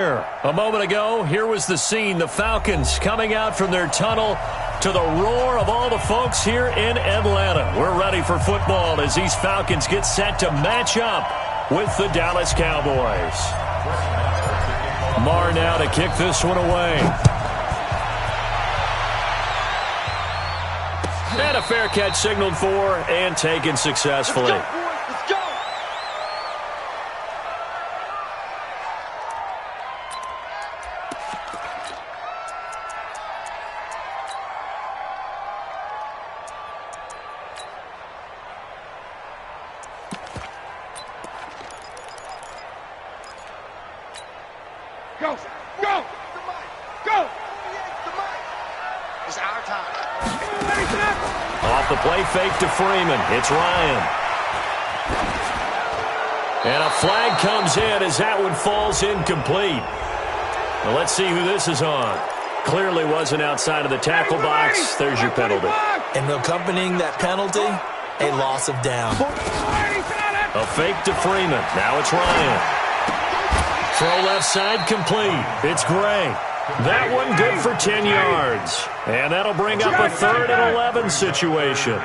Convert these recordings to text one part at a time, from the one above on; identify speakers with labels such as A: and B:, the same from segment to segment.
A: A moment ago, here was the scene. The Falcons coming out from their tunnel to the roar of all the folks here in Atlanta. We're ready for football as these Falcons get set to match up with the Dallas Cowboys. Marr now to kick this one away. And a fair catch signaled for and taken successfully.
B: Go! Go! Go! It's our time.
A: Off the play fake to Freeman. It's Ryan. And a flag comes in as that one falls incomplete. Well, let's see who this is on. Clearly wasn't outside of the tackle box. There's your penalty.
C: And accompanying that penalty, a loss of down.
A: A fake to Freeman. Now it's Ryan. Throw left side complete. It's Gray. That one good for 10 yards. And that'll bring up a 3rd and 11 situation.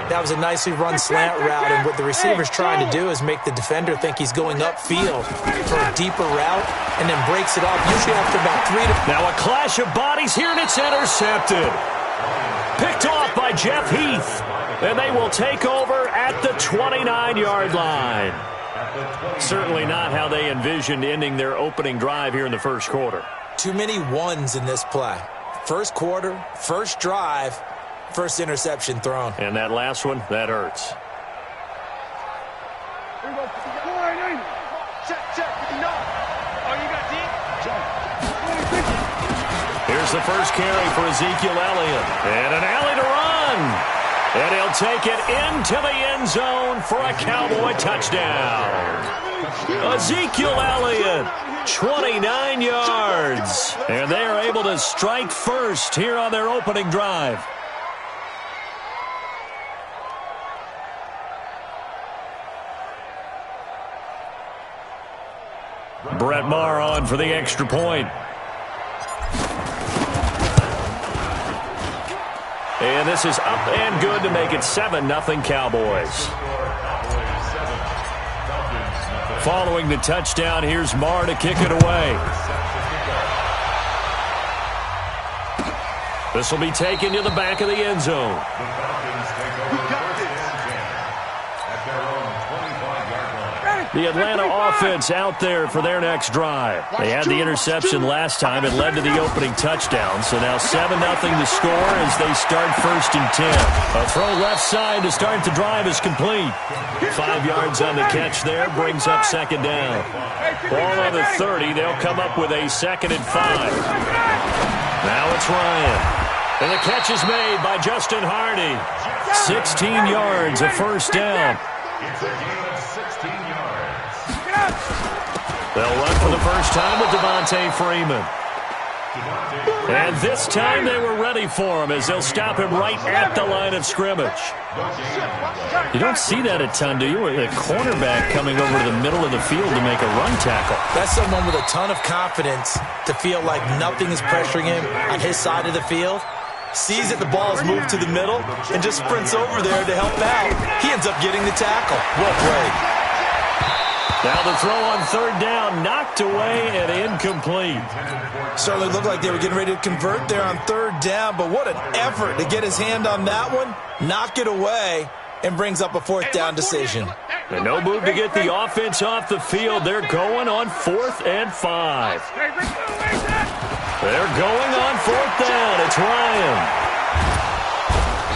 C: That was a nicely run slant route, and what the receiver's trying to do is make the defender think he's going upfield for a deeper route and then breaks it off, usually after about 3 to...
A: Now a clash of bodies here, and it's intercepted. Picked off by Jeff Heath. And they will take over at the 29-yard line. Certainly not how they envisioned ending their opening drive here in the first quarter.
C: Too many ones in this play. First quarter, first drive, first interception thrown.
A: And that last one, that hurts. Here's the first carry for Ezekiel Elliott. And an alley to run. And he'll take it into the end zone for a Cowboy touchdown. Ezekiel Elliott, 29 yards. And they are able to strike first here on their opening drive. Brett Maher on for the extra point. And this is up and good to make it 7-0 Cowboys. Following the touchdown, here's Maher to kick it away. This will be taken to the back of the end zone. The Atlanta offense out there for their next drive. They had the interception last time. It led to the opening touchdown. So now 7-0 to score as they start 1st and 10. A throw left side to start the drive is complete. 5 yards on the catch there. Brings up 2nd down. Ball on the 30. They'll come up with a 2nd and 5. Now it's Ryan. And the catch is made by Justin Hardy. 16 yards, a 1st down. They'll run for the first time with Devontae Freeman. And this time they were ready for him as they'll stop him right at the line of scrimmage. You don't see that a ton, do you? A cornerback coming over to the middle of the field to make a run tackle.
C: That's someone with a ton of confidence to feel like nothing is pressuring him on his side of the field. Sees that the ball is moved to the middle and just sprints over there to help out. He ends up getting the tackle. Well played.
A: Now the throw on 3rd down, knocked away and incomplete.
C: Certainly looked like they were getting ready to convert there on 3rd down, but what an effort to get his hand on that one, knock it away, and brings up a 4th down decision.
A: And no move to get the offense off the field. They're going on 4th and 5. They're going on 4th down. It's Ryan.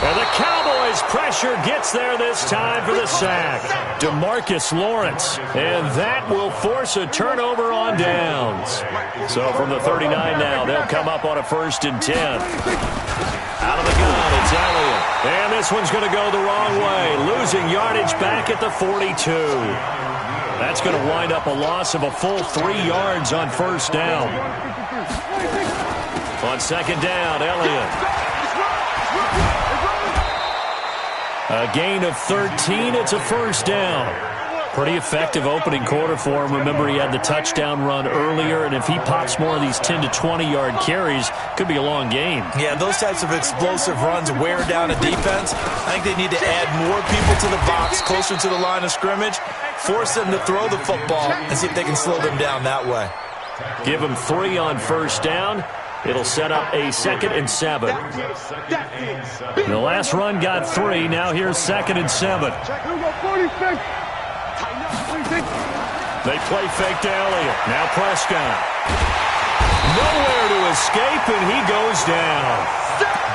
A: And the Cowboys' pressure gets there this time for the sack. DeMarcus Lawrence. And that will force a turnover on downs. So from the 39 now, they'll come up on a 1st and 10. Out of the gun, it's Elliott. And this one's going to go the wrong way. Losing yardage back at the 42. That's going to wind up a loss of a full 3 yards on 1st down. On 2nd down, Elliott. A gain of 13. It's a 1st down. Pretty effective opening quarter for him. Remember, he had the touchdown run earlier, and if he pops more of these 10 to 20-yard carries, could be a long game.
C: Yeah, those types of explosive runs wear down a defense. I think they need to add more people to the box, closer to the line of scrimmage, force them to throw the football, and see if they can slow them down that way.
A: Give them 3 on first down. It'll set up a 2nd and 7. The last run got 3. Now here's 2nd and 7. They play fake to Elliott. Now Prescott. Nowhere to escape, and he goes down.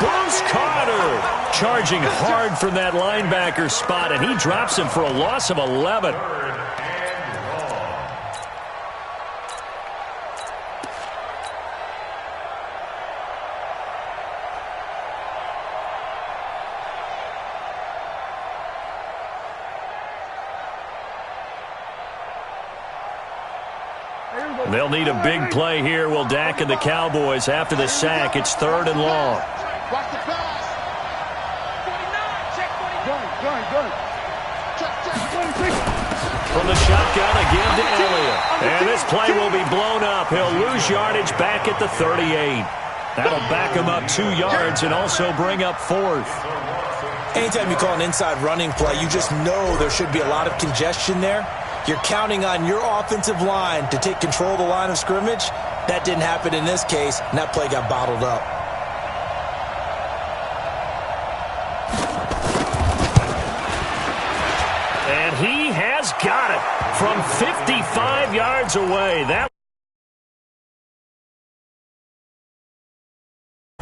A: Bruce Carter charging hard from that linebacker spot, and he drops him for a loss of 11. They'll need a big play here. Will Dak and the Cowboys after the sack. It's 3rd and long.
B: Watch the pass. 49, check 49.
A: From the shotgun again to Elliott. And this play will be blown up. He'll lose yardage back at the 38. That'll back him up 2 yards and also bring up 4th.
C: Anytime you call an inside running play, you just know there should be a lot of congestion there. You're counting on your offensive line to take control of the line of scrimmage. That didn't happen in this case, and that play got bottled up.
A: And he has got it from 55 yards away. That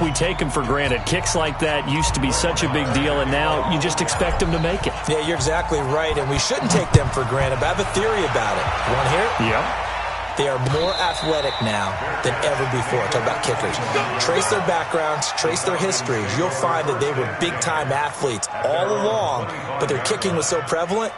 A: we take them for granted. Kicks like that used to be such a big deal, and now you just expect them to make it.
C: Yeah, you're exactly right, and we shouldn't take them for granted. But I have a theory about it. You want to hear it?
A: Yep.
C: They are more athletic now than ever before. Talk about kickers. Trace their backgrounds, trace their histories. You'll find that they were big-time athletes all along, but their kicking was so prevalent.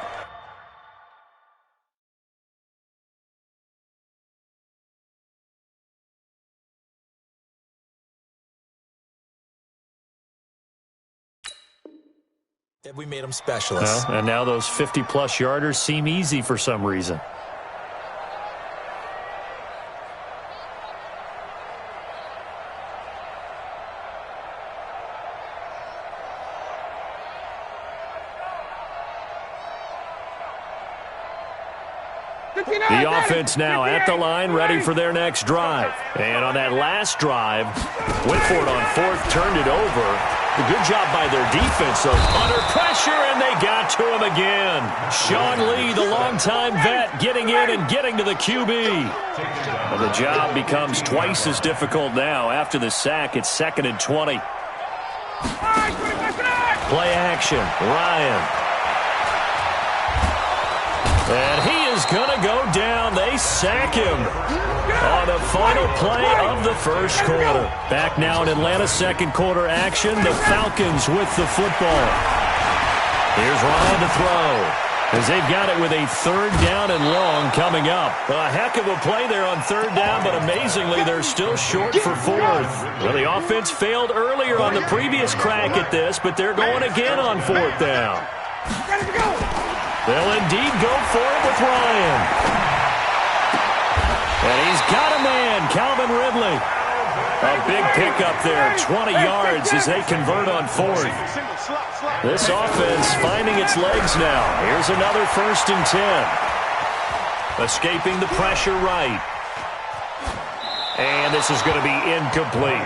C: That we made them specialists.
A: Well, and now those 50-plus yarders seem easy for some reason. The offense now at the line, ready for their next drive. And on that last drive, went for it on 4th, turned it over. A good job by their defense, though. Under pressure, and they got to him again. Sean Lee, the longtime vet, getting in and getting to the QB. And the job becomes twice as difficult now. After the sack, it's 2nd and 20. Play action, Ryan. And he is going to go down. They sack him on the final play of the first quarter. Back now in Atlanta, second quarter action. The Falcons with the football. Here's Ryan to throw, as they've got it with a 3rd down and long coming up. A heck of a play there on 3rd down, but amazingly, they're still short for 4th. Well, the offense failed earlier on the previous crack at this, but they're going again on 4th down. They'll indeed go for it with Ryan. And he's got a man, Calvin Ridley. A big pickup there, 20 yards as they convert on 4th. This offense finding its legs now. Here's another 1st and 10. Escaping the pressure right. And this is going to be incomplete.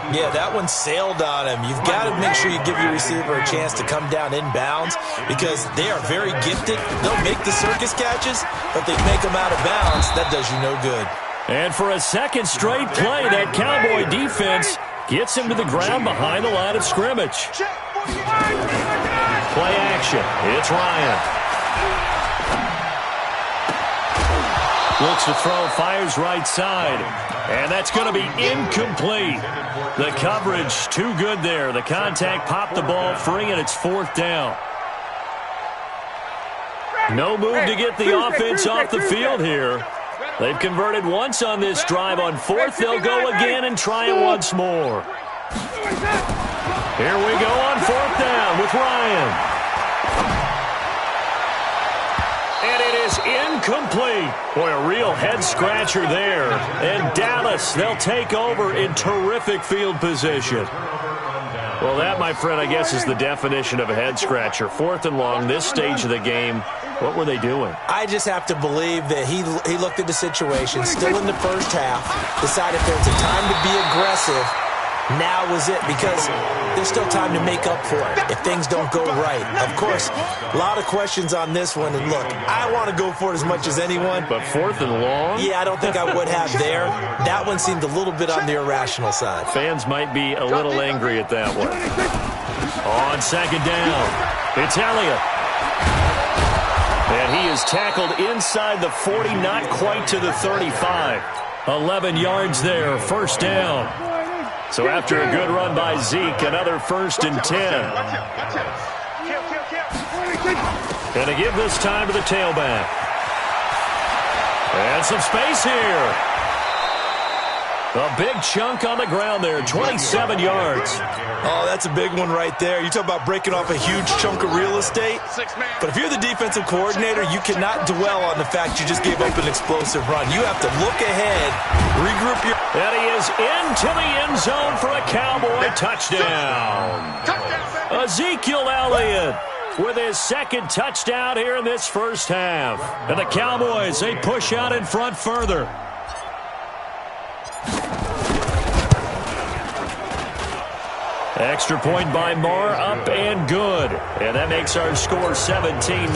C: Yeah, that one sailed on him. You've got to make sure you give your receiver a chance to come down inbounds because they are very gifted. They'll make the circus catches, but they make them out of bounds. That does you no good. And
A: for a second straight play, that Cowboy defense gets him to the ground behind the line of scrimmage. Play action. It's Ryan. Looks to throw, fires right side. And that's going to be incomplete. The coverage too good there. The contact popped the ball free, and it's 4th down. No move to get the offense off the field here. They've converted once on this drive. On 4th, they'll go again and try it once more. Here we go on 4th down with Ryan. And it is incomplete. Boy, a real head-scratcher there. And Dallas, they'll take over in terrific field position. Well, that, my friend, I guess is the definition of a head-scratcher. 4th and long, this stage of the game. What were they doing?
C: I just have to believe that he looked at the situation, still in the first half, decided there's a time to be aggressive. Now was it, because there's still time to make up for it if things don't go right. Of course, a lot of questions on this one. And look, I want to go for it as much as anyone.
A: But 4th and long?
C: Yeah, I don't think I would have there. That one seemed a little bit on the irrational side.
A: Fans might be a little angry at that one. On 2nd down, it's Elliott. And he is tackled inside the 40, not quite to the 35. 11 yards there, 1st down. So after a good run by Zeke, another 1st and 10. And to give this time to the tailback. And some space here. A big chunk on the ground there, 27 yards.
C: Oh, that's a big one right there. You talk about breaking off a huge chunk of real estate. But if you're the defensive coordinator, you cannot dwell on the fact you just gave up an explosive run. You have to look ahead, regroup your...
A: And he is into the end zone for a Cowboy touchdown. Ezekiel Elliott with his 2nd touchdown here in this first half. And the Cowboys, they push out in front further. Extra point by Marr, up and good. And that makes our score 17-0.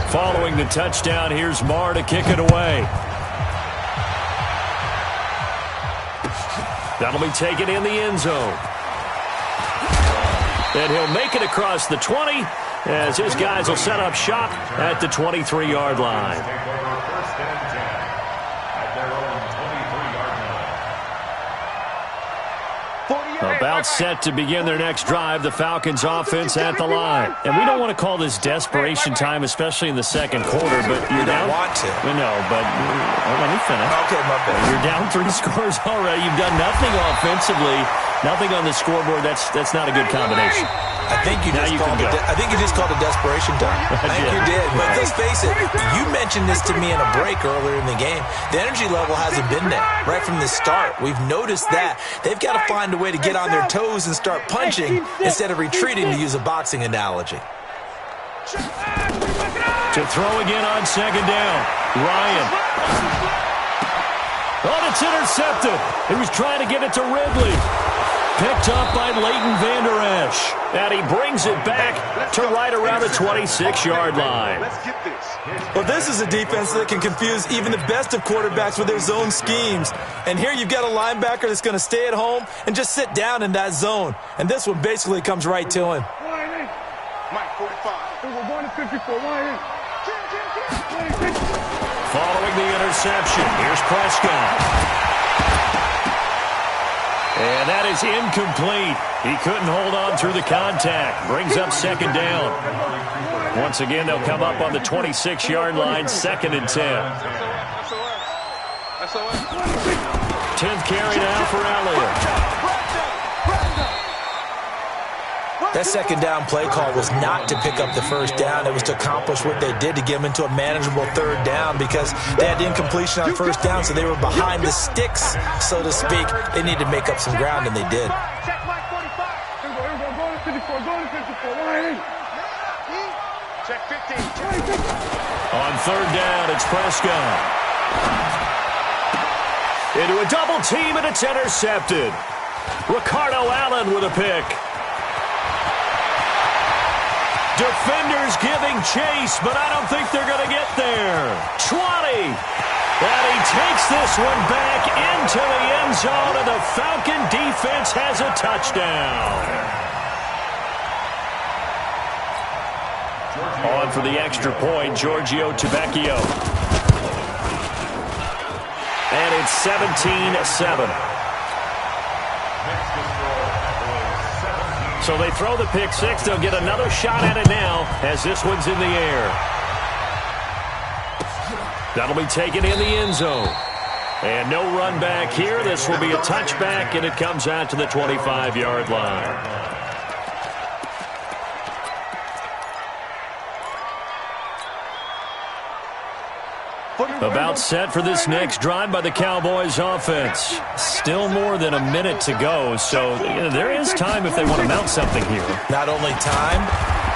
A: Following the touchdown, here's Marr to kick it away. That'll be taken in the end zone. And he'll make it across the 20 as his guys will set up shop at the 23-yard line. About set to begin their next drive, the Falcons offense at the line. And we don't want to call this desperation time, especially in the 2nd quarter, but you're down.
C: want to.
A: No, but let me finish.
C: Okay, my bad.
A: You're down 3 scores already. You've done nothing offensively, nothing on the scoreboard. That's not a good combination.
C: I think you just called it desperation time. I think you did. But let's face it, you mentioned this to me in a break earlier in the game. The energy level hasn't been there right from the start. We've noticed that. They've got to find a way to get on their toes and start punching instead of retreating, to use a boxing analogy.
A: To throw again on 2nd down. Ryan. Oh, it's intercepted. He was trying to get it to Ridley. Picked up by Leighton Vander Esch. And he brings it back to right around the 26-yard line.
C: Well, this is a defense that can confuse even the best of quarterbacks with their zone schemes. And here you've got a linebacker that's going to stay at home and just sit down in that zone. And this one basically comes right to him.
B: Mike, 45. We're going to 54.
A: Following the interception, here's Prescott. And that is incomplete. He couldn't hold on through the contact. Brings up 2nd down. Once again, they'll come up on the 26-yard line, 2nd and 10. 10th carry now for Elliott.
C: That 2nd down play call was not to pick up the 1st down. It was to accomplish what they did, to get them into a manageable 3rd down, because they had incompletion on 1st down, so they were behind the sticks, so to speak. They needed to make up some ground, and they did.
B: Check Mike 45. Go to 54. Check 15.
A: On 3rd down, it's Prescott. Into a double team, and it's intercepted. Ricardo Allen with a pick. Defenders giving chase, but I don't think they're going to get there. 20. And he takes this one back into the end zone, and the Falcon defense has a touchdown. On for the extra point, Giorgio Tavecchio. And it's 17-7. So they throw the pick six. They'll get another shot at it now as this one's in the air. That'll be taken in the end zone. And no run back here. This will be a touchback, and it comes out to the 25-yard line. About set for this next drive by the Cowboys offense. Still more than a minute to go, so there is time if they want to mount something here.
C: Not only time,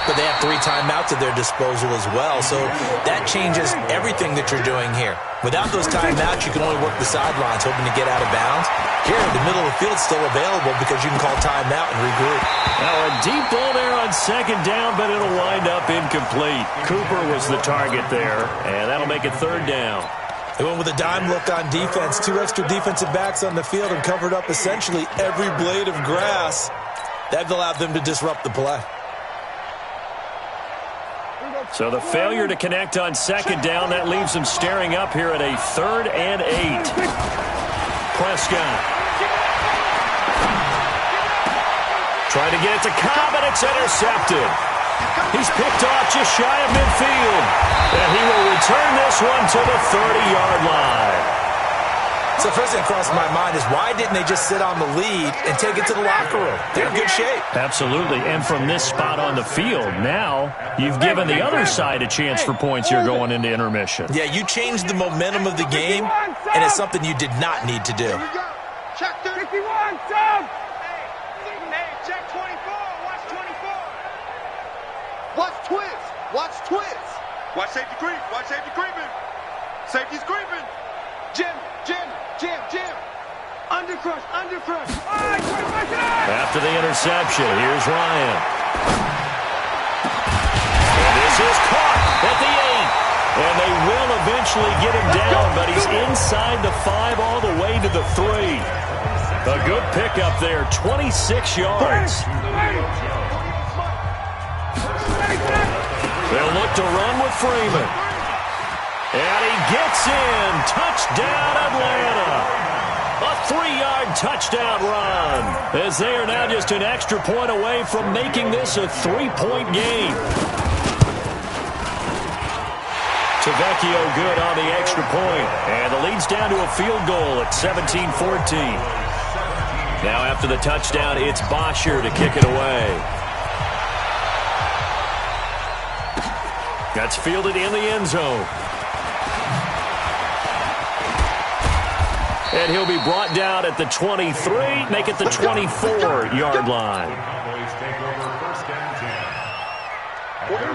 C: but they have 3 timeouts at their disposal as well, so that changes everything that you're doing here. Without those timeouts, you can only work the sidelines, hoping to get out of bounds. Here, the middle of the field is still available because you can call timeout and regroup.
A: Now a deep ball there on second down, but it'll wind up incomplete. Cooper was the target there, and that'll make it third down.
C: They went with a dime look on defense. 2 extra defensive backs on the field and covered up essentially every blade of grass. That allowed them to disrupt the play.
A: So the failure to connect on second down, that leaves them staring up here at a 3rd and 8. Prescott. Trying to get it to Cobb, and it's intercepted. He's picked off just shy of midfield. And he will return this one to the 30-yard line.
C: So first thing that crossed my mind is why didn't they just sit on the lead and take it to the locker room? They're in good shape.
A: Absolutely. And from this spot on the field, now you've given the other side a chance for points here going into intermission.
C: Yeah, you changed the momentum of the game, and it's something you did not need to do.
B: Check 51, Sam. Hey, check 24. Watch 24. Watch twist. Watch twist. Watch safety creep. Watch safety creeping. Safety's creeping. Jim. Undercrush.
A: After the interception, here's Ryan. And this is caught at the 8. And they will eventually get him down, but he's inside the 5 all the way to the 3. A good pickup there, 26 yards. They'll look to run with Freeman. And he gets in. Touchdown, Atlanta. A 3-yard touchdown run, as they are now just an extra point away from making this a 3-point game. Tavecchio good on the extra point, and the lead's down to a field goal at 17-14. Now after the touchdown, it's Bosher to kick it away. That's fielded in the end zone. And he'll be brought down at the 23, make it the 24-yard line.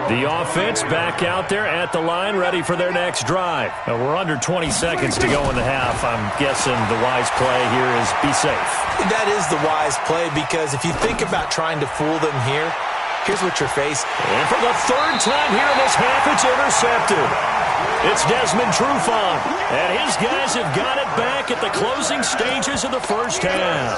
A: The offense back out there at the line, ready for their next drive. We're under 20 seconds to go in the half. I'm guessing the wise play here is be safe.
C: That is the wise play, because if you think about trying to fool them here, here's what you're facing.
A: And for the 3rd time here in this half, it's intercepted. It's Desmond Trufant, and his guys have got it back at the closing stages of the first half.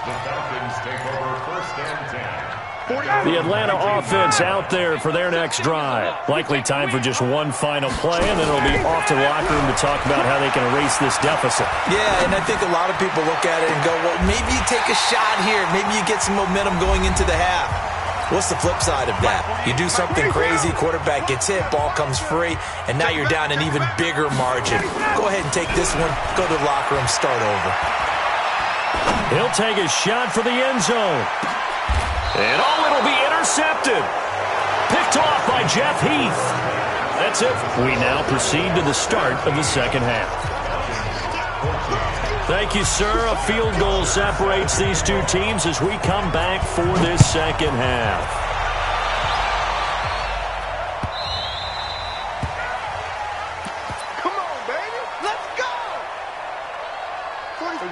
B: The Falcons take over 1st and 10.
A: The Atlanta offense out there for their next drive. Likely time for just one final play, and then it'll be off to the locker room to talk about how they can erase this deficit.
C: Yeah, and I think a lot of people look at it and go, well, maybe you take a shot here. Maybe you get some momentum going into the half. What's the flip side of that? You do something crazy, quarterback gets hit, ball comes free, and now you're down an even bigger margin. Go ahead and take this one, go to the locker room, start over.
A: He'll take a shot for the end zone. And it'll be intercepted. Picked off by Jeff Heath. That's it. We now proceed to the start of the second half. Thank you, sir. A field goal separates these two teams as we come back for this second half.
B: Come on, baby. Let's go.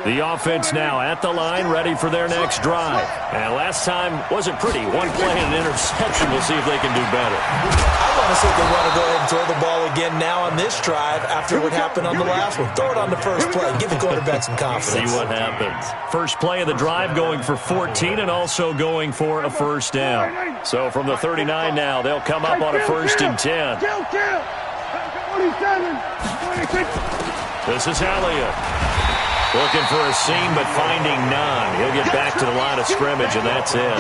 A: The offense now at the line, ready for their next drive. And last time wasn't pretty. One play and an interception. We'll see if they can do better.
C: I want to say they want to go ahead and throw the ball again now on this drive after what happened on the last one. Throw it on the first play. Give the quarterback some confidence.
A: See what happens. First play of the drive going for 14 and also going for a first down. So from the 39 now, they'll come up on a 1st and 10. This is Elliott. Looking for a seam, but finding none. He'll get back to the line of scrimmage, and that's it.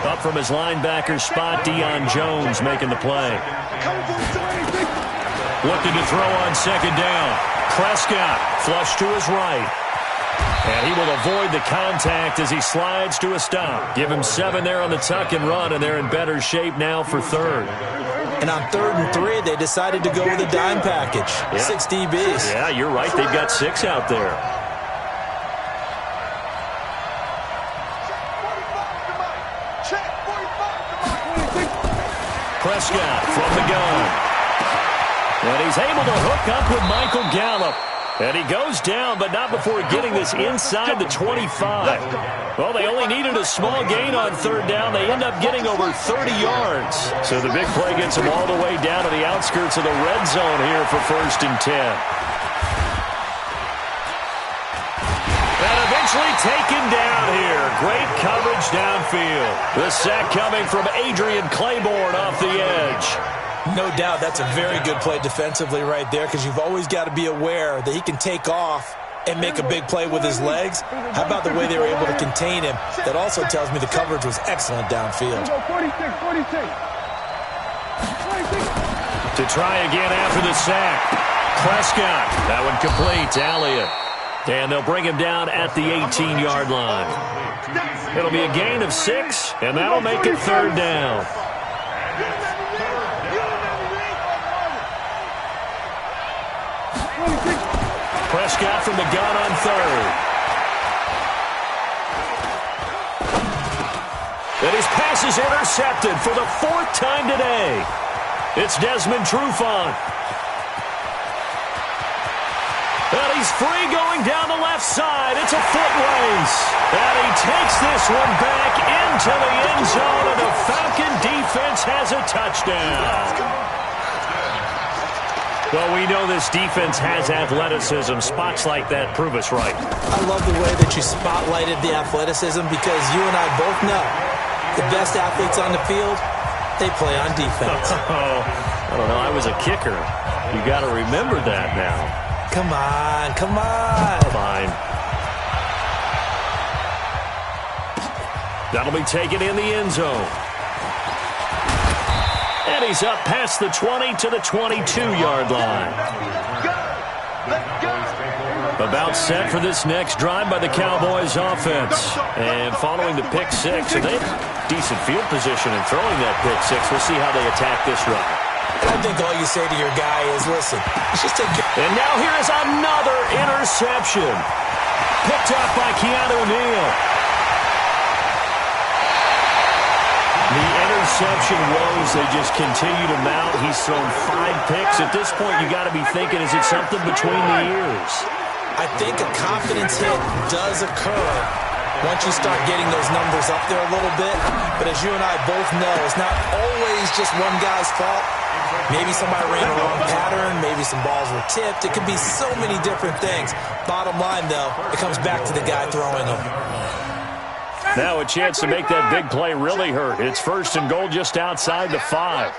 A: Up from his linebacker spot, Deion Jones making the play. Looking to throw on second down. Prescott flush to his right. And he will avoid the contact as he slides to a stop. Give him 7 there on the tuck and run, and they're in better shape now for 3rd.
C: And on 3rd and 3, they decided to go with a dime package. Yeah. 6 DBs.
A: Yeah, you're right. They've got 6 out there. Prescott from the gun. And he's able to hook up with Michael Gallup. And he goes down, but not before getting this inside the 25. Well, they only needed a small gain on 3rd down. They end up getting over 30 yards. So the big play gets them all the way down to the outskirts of the red zone here for 1st and 10. And eventually taken down here. Great coverage downfield. The sack coming from Adrian Claiborne off the edge.
C: No doubt that's a very good play defensively right there, because you've always got to be aware that he can take off and make a big play with his legs. How about the way they were able to contain him? That also tells me the coverage was excellent downfield.
D: 46.
A: To try again after the sack. Prescott. That one complete. Elliott. And they'll bring him down at the 18-yard line. It'll be a gain of 6, and that'll make it 3rd down. Prescott from the gun on 3rd. And his pass is intercepted for the 4th time today. It's Desmond Trufant. And he's free going down the left side. It's a foot race. And he takes this one back into the end zone, and the Falcon defense has a touchdown. Well, we know this defense has athleticism. Spots like that prove us right.
C: I love the way that you spotlighted the athleticism, because you and I both know the best athletes on the field, they play on defense.
A: I don't know. I was a kicker. You got to remember that now.
C: Come on.
A: Fine. That'll be taken in the end zone. And he's up past the 20 to the 22-yard line. About set for this next drive by the Cowboys offense. And following the pick 6, and they have decent field position in throwing that pick 6. We'll see how they attack this run.
C: I think all you say to your guy is, listen, let's just take care.
A: And now here is another interception. Picked up by Keanu Neal. The interception woes, they just continue to mount. He's thrown 5 picks. At this point, you got to be thinking, is it something between the ears?
C: I think a confidence hit does occur once you start getting those numbers up there a little bit. But as you and I both know, it's not always just one guy's fault. Maybe somebody ran a wrong pattern. Maybe some balls were tipped. It could be so many different things. Bottom line, though, it comes back to the guy throwing them.
A: Now a chance to make that big play really hurt. It's 1st and goal just outside the 5.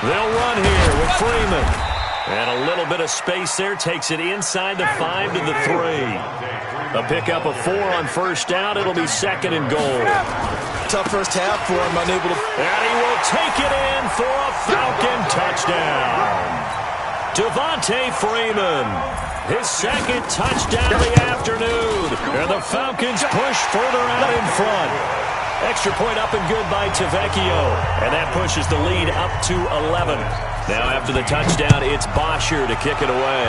A: They'll run here with Freeman. And a little bit of space there takes it inside the 5 to the 3. A pickup of 4 on 1st down. It'll be 2nd and goal.
C: Tough first half for him, unable to...
A: And he will take it in for a Falcon touchdown. Devontae Freeman. His 2nd touchdown of the afternoon. And the Falcons push further out in front. Extra point up and good by Tavecchio. And that pushes the lead up to 11. Now after the touchdown, it's Bosher to kick it away.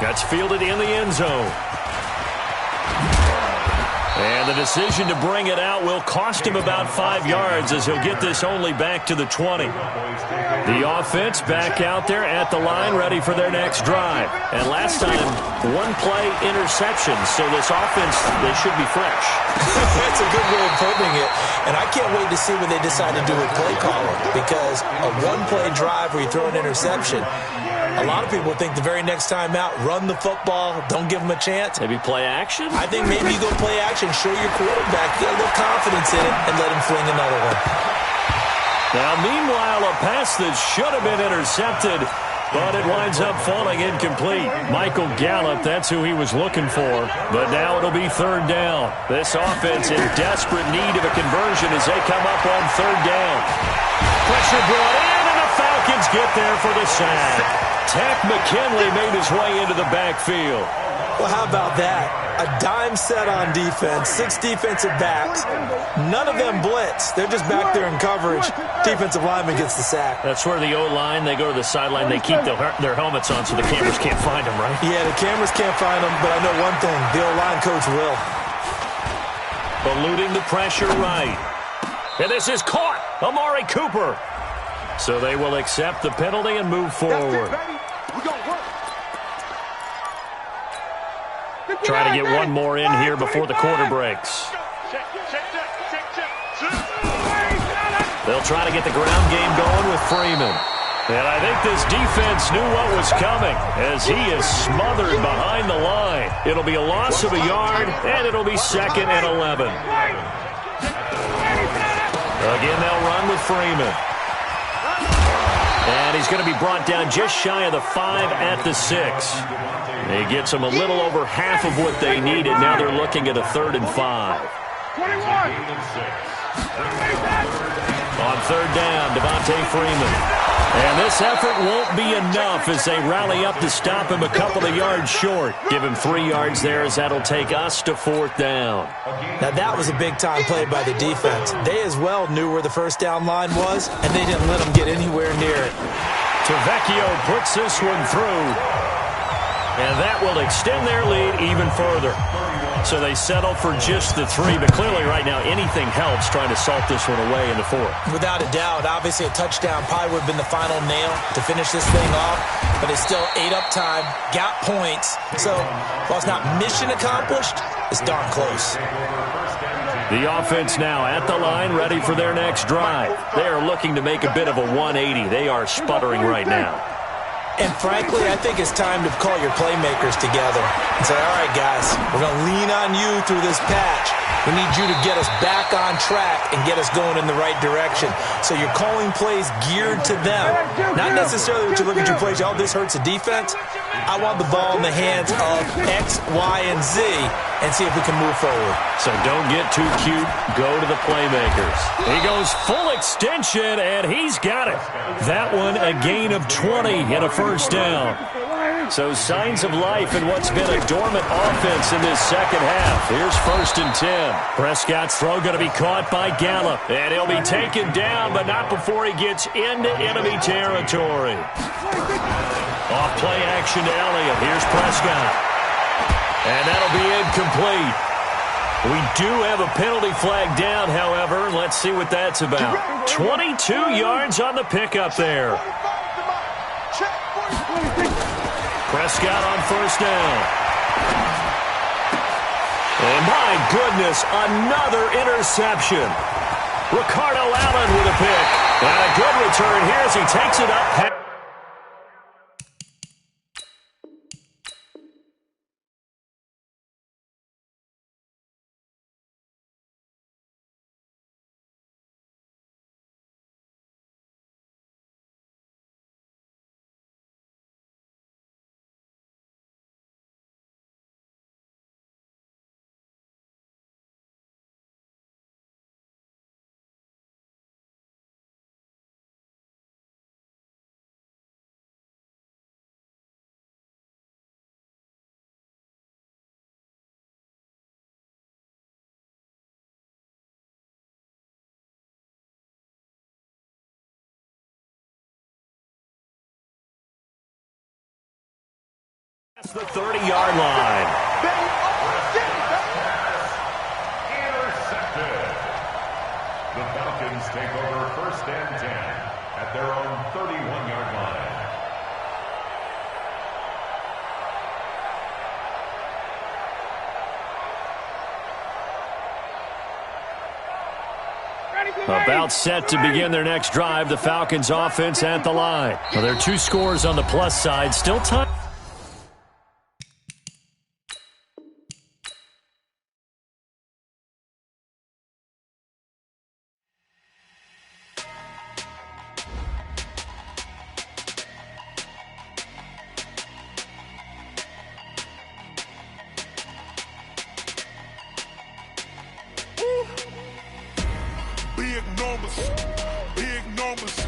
A: That's fielded in the end zone. And the decision to bring it out will cost him about 5 yards, as he'll get this only back to the 20. The offense back out there at the line, ready for their next drive. And last time, 1-play interception, so this offense, they should be fresh.
C: That's a good way of putting it. And I can't wait to see what they decide to do with play calling, because a 1-play drive where you throw an interception, a lot of people think the very next time out, run the football, don't give them a chance.
A: Maybe play action?
C: I think maybe you go play action, show your quarterback, get a little confidence in it, and let him fling another one.
A: Now, meanwhile, a pass that should have been intercepted, but it winds up falling incomplete. Michael Gallup, that's who he was looking for. But now it'll be 3rd down. This offense in desperate need of a conversion as they come up on 3rd down. Pressure brought in, and the Falcons get there for the sack. Tack McKinley made his way into the backfield.
C: Well, how about that? A dime set on defense, 6 defensive backs. None of them blitz. They're just back there in coverage. Defensive lineman gets the sack.
A: That's where the O-line, they go to the sideline, they keep their helmets on so the cameras can't find them, right?
C: Yeah, the cameras can't find them, but I know one thing. The O-line coach will.
A: Eluding the pressure right. And this is caught. Amari Cooper. So they will accept the penalty and move forward. Try to get one more in here before the quarter breaks. They'll try to get the ground game going with Freeman. And I think this defense knew what was coming as he is smothered behind the line. It'll be a loss of a yard, and it'll be 2nd and 11. Again, they'll run with Freeman. And he's going to be brought down just shy of the 5 at the 6. He gets them a little over half of what they needed. Now they're looking at a 3rd and 5. On 3rd down, Devontae Freeman. And this effort won't be enough as they rally up to stop him a couple of yards short. Give him 3 yards there as that'll take us to 4th down.
C: Now that was a big-time play by the defense. They as well knew where the 1st down line was, and they didn't let them get anywhere near it.
A: Tavecchio puts this one through. And that will extend their lead even further. So they settle for just the 3, but clearly right now anything helps trying to salt this one away in the 4th.
C: Without a doubt, obviously a touchdown probably would have been the final nail to finish this thing off, but it's still ate up time, got points. So while it's not mission accomplished, it's darn close.
A: The offense now at the line, ready for their next drive. They are looking to make a bit of a 180. They are sputtering right now.
C: And frankly, I think it's time to call your playmakers together and say, all right, guys, we're going to lean on you through this patch. We need you to get us back on track and get us going in the right direction. So you're calling plays geared to them. Not necessarily that you look at your plays, oh, this hurts the defense. I want the ball in the hands of X, Y, and Z and see if we can move forward.
A: So don't get too cute. Go to the playmakers. He goes full extension, and he's got it. That one a gain of 20 and a 1st down. So signs of life in what's been a dormant offense in this 2nd half. Here's 1st and 10. Prescott's throw going to be caught by Gallup. And he'll be taken down, but not before he gets into enemy territory. Off play action to Elliott. Here's Prescott. And that'll be incomplete. We do have a penalty flag down, however. Let's see what that's about. 22 yards on the pickup there. Prescott on 1st down. And my goodness, another interception. Ricardo Allen with a pick. And a good return here as he takes it up. That's the 30-yard line.
D: Intercepted. The Falcons take over 1st and 10 at their own 31-yard line.
A: About set to begin their next drive, the Falcons offense at the line. Well, there are 2 scores on the plus side. Still time.
E: Big numbers,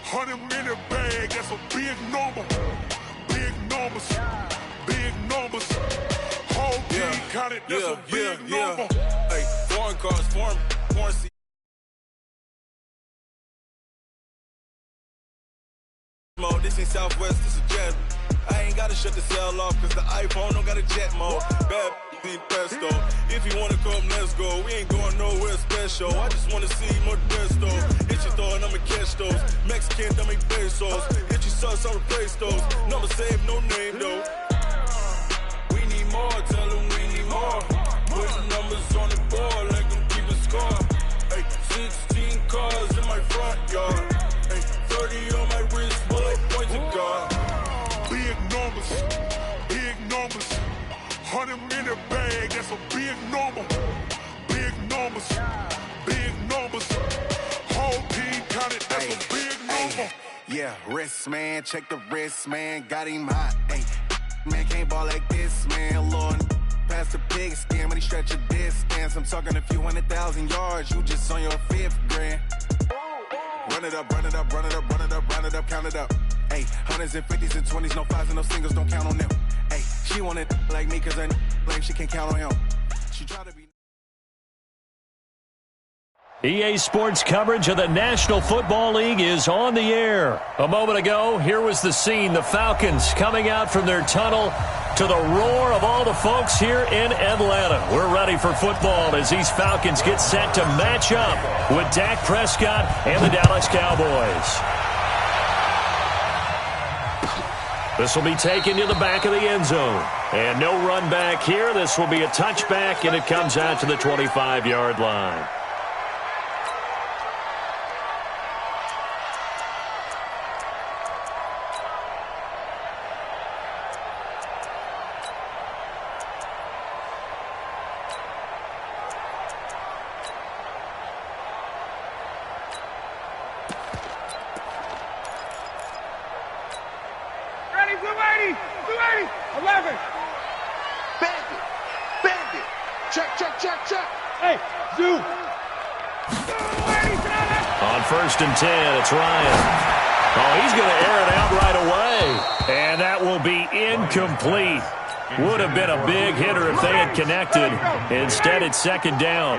E: 100-minute bag, that's a big number. Big numbers, counted, that's a big number.
F: Hey, foreign cars, foreign seats. This ain't Southwest, this is jet. I ain't gotta shut the cell off, cause the iPhone don't got a jet mode. Bad be pesto. If you wanna come, let's go. We ain't going nowhere special. I just wanna see more desto. Hit your throw and I'ma catch those. Mexican, dummy pesos. Hit your sauce, I'll replace those. Number saved, no name though. We need more, tell them we need more. Put the numbers on the board, let them keep a score. Hey, 16 cars in my front yard. Hey, 30 on my wrist, bullet point to God.
E: Big numbers, big numbers. 100 in the bag, that's a big number. Big numbers, big numbers. Whole team counted, that's a big number.
G: Yeah, wrist man, check the wrist man, got him hot. Ay, man can't ball like this, man. Lord, past the pig skin when he stretch a distance. I'm talking a few 100,000 yards, you just on your 5th grand. Run it up, run it up, run it up, run it up, run it up, count it up. Hey, hundreds and 50s and 20s, no 5s and no singles, don't count on them. Hey, she wanted like me cause I like she can't count on him. She try to be.
A: EA Sports coverage of the National Football League is on the air. A moment ago, here was the scene. The Falcons coming out from their tunnel to the roar of all the folks here in Atlanta. We're ready for football as these Falcons get set to match up with Dak Prescott and the Dallas Cowboys. This will be taken to the back of the end zone. And no run back here. This will be a touchback, and it comes out to the 25-yard line. First and 10, it's Ryan. Oh, he's going to air it out right away. And that will be incomplete. Would have been a big hitter if they had connected. Instead, it's second down.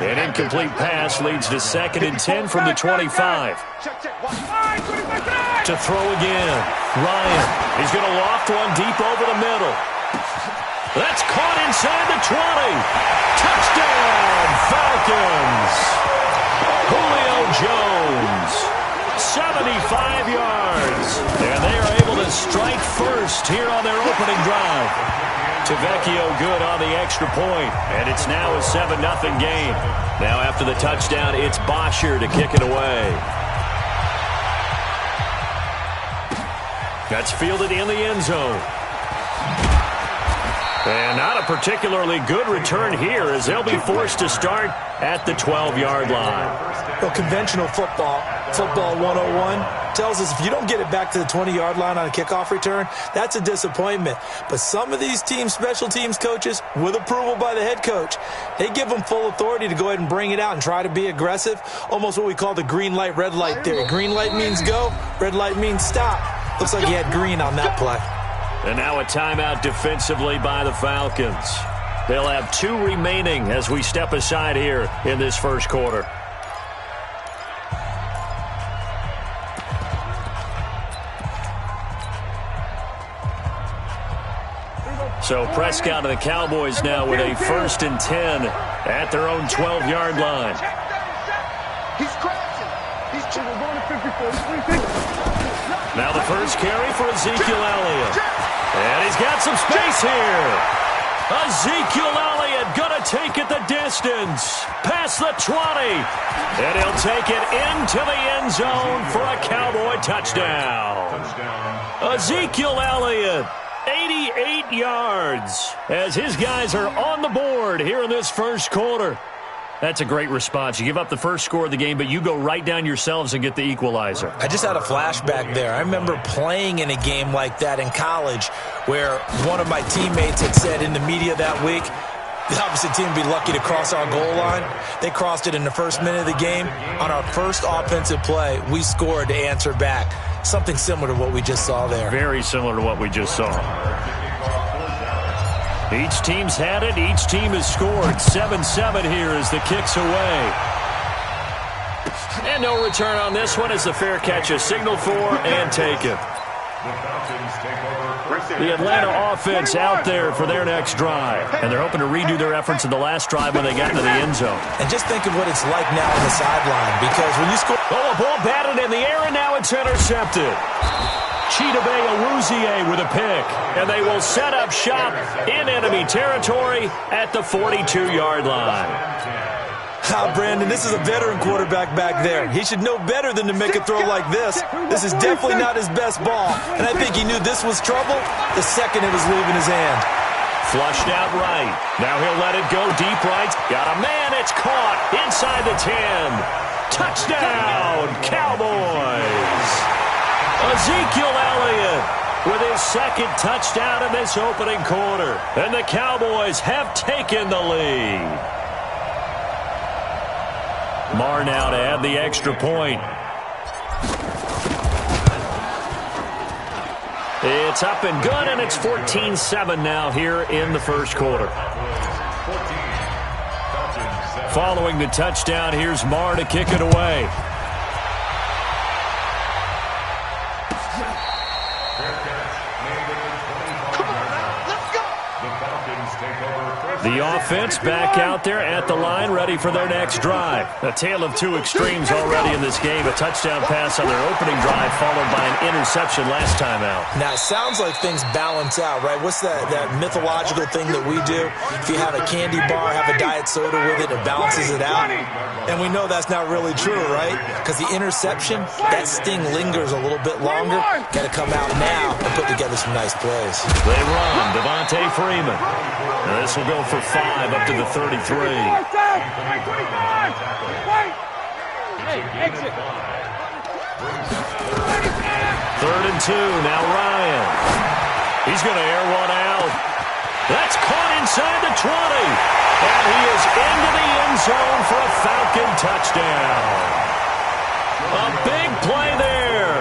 A: An incomplete pass leads to 2nd and 10 from the 25. To throw again. Ryan. He's going to loft one deep over the middle. That's caught inside the 20. Touchdown, Falcons. Julio Jones, 75 yards. And they are able to strike first here on their opening drive. Tavecchio good on the extra point, and it's now a 7-0 game. Now after the touchdown, it's Bosher to kick it away. That's fielded in the end zone. And not a particularly good return here as they'll be forced to start at the 12-yard line.
C: Well, conventional football 101, tells us if you don't get it back to the 20-yard line on a kickoff return, that's a disappointment. But some of these teams, special teams coaches, with approval by the head coach, they give them full authority to go ahead and bring it out and try to be aggressive, almost what we call the green light, red light theory. Green light means go, red light means stop. Looks like he had green on that play.
A: And now a timeout defensively by the Falcons. They'll have 2 remaining as we step aside here in this first quarter. So Prescott and the Cowboys now with a 1st and 10 at their own 12-yard line.
B: He's crashing. He's going to 54.
A: Now the first carry for Ezekiel Elliott. And he's got some space here. Ezekiel Elliott going to take it the distance. Past the 20. And he'll take it into the end zone for a Cowboy touchdown. Ezekiel Elliott, 88 yards, as his guys are on the board here in this first quarter. That's a great response. You give up the first score of the game, but you go right down yourselves and get the equalizer.
C: I just had a flashback there. I remember playing in a game like that in college where one of my teammates had said in the media that week, the opposite team would be lucky to cross our goal line. They crossed it in the first minute of the game. On our first offensive play, we scored to answer back. Something similar to what we just saw there.
A: Very similar to what we just saw. Each team's had it. Each team has scored. 7-7 here as the kick's away. And no return on this one as the fair catch is signaled for and taken. The Atlanta offense out there for their next drive. And they're hoping to redo their efforts in the last drive when they got into the end zone.
C: And just think of what it's like now on the sideline, because when you score...
A: Oh, a ball batted in the air, and now it's intercepted. Chidobe Awuzie with a pick. And they will set up shop in enemy territory at the 42-yard line.
C: Brandon, this is a veteran quarterback back there. He should know better than to make a throw like this. This is definitely not his best ball. And I think he knew this was trouble the second it was leaving his hand.
A: Flushed out right. Now he'll let it go deep right. Got a man. It's caught inside the 10. Touchdown, Cowboys. Ezekiel Elliott with his second touchdown in this opening quarter. And the Cowboys have taken the lead. Marr now to add the extra point. It's up and good, and it's 14-7 now here in the first quarter. Following the touchdown, here's Marr to kick it away. The offense back out there at the line, ready for their next drive. A tale of two extremes already in this game. A touchdown pass on their opening drive, followed by an interception last time out.
C: Now, it sounds like things balance out, right? What's that mythological thing that we do? If you have a candy bar, have a diet soda with it, it balances it out. And we know that's not really true, right? Because the interception, that sting lingers a little bit longer. Got to come out now and put together some nice plays.
A: They run. Devontae Freeman. Now this will go for 5 up to the 33. Third and 2. Now Ryan. He's going to air one out. That's caught inside the 20. And he is into the end zone for a Falcon touchdown. A big play there.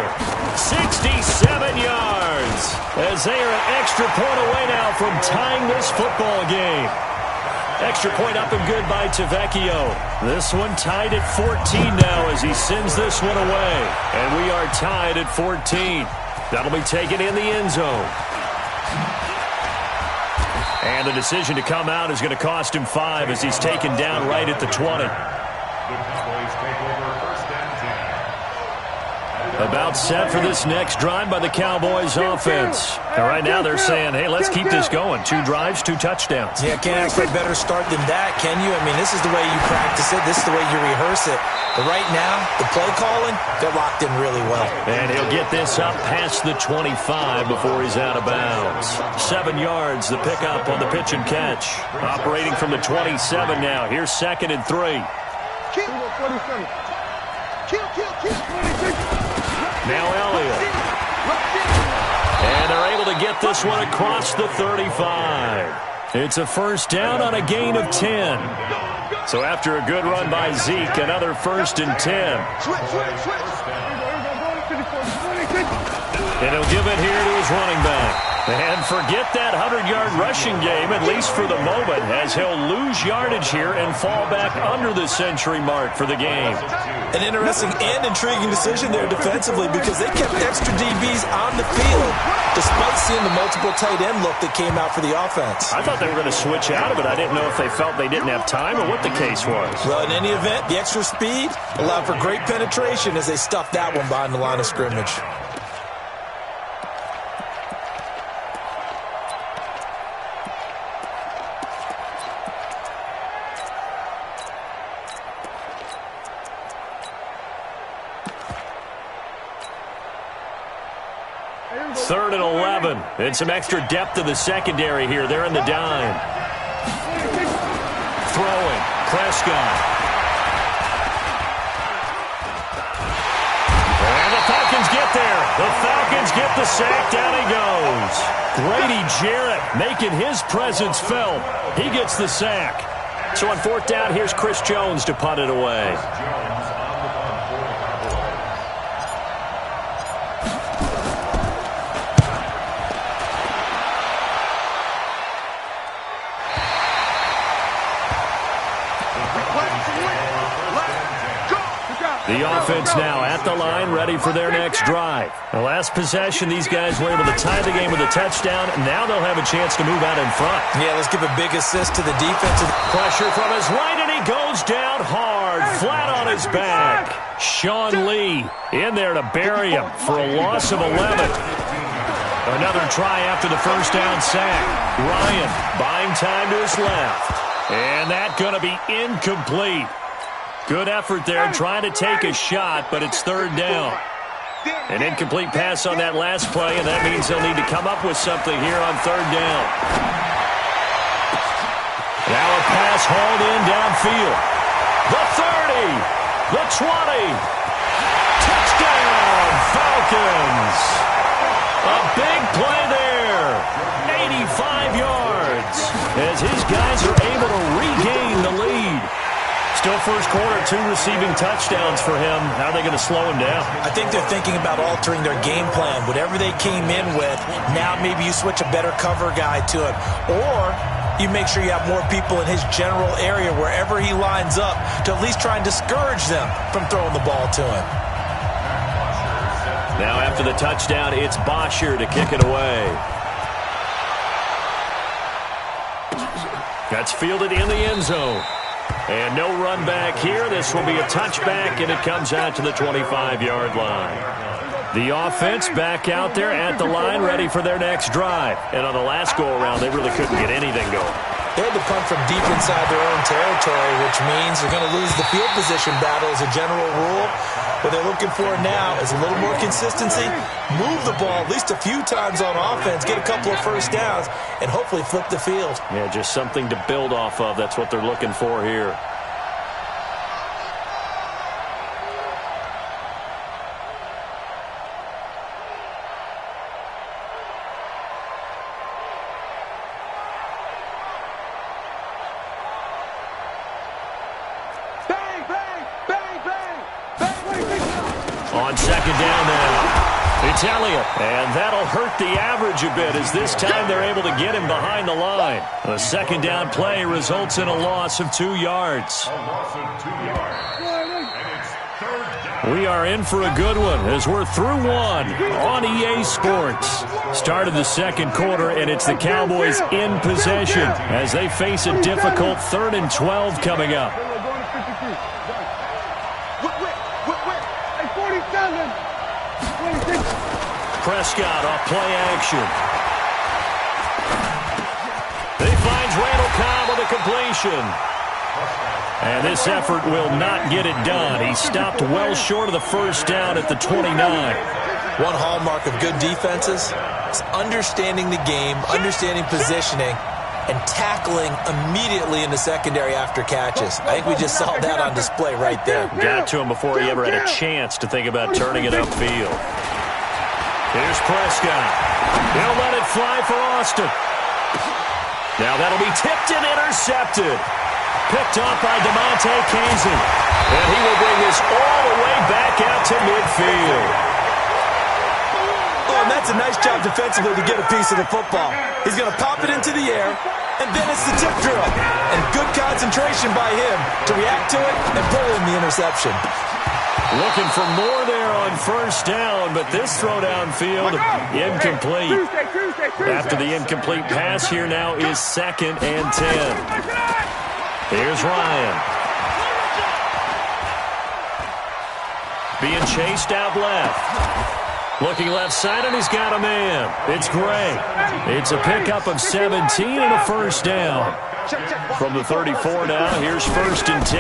A: 67 yards. As they are an extra point away now from tying this football game. Extra point up and good by Tavecchio. This one tied at 14 now as he sends this one away. And we are tied at 14. That'll be taken in the end zone. And the decision to come out is going to cost him 5 as he's taken down right at the 20. About set for this next drive by the Cowboys offense. And right now they're saying, hey, let's keep this going. 2 drives, 2 touchdowns.
C: Yeah, can't ask for a better start than that, can you? I mean, this is the way you practice it. This is the way you rehearse it. But right now, the play calling, they're locked in really well.
A: And he'll get this up past the 25 before he's out of bounds. 7 yards, the pickup on the pitch and catch. Operating from the 27 now. Here's 2nd and 3. Now Elliott. And they're able to get this one across the 35. It's a first down on a gain of 10. So after a good run by Zeke, another 1st and 10. And he'll give it here to his running back. And forget that 100-yard rushing game, at least for the moment, as he'll lose yardage here and fall back under the century mark for the game.
C: An interesting and intriguing decision there defensively because they kept extra DBs on the field despite seeing the multiple tight end look that came out for the offense.
A: I thought they were going to switch out of it. I didn't know if they felt they didn't have time or what the case was.
C: Well, in any event, the extra speed allowed for great penetration as they stuffed that one behind the line of scrimmage.
A: Third and 11. And some extra depth to the secondary here. They're in the dime. Throwing. Prescott. And the Falcons get there. The Falcons get the sack. Down he goes. Grady Jarrett making his presence felt. He gets the sack. So on 4th down, here's Chris Jones to punt it away. The offense now at the line, ready for their next drive. The last possession, these guys were able to tie the game with a touchdown, and now they'll have a chance to move out in front.
C: Yeah, let's give a big assist to the defense.
A: Pressure from his right, and he goes down hard, flat on his back. Sean Lee in there to bury him for a loss of 11. Another try after the first down sack. Ryan buying time to his left. And that going to be incomplete. Good effort there trying to take a shot, but it's third down. An incomplete pass on that last play, and that means they'll need to come up with something here on third down. Now a pass hauled in downfield. The 30, the 20. Touchdown, Falcons. A big play there. 85 yards as his guys are able to regain the lead. Still first quarter, 2 receiving touchdowns for him. How are they going to slow him down?
C: I think they're thinking about altering their game plan. Whatever they came in with, now maybe you switch a better cover guy to him. Or you make sure you have more people in his general area wherever he lines up to at least try and discourage them from throwing the ball to him.
A: Now after the touchdown, it's Bosher to kick it away. That's fielded in the end zone. And no run back here. This will be a touchback, and it comes out to the 25-yard line. The offense back out there at the line, ready for their next drive. And on the last go-around, they really couldn't get anything going.
C: They had to punt from deep inside their own territory, which means they're going to lose the field position battle as a general rule. What they're looking for now is a little more consistency, move the ball at least a few times on offense, get a couple of first downs, and hopefully flip the field.
A: Yeah, just something to build off of. That's what they're looking for here. On second down now, it's Elliott, and that'll hurt the average a bit as this time they're able to get him behind the line. The second down play results in a loss of 2 yards. We are in for a good one as we're through one on EA Sports. Start of the second quarter, and it's the Cowboys in possession as they face a difficult 3rd and 12 coming up. Prescott off play action. He finds Randall Cobb with a completion. And this effort will not get it done. He stopped well short of the first down at the 29.
C: One hallmark of good defenses is understanding the game, understanding positioning, and tackling immediately in the secondary after catches. I think we just saw that on display right there.
A: Got to him before he ever had a chance to think about turning it upfield. Here's Prescott. He'll let it fly for Austin. Now that'll be tipped and intercepted. Picked off by DeMonte Casey. And he will bring this all the way back out to midfield.
C: Oh, and that's a nice job defensively to get a piece of the football. He's going to pop it into the air, and then it's the tip drill. And good concentration by him to react to it and pull in the interception.
A: Looking for more there on first down, but this throw downfield, incomplete. After the incomplete pass, here now is 2nd and 10. Here's Ryan. Being chased out left. Looking left side, and he's got a man. It's Gray. It's a pickup of 17 and a first down. From the 34 now, here's 1st and 10.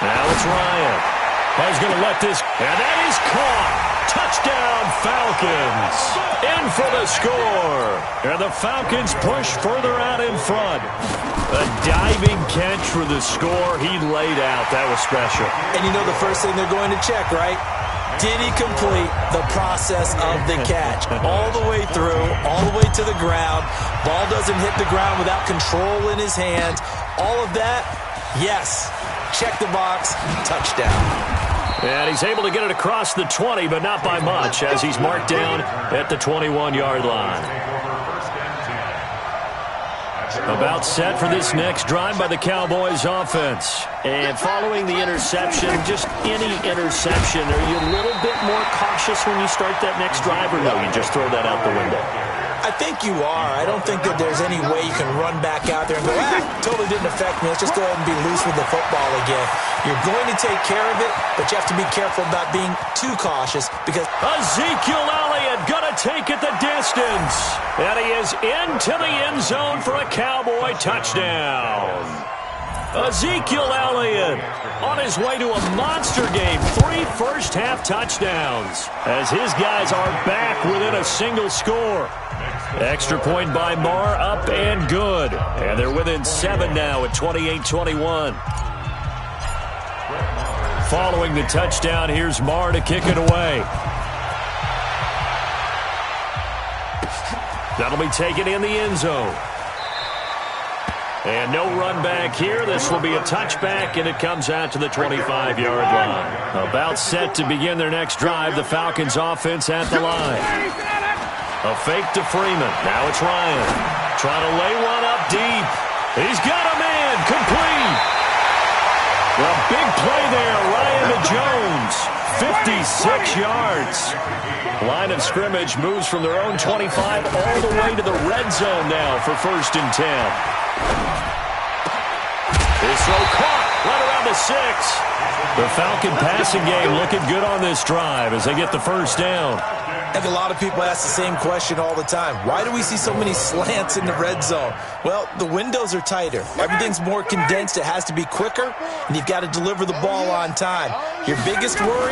A: Now it's Ryan. He's going to let this, and that is caught. Touchdown, Falcons. In for the score. And the Falcons push further out in front. A diving catch for the score. He laid out. That was special.
C: And you know the first thing they're going to check, right? Did he complete the process of the catch? All the way through, all the way to the ground. Ball doesn't hit the ground without control in his hands. All of that, yes. Check the box, touchdown.
A: And he's able to get it across the 20, but not by much, as he's marked down at the 21-yard line. About set for this next drive by the Cowboys offense.
H: And following the interception, just any interception, are you a little bit more cautious when you start that next drive, or no, you just throw that out the window?
C: I think you are. I don't think that there's any way you can run back out there and go, totally didn't affect me. Let's just go ahead and be loose with the football again. You're going to take care of it, but you have to be careful about being too cautious because
A: Ezekiel Elliott going to take it the distance. And he is into the end zone for a Cowboy touchdown. Ezekiel Elliott on his way to a monster game. 3 first-half touchdowns as his guys are back within a single score. Extra point by Marr, up and good. And they're within 7 now at 28-21. Following the touchdown, here's Marr to kick it away. That'll be taken in the end zone. And no run back here. This will be a touchback, and it comes out to the 25-yard line. About set to begin their next drive, the Falcons offense at the line. A fake to Freeman. Now it's Ryan. Trying to lay one up deep. He's got a man. Complete. A big play there. Ryan to Jones. 56 yards. Line of scrimmage moves from their own 25 all the way to the red zone now for 1st and 10. This throw caught right around the 6. The Falcon passing game looking good on this drive as they get the first down.
C: I think a lot of people ask the same question all the time. Why do we see so many slants in the red zone? Well, the windows are tighter. Everything's more condensed. It has to be quicker, and you've got to deliver the ball on time. Your biggest worry,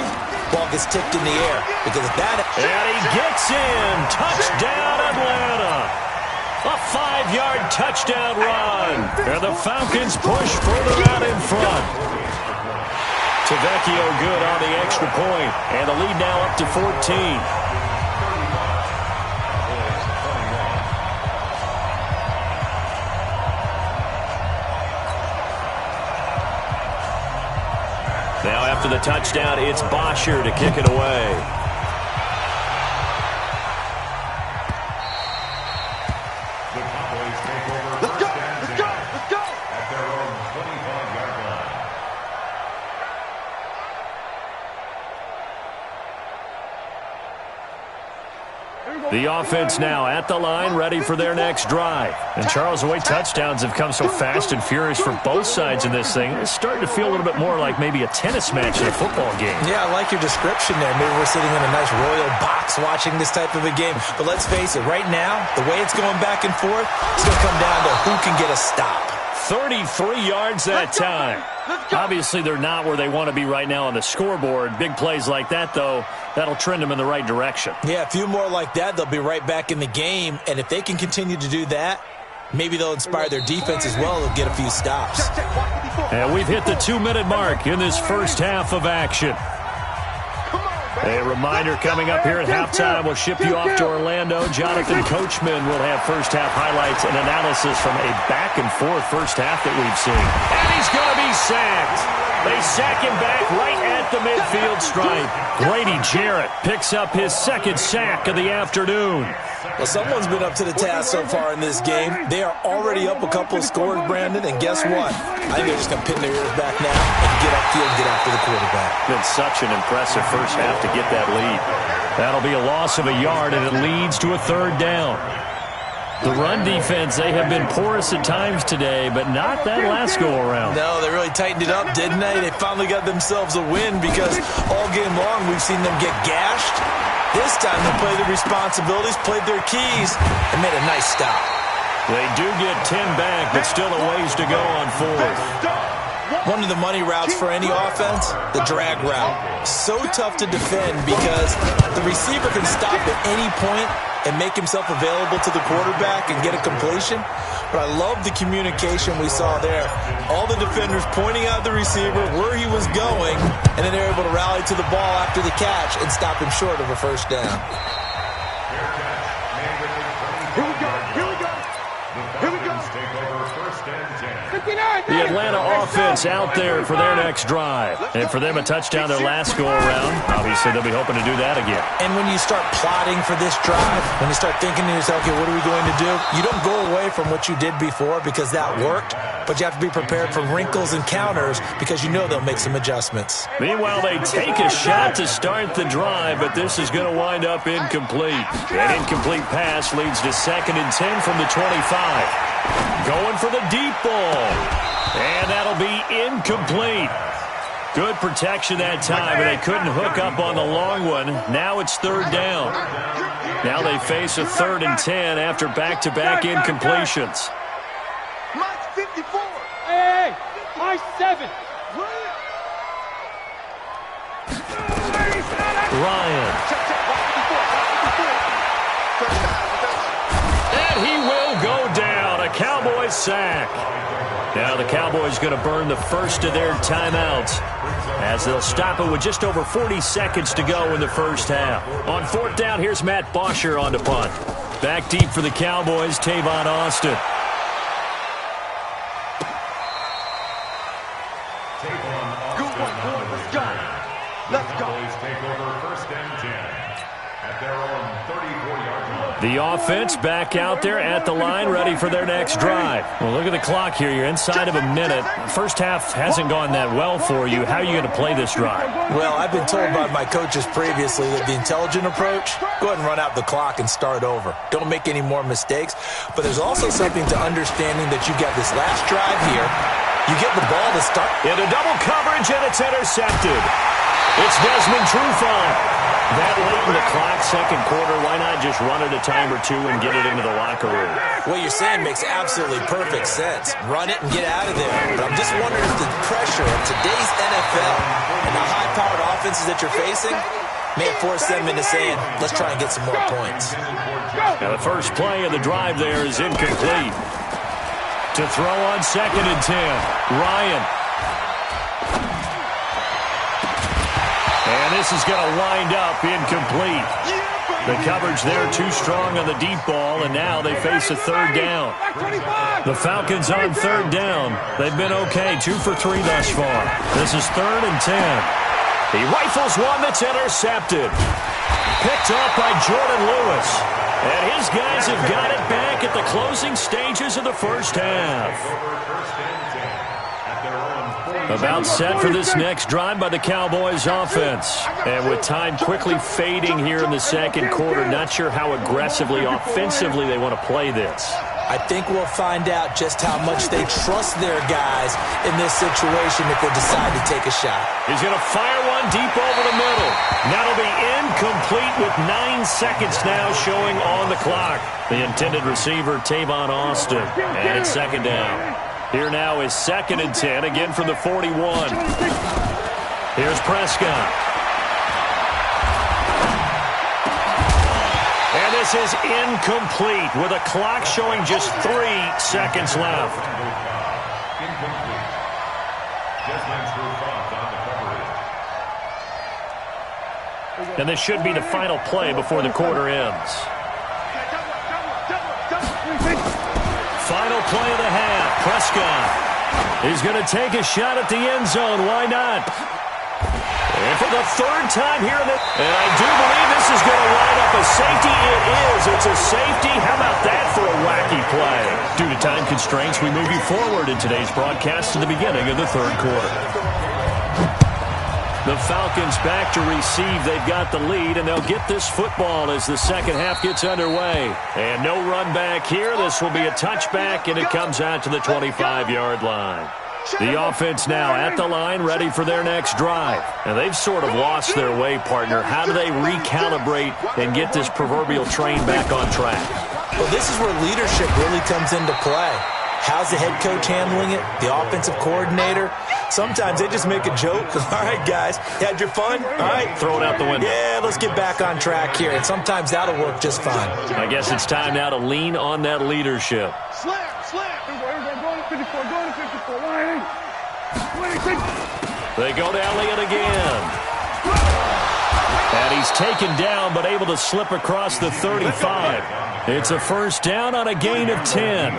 C: ball gets tipped in the air. Because if that...
A: And he gets in. Touchdown, Atlanta. A 5-yard touchdown run. And the Falcons push further out in front. Tavecchio good on the extra point. And the lead now up to 14. Now after the touchdown, it's Bosher to kick it away. The offense now at the line, ready for their next drive. And Charles, the way touchdowns have come so fast and furious for both sides in this thing, it's starting to feel a little bit more like maybe a tennis match in a football game.
C: Yeah, I like your description there. Maybe we're sitting in a nice royal box watching this type of a game. But let's face it, right now, the way it's going back and forth, it's going to come down to who can get a stop.
A: 33 yards that time. Obviously, they're not where they want to be right now on the scoreboard. Big plays like that, though, that'll trend them in the right direction.
C: Yeah, a few more like that, they'll be right back in the game. And if they can continue to do that, maybe they'll inspire their defense as well and get a few stops.
A: And we've hit the 2-minute mark in this first half of action. A reminder coming up here at halftime. We'll ship you off to Orlando. Jonathan Coachman will have first-half highlights and analysis from a back-and-forth first half that we've seen. And he's going to be sacked. They sack him back right at the midfield stripe. Grady Jarrett picks up his second sack of the afternoon.
C: Well, someone's been up to the task so far in this game. They are already up a couple of scores, Brandon, and guess what? I think they're just going to pin their ears back now and get upfield and get after the quarterback.
A: Been such an impressive first half to get that lead. That'll be a loss of a yard, and it leads to a 3rd down. The run defense, they have been porous at times today, but not that last go-around.
C: No, they really tightened it up, didn't they? They finally got themselves a win because all game long we've seen them get gashed. This time they played their responsibilities, played their keys, and made a nice stop.
A: They do get 10 back, but still a ways to go on 4th.
C: One of the money routes for any offense, the drag route. So tough to defend because the receiver can stop at any point and make himself available to the quarterback and get a completion. But I love the communication we saw there. All the defenders pointing out the receiver, where he was going, and then they're able to rally to the ball after the catch and stop him short of a first down.
B: Here we go. Here we go. Here we go.
D: take over first and 10.
A: The Atlanta offense out there for their next drive. And for them, a touchdown their last go-around. Obviously, they'll be hoping to do that again.
C: And when you start plotting for this drive, when you start thinking to yourself, okay, what are we going to do? You don't go away from what you did before because that worked, but you have to be prepared for wrinkles and counters because you know they'll make some adjustments.
A: Meanwhile, they take a shot to start the drive, but this is going to wind up incomplete. An incomplete pass leads to 2nd and 10 from the 25. Going for the deep ball. And that'll be incomplete. Good protection that time, and they couldn't hook up on the long one. Now it's 3rd down. Now they face a 3rd and 10 after back-to-back incompletions.
B: Mike's 54.
I: Hey, Mike's 7.
A: Ryan. And he will go down. A Cowboys sack. Now the Cowboys going to burn the first of their timeouts as they'll stop it with just over 40 seconds to go in the first half. On 4th down, here's Matt Bosher on the punt. Back deep for the Cowboys, Tavon Austin.
B: Good one, boy. Let's go. Let's go.
D: Take over first and 10 at their own 34-yard line.
A: The offense back out there at the line, ready for their next drive. Well, look at the clock here. You're inside of a minute. First half hasn't gone that well for you. How are you going to play this drive?
C: Well, I've been told by my coaches previously that the intelligent approach, go ahead and run out the clock and start over. Don't make any more mistakes. But there's also something to understanding that you got this last drive here. You get the ball to start.
A: Into double coverage, and it's intercepted. It's Desmond Trufant. That late in the clock, second quarter, why not just run it a time or two and get it into the locker room?
C: What you're saying makes absolutely perfect sense. Run it and get out of there. But I'm just wondering if the pressure of today's NFL and the high-powered offenses that you're facing may have forced them into saying, let's try and get some more points.
A: Now the first play of the drive there is incomplete. To throw on 2nd and 10, Ryan. And this is going to wind up incomplete. The coverage there too strong on the deep ball, and now they face a 3rd down. The Falcons on 3rd down. They've been okay, 2 for 3 thus far. This is 3rd and 10. He rifles one that's intercepted. Picked up by Jordan Lewis. And his guys have got it back at the closing stages of the first half. About set for this next drive by the Cowboys offense. And with time quickly fading here in the second quarter, not sure how aggressively, offensively they want to play this.
C: I think we'll find out just how much they trust their guys in this situation if they decide to take a shot.
A: He's going to fire one deep over the middle. That'll be incomplete with 9 seconds now showing on the clock. The intended receiver, Tavon Austin. And it's 2nd down. Here now is 2nd and 10, again from the 41. Here's Prescott. And this is incomplete with a clock showing just 3 seconds left.
D: Incomplete. Desmond Trufant on the coverage.
A: And this should be the final play before the quarter ends. Final play of the half. Prescott. He's going to take a shot at the end zone. Why not? And for the 3rd time here, and I do believe this is going to line up a safety. It is. It's a safety. How about that for a wacky play? Due to time constraints, we move you forward in today's broadcast to the beginning of the 3rd quarter. The Falcons back to receive. They've got the lead, and they'll get this football as the second half gets underway. And no run back here. This will be a touchback, and it comes out to the 25-yard line. The offense now at the line, ready for their next drive. And they've sort of lost their way, partner. How do they recalibrate and get this proverbial train back on track?
C: Well, this is where leadership really comes into play. How's the head coach handling it? The offensive coordinator? Sometimes they just make a joke. All right, guys, had your fun? All right.
A: Throw it out the window.
C: Yeah, let's get back on track here. And sometimes that'll work just fine.
A: I guess it's time now to lean on that leadership.
B: Slam.
I: Going to 54, going to 54. 180.
A: They go to Elliott again. And he's taken down, but able to slip across the 35. It's a first down on a gain of 10.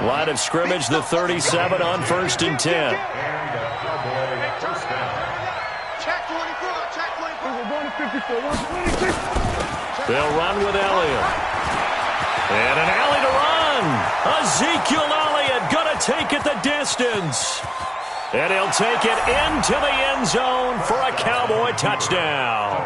A: Line of scrimmage, the 37 on 1st and 10. They'll run with Elliott. And an alley to run. Ezekiel Elliott going to take it the distance. And he'll take it into the end zone for a Cowboy touchdown.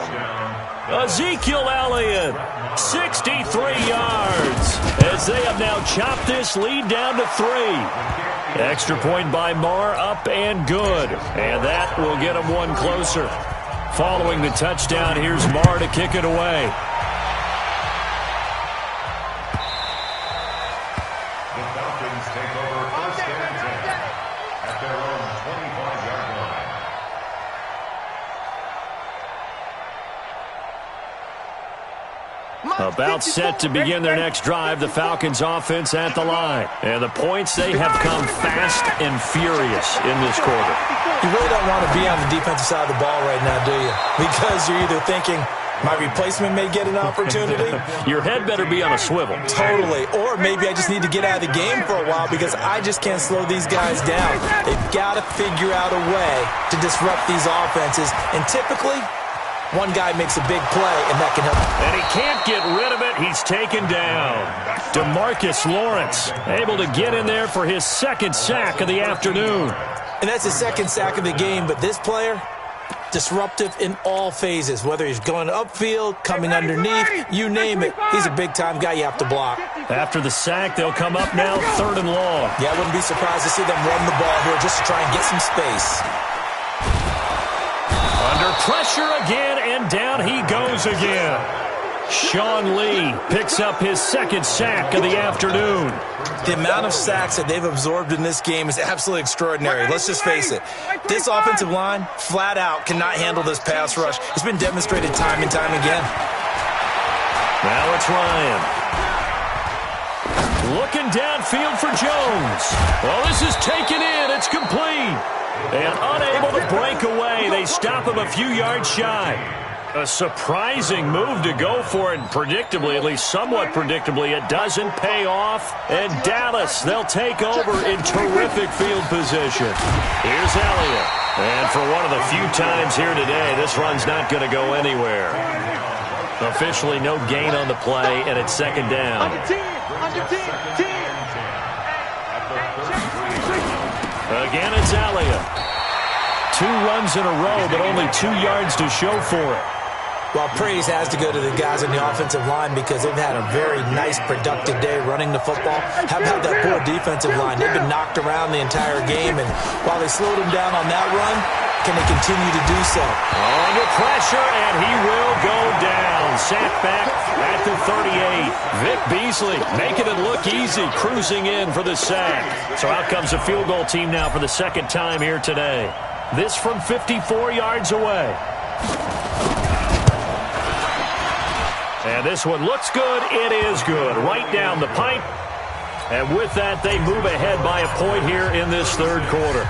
A: Ezekiel Elliott, 63 yards, as they have now chopped this lead down to 3. Extra point by Marr, up and good. And that will get them one closer. Following the touchdown, here's Marr to kick it away.
D: The Falcons take over 1st and 10 at their own 25-yard line.
A: About set to begin their next drive, the Falcons offense at the line. And the points, they have come fast and furious in this quarter.
C: You really don't want to be on the defensive side of the ball right now, do you? Because you're either thinking, my replacement may get an opportunity.
A: Your head better be on a swivel.
C: Totally. Or maybe I just need to get out of the game for a while because I just can't slow these guys down. They've got to figure out a way to disrupt these offenses. And typically, one guy makes a big play, and that can help.
A: And he can't get rid of it. He's taken down. DeMarcus Lawrence able to get in there for his 2nd sack of the afternoon.
C: And that's his 2nd sack of the game. But this player, disruptive in all phases, whether he's going upfield, coming underneath, you name it. He's a big-time guy you have to block.
A: After the sack, they'll come up now 3rd and long.
C: Yeah, I wouldn't be surprised to see them run the ball here just to try and get some space.
A: Under pressure again, and down he goes again. Sean Lee picks up his 2nd sack of the afternoon.
C: The amount of sacks that they've absorbed in this game is absolutely extraordinary. Let's just face it. This offensive line, flat out, cannot handle this pass rush. It's been demonstrated time and time again.
A: Now it's Ryan. Looking downfield for Jones. Well, this is taken in. It's complete. And unable to break away. They stop him a few yards shy. A surprising move to go for it, and predictably, at least somewhat predictably, it doesn't pay off. And Dallas, they'll take over in terrific field position. Here's Elliott. And for one of the few times here today, this run's not going to go anywhere. Officially no gain on the play, and it's 2nd down. Again, it's Elliott. 2 runs in a row, but only 2 yards to show for it.
C: Well, praise has to go to the guys on the offensive line because they've had a very nice, productive day running the football. How about that poor defensive line? They've been knocked around the entire game, and while they slowed him down on that run, can they continue to do so?
A: Under pressure, and he will go down. Sacked back at the 38. Vic Beasley making it look easy, cruising in for the sack. So out comes a field goal team now for the 2nd time here today. This from 54 yards away. And this one looks good. It is good. Right down the pipe. And with that, they move ahead by a point here in this 3rd quarter.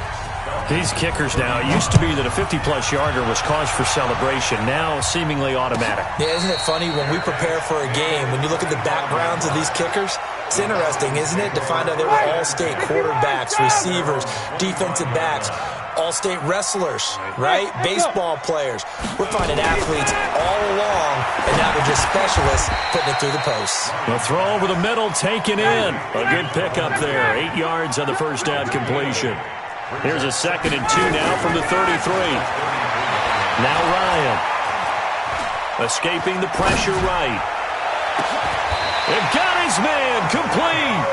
A: These kickers now, it used to be that a 50-plus yarder was cause for celebration. Now, seemingly automatic.
C: Yeah, isn't it funny when we prepare for a game, when you look at the backgrounds of these kickers, it's interesting, isn't it, to find out they were all-state quarterbacks, receivers, defensive backs, all-state wrestlers, right? Baseball players. We're finding athletes all along, and now they're just specialists putting it through the posts.
A: The throw over the middle, taken in. A good pickup there. 8 yards on the 1st down completion. Here's a 2nd and 2 now from the 33. Now Ryan. Escaping the pressure right. And got his man complete.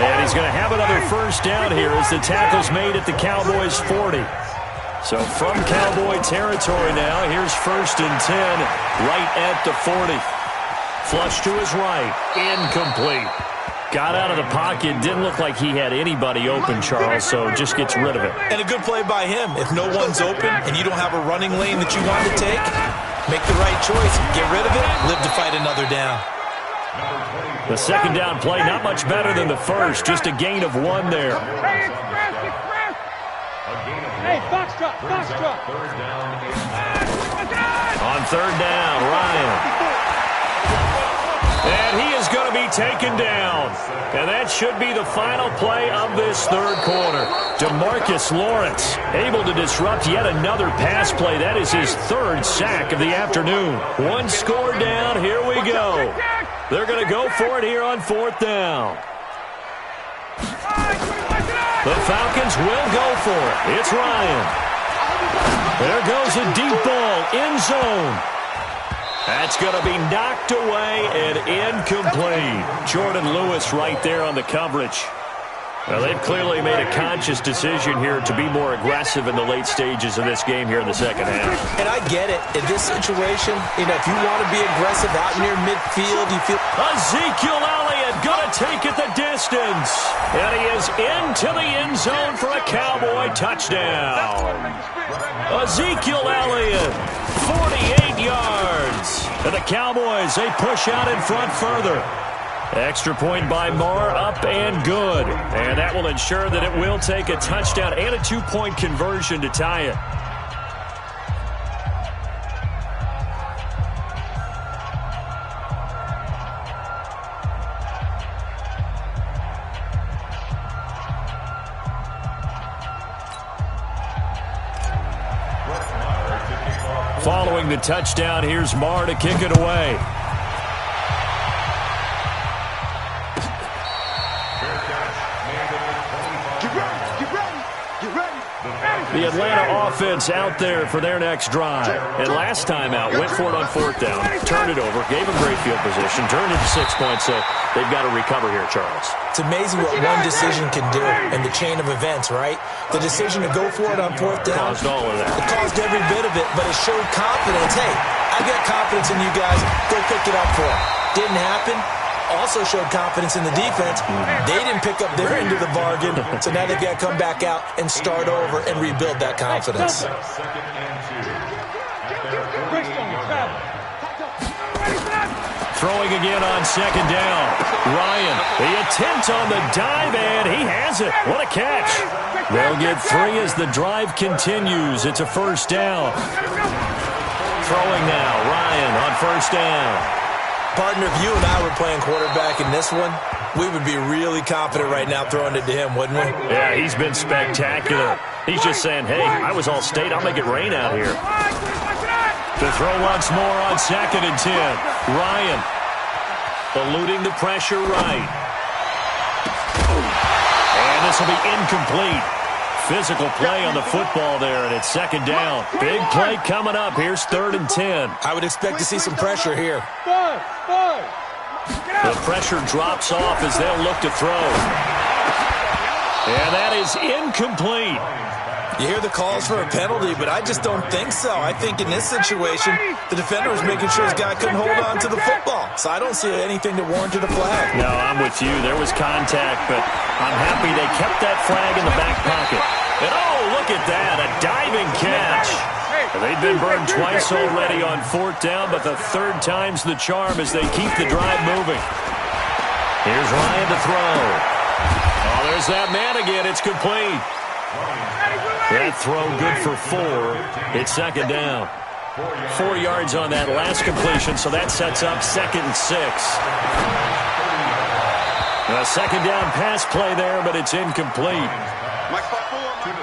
A: And he's going to have another 1st down here as the tackle's made at the Cowboys' 40. So from Cowboy territory now, here's 1st and 10 right at the 40. Flush to his right. Incomplete. Got out of the pocket. Didn't look like he had anybody open, Charles, so just gets rid of it.
C: And a good play by him. If no one's open and you don't have a running lane that you want to take, make the right choice. Get rid of it. Live to fight another down.
A: The 2nd down play, not much better than the 1st. Just a gain of 1 there.
I: Hey, box drop.
A: On 3rd down, Ryan. And he is going to be taken down. And that should be the final play of this third quarter. DeMarcus Lawrence able to disrupt yet another pass play. That is his third sack of the afternoon. One score down. Here we go. They're going to go for it here on fourth down. The Falcons will go for it. It's Ryan. There goes a deep ball, end zone. That's going to be knocked away and incomplete. Jordan Lewis right there on the coverage. Well, they've clearly made a conscious decision here to be more aggressive in the late stages of this game here in the second half.
C: And I get it. In this situation, if you want to be aggressive out near midfield, you feel...
A: Ezekiel Elliott going to take it the distance. And he is into the end zone for a Cowboy touchdown. Ezekiel Elliott, 48 yards. And the Cowboys, they push out in front further. Extra point by Marr, up and good. And that will ensure that it will take a touchdown and a two-point conversion to tie it. Following the touchdown, here's Marr to kick it away. The Atlanta offense out there for their next drive. And last time out, went for it on fourth down, turned it over, gave them great field position, turned it to 6 points, so they've got to recover here, Charles.
C: It's amazing what one decision can do in the chain of events, right? The decision to go for it on fourth down.
A: Caused all of that.
C: It caused every bit of it, but it showed confidence. Hey, I've got confidence in you guys. Go pick it up for them. Didn't happen. Also showed confidence in the defense. They didn't pick up their end of the bargain, so now they've got to come back out and start over and rebuild that confidence.
A: Throwing again on second down. Ryan, the attempt on the dive, and he has it. What a catch. They'll get 3 as the drive continues. It's a first down. Throwing now, Ryan on first down.
C: Partner, if you and I were playing quarterback in this one, we would be really confident right now throwing it to him, wouldn't we?
A: Yeah, he's been spectacular. He's just saying, hey, I was all state. I'll make it rain out here. To throw once more on second and 10. Ryan eluding the pressure right. And this will be incomplete. Physical play on the football there, and it's second down. Big play coming up. Here's third and 10.
C: I would expect to see some pressure here.
A: The pressure drops off as they'll look to throw. And that is incomplete.
C: You hear the calls for a penalty, but I just don't think so. I think in this situation, the defender was making sure his guy couldn't hold on to the football. So I don't see anything that warranted a flag.
A: No, I'm with you. There was contact, but I'm happy they kept that flag in the back pocket. And oh, look at that, a diving catch. They've been burned twice already on fourth down, but the third time's the charm as they keep the drive moving. Here's Ryan to throw. Oh, there's that man again. It's complete. That throw good for 4. It's second down. 4 yards on that last completion, so that sets up second and 6. A second down pass play there, but it's incomplete.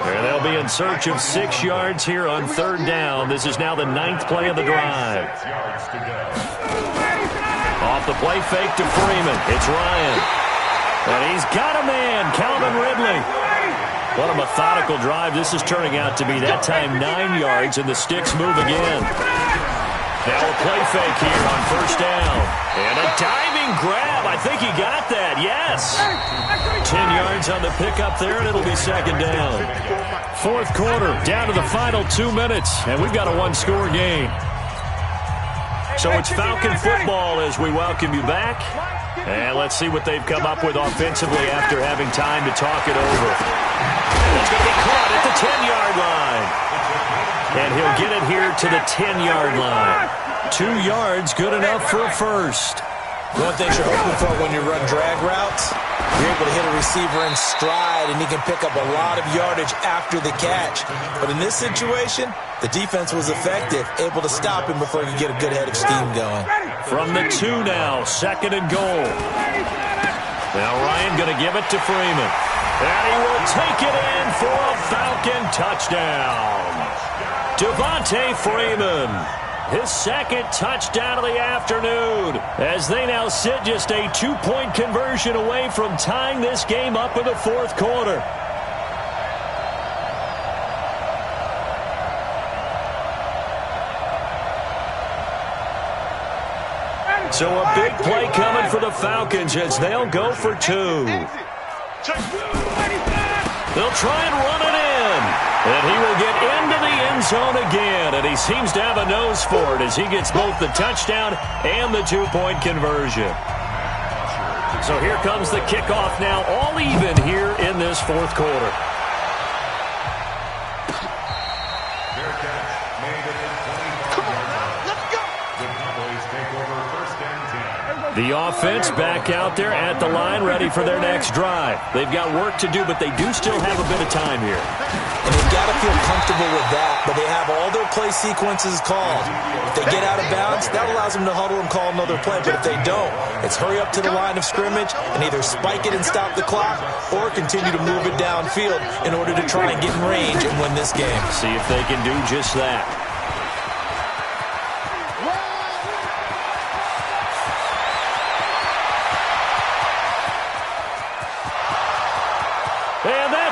A: And they'll be in search of 6 yards here on third down. This is now the 9th play of the drive. Off the play fake to Freeman. It's Ryan. And he's got a man, Calvin Ridley. What a methodical drive this is turning out to be. That time 9 yards, and the sticks move again. Now a play fake here on first down. And a diving grab. I think he got that, yes. 10 yards on the pickup there, and it'll be second down. Fourth quarter, down to the final 2 minutes, and we've got a one-score game. So it's Falcon football as we welcome you back. And let's see what they've come up with offensively after having time to talk it over. It's going to be caught at the 10-yard line. And he'll get it here to the 10-yard line. 2 yards, good enough for a first.
C: The one thing you're hoping for when you run drag routes, you're able to hit a receiver in stride, and he can pick up a lot of yardage after the catch. But in this situation, the defense was effective, able to stop him before he could get a good head of steam going.
A: From the 2 now, 2nd and goal. Now Ryan going to give it to Freeman. And he will take it in for a Falcon touchdown. Devontae Freeman, his 2nd touchdown of the afternoon, as they now sit just a 2-point conversion away from tying this game up in the 4th quarter. So a big play coming for the Falcons as they'll go for 2. They'll try and run it in. And he will get into the end zone again. And he seems to have a nose for it as he gets both the touchdown and the 2-point conversion. So here comes the kickoff now, all even here in this 4th quarter. The offense back out there at the line, ready for their next drive. They've got work to do, but they do still have a bit of time here.
C: And they've got to feel comfortable with that, but they have all their play sequences called. If they get out of bounds, that allows them to huddle and call another play, but if they don't, it's hurry up to the line of scrimmage and either spike it and stop the clock or continue to move it downfield in order to try and get in range and win this game.
A: See if they can do just that.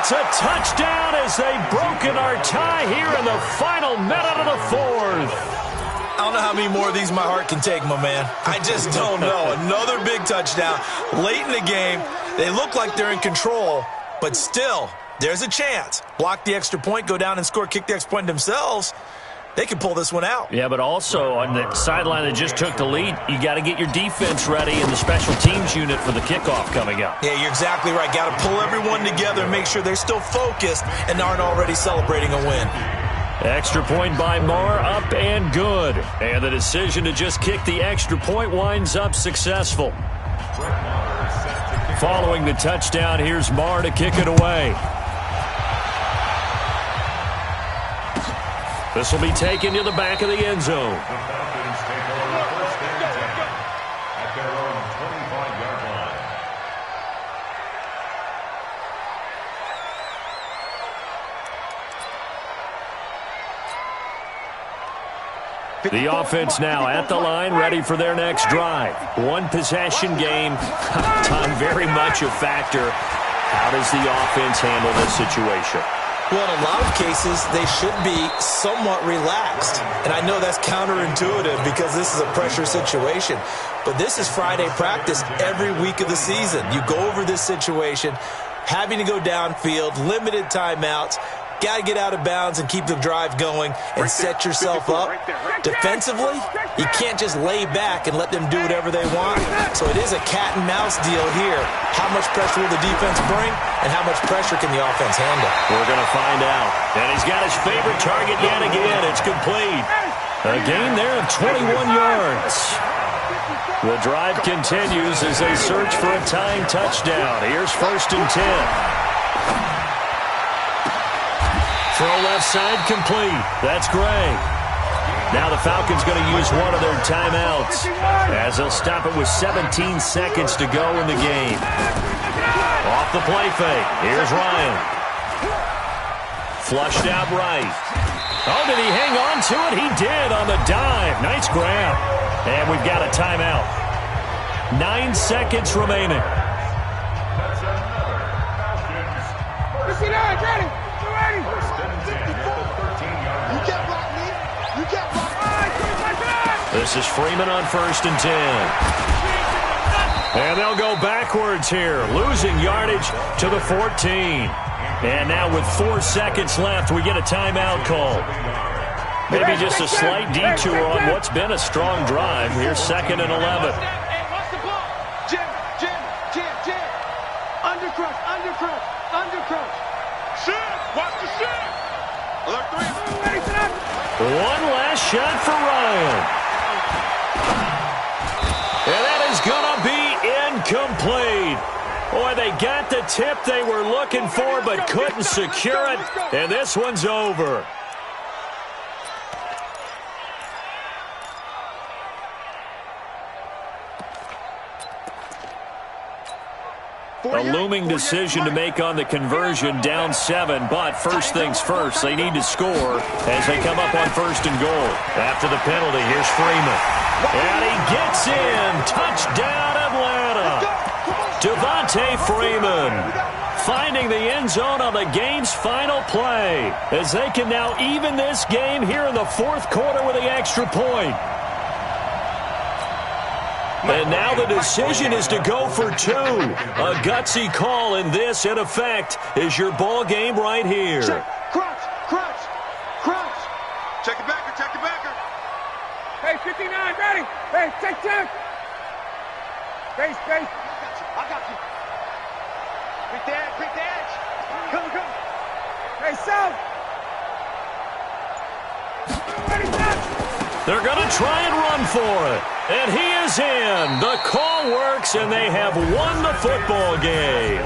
A: It's a touchdown as they've broken our tie here in the final minute of the 4th.
C: I don't know how many more of these my heart can take, my man. I just don't know. Another big touchdown. Late in the game, they look like they're in control, but still, there's a chance. Block the extra point, go down and score, kick the extra point themselves. They can pull this one out.
A: Yeah, but also on the sideline that just took the lead, you got to get your defense ready in the special teams unit for the kickoff coming up.
C: Yeah, you're exactly right. Got to pull everyone together and make sure they're still focused and aren't already celebrating a win.
A: Extra point by Marr, up and good. And the decision to just kick the extra point winds up successful. Following the touchdown, here's Marr to kick it away. This will be taken to the back of the end zone.
D: The Falcons take over 1st and 10 at their own 25-yard line.
A: The offense now at the line, ready for their next drive. 1-possession game. Time very much a factor. How does the offense handle this situation?
C: Well, in a lot of cases, they should be somewhat relaxed. And I know that's counterintuitive because this is a pressure situation. But this is Friday practice every week of the season. You go over this situation, having to go downfield, limited timeouts, got to get out of bounds and keep the drive going and set yourself up. Defensively, you can't just lay back and let them do whatever they want. So it is a cat and mouse deal here. How much pressure will the defense bring and how much pressure can the offense handle?
A: We're going to find out. And he's got his favorite target yet again. It's complete. A gain there of 21 yards. The drive continues as they search for a tying touchdown. Here's 1st and 10. Throw left side complete. That's Gray. Now the Falcons going to use one of their timeouts as they'll stop it with 17 seconds to go in the game. Off the play fake. Here's Ryan. Flushed out right. Oh, did he hang on to it? He did on the dive. Nice grab. And we've got a timeout. 9 seconds remaining.
I: 59, ready.
A: This is Freeman on 1st and 10. And they'll go backwards here, losing yardage to the 14. And now with 4 seconds left, we get a timeout call. Maybe just a slight detour on what's been a strong drive. Here's 2nd and 11.
B: Jim. Undercrouch. Shit, watch the shit. Alert 3.
A: One last shot for Ryan. And that is going to incomplete. Boy, they got the tip they were looking for but couldn't secure it, and this one's over. A looming decision to make on the conversion, down 7, but first things first, they need to score as they come up on 1st and goal. After the penalty, here's Freeman. And he gets in. Touchdown, Atlanta. Devontae Freeman finding the end zone on the game's final play as they can now even this game here in the 4th quarter with the extra point. And now the decision is to go for 2. A gutsy call, and this, in effect, is your ball game right here.
B: Check. Crunch. Check it backer.
I: Hey, 59, ready. Hey, check. Space.
B: I got you. Quick dash. Come.
I: Hey, South. Ready, touch.
A: They're going to try and run for it. And he is in. The call works, and they have won the football game.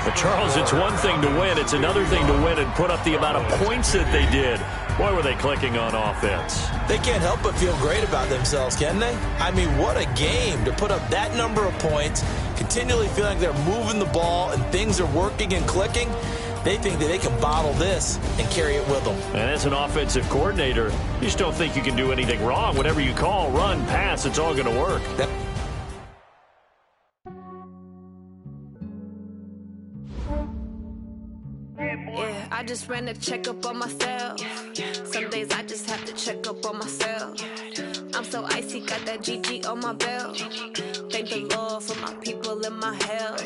A: But, Charles, it's one thing to win. It's another thing to win and put up the amount of points that they did. Boy, were they clicking on offense.
C: They can't help but feel great about themselves, can they? I mean, what a game to put up that number of points, continually feeling like they're moving the ball and things are working and clicking. They think that they can bottle this and carry it with them.
A: And as an offensive coordinator, you just don't think you can do anything wrong. Whatever you call, run, pass, it's all going to work.
J: Yeah, I just ran a checkup on myself. Some days I just have to check up on myself. I'm so icy, got that GG on my belt. Thank the Lord for my people and my health.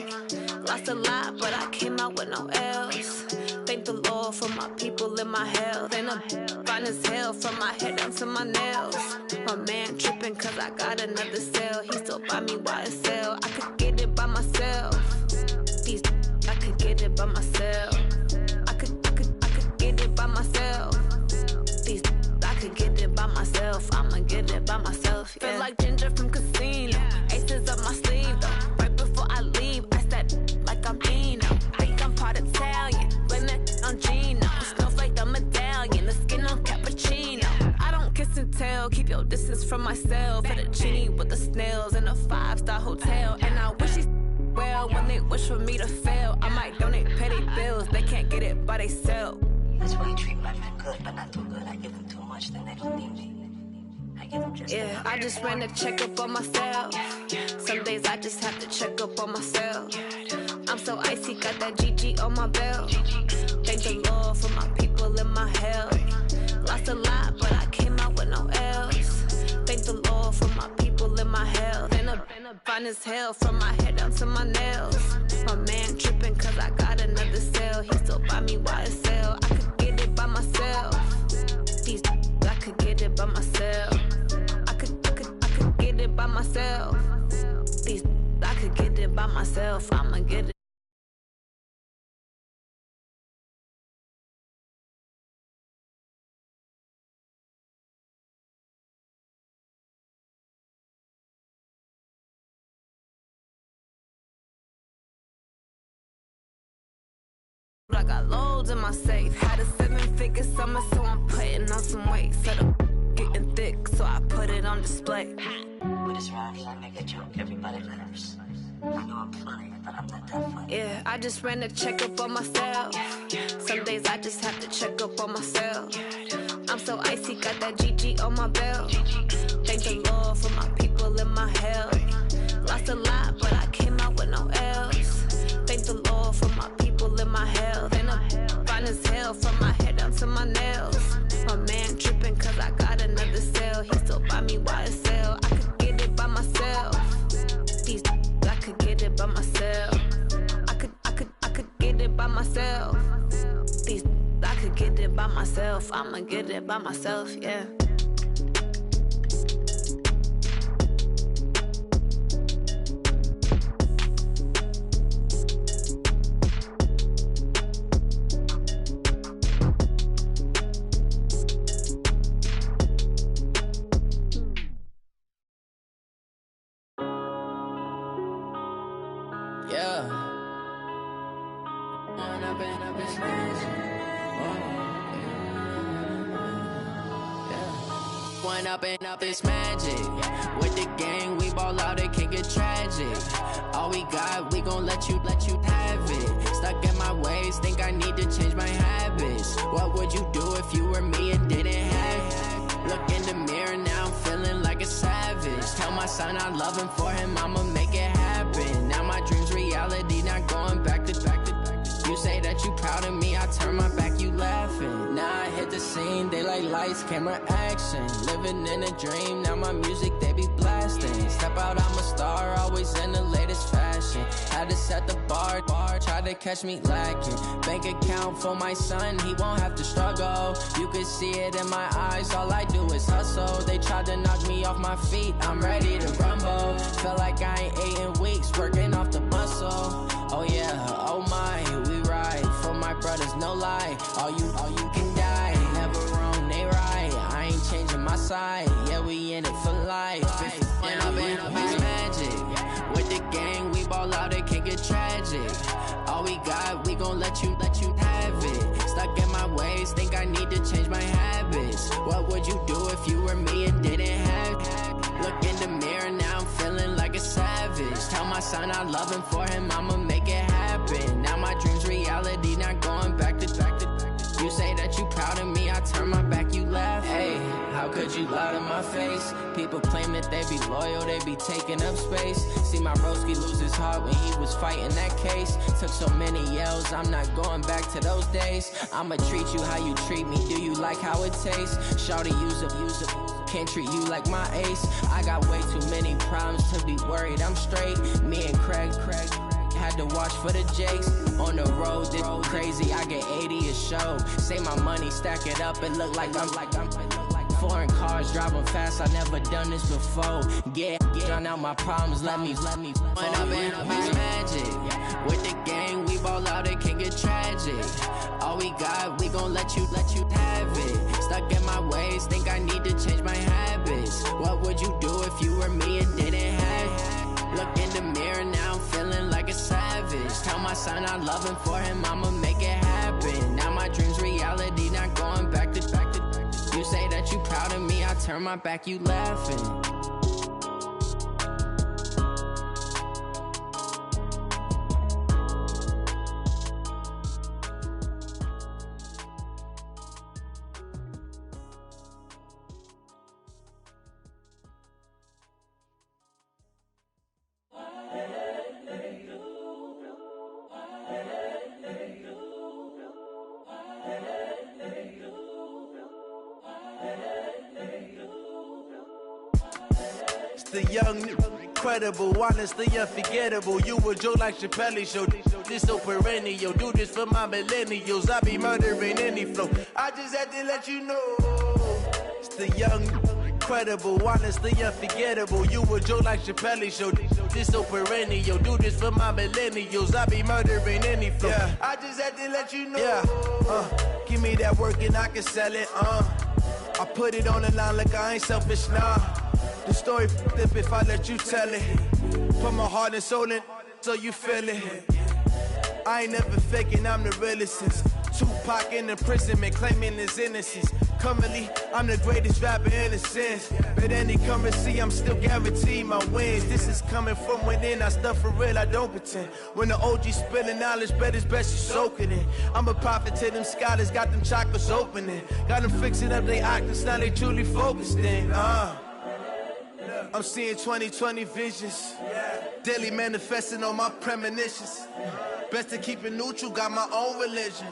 J: Lost a lot, but I came out with no L's. Thank the Lord for my people and my health. And I'm fine as hell from my head down to my nails. My man tripping cause I got another cell. He still buy me YSL. I could get it by myself. These I could get it by myself. I could get it by myself. These I could get it by myself. I'ma get it by myself. Yeah. Feel like Ginger from Casino. Aces up my sleeve though. Right before I leave, I step like I'm Eno. Think I'm part Italian. Blame that on Gino. Snowflake the medallion. The skin on cappuccino. I don't kiss and tell. Keep your distance from myself. Fettuccine with the snails in a 5-star hotel. And I wish he's well when they wish for me to fail. I might donate petty bills. They can't get it by themselves.
K: That's why you treat my men good, but not too good. I give them too much, then they don't need me. I give them just
J: yeah, I just ran a checkup on myself. Some days I just have to check up on myself. I'm so icy, got that GG on my belt. Thank the Lord for my people and my health. Lost a lot, but I came out with no L's. Thank the Lord for my people and my health. And I'm fine as hell from my head down to my nails. My man tripping cause I got another cell. He still buy me YSL. I could get it by myself. These I could get it by myself. I could get it by myself. These I could get it by myself. I'ma get it. I got loads in my safe. Had a 7-figure summer, so I'm putting on some weight. Set up getting thick, so I put it on display.
K: With this round, I make a joke, everybody laughs. I know I'm funny, but I'm not that funny.
J: Yeah, I just ran a checkup on myself. Some days I just have to check up on myself. I'm so icy, got that GG on my belt. Thank the Lord for my people and my health. Lost a lot, but I came out with no L's. Thank the Lord for my people and my health. And I'm fine as hell from my head down to my nails. My man tripping cause I got another cell. He still buy me YSL. I could get it by myself. These I could get it by myself. I could get it by myself. These I could get it by myself. I'ma get it by myself, yeah.
L: Yeah. When I've been up in magic. When up it's magic. With the gang, we ball out, it can get tragic. All we got, we gon' let you have it. Stuck in my ways, think I need to change my habits. What would you do if you were me and didn't have it? Look in the mirror, now I'm feeling like a savage. Tell my son I love him, for him I'ma make it happen. Now my dream's reality, not going back to. You say that you proud of me, I turn my back, you laughing. Now I hit the scene, they like lights, camera, action. Living in a dream, now my music, they be blasting. Step out, I'm a star, always in the latest fashion. Had to set the bar, try to catch me lacking. Bank account for my son, he won't have to struggle. You can see it in my eyes, all I do is hustle. They tried to knock me off my feet, I'm ready to rumble. Feel like I ain't ate in weeks, working off the muscle. Oh yeah, oh my, we ride for my brothers, no lie. All you can die, never wrong, they right. I ain't changing my side, yeah, we in it for life. When I've been up, it's magic. With the gang, we ball out, it can get tragic. All we got, we gon' let you have it. Stuck in my ways, think I need to change my habits. What would you do if you were me and didn't have it? Look in the mirror, now I'm feeling like a savage. Tell my son I love him, for him I'ma make it happen. Now my dream's reality, not going back to. You say that you proud of me, I turn my back, you laugh. Hey, how could you lie to my face? People claim that they be loyal, they be taking up space. See my broski lose his heart when he was fighting that case. Took so many yells, I'm not going back to those days. I'ma treat you how you treat me, do you like how it tastes? Shawty, use it. Can't treat you like my ace. I got way too many problems to be worried, I'm straight. Me and Craig had to watch for the Jakes. On the road, this crazy, I get 80 a show. Say my money, stack it up, it look like I'm foreign cars, driving fast, I never done this before. Get drown out my problems, let me. When I've been up, it's magic. With the gang, we ball out, it can get tragic. All we got, we gon' let you have it. Stuck in my ways, think I need to change my habits. What would you do if you were me and didn't have it? Look in the mirror, now I'm feeling like a savage. Tell my son I love him, for him I'ma make it happen. Now my dream's reality, not going back to. You say that you proud of me, I turn my back, you laughing.
M: The young, incredible, honestly unforgettable. You a joke like Chappelle show. This so perennial. Do this for my millennials. I be murdering any flow. I just had to let you know. It's the young, incredible, honestly unforgettable. You a joke like Chappelle show. This so perennial. Do this for my millennials. I be murdering any flow. Yeah. I just had to let you know. Yeah. Give me that work and I can sell it. I put it on the line like I ain't selfish, nah. The story flip if I let you tell it. Put my heart and soul in so you feel it. I ain't never faking, I'm the realest since Tupac in imprisonment, claiming his innocence. Currently, I'm the greatest rapper in a sense. But any currency, I'm still guaranteed my wins. This is coming from within, I stuff for real, I don't pretend. When the OG spilling knowledge, bet it's best you soak it in. I'm a prophet to them scholars, got them chakras opening. Got them fixing up they octaves, now they truly focused in. I'm seeing 2020 visions. Daily manifesting on my premonitions. Best to keep it neutral, got my own religion.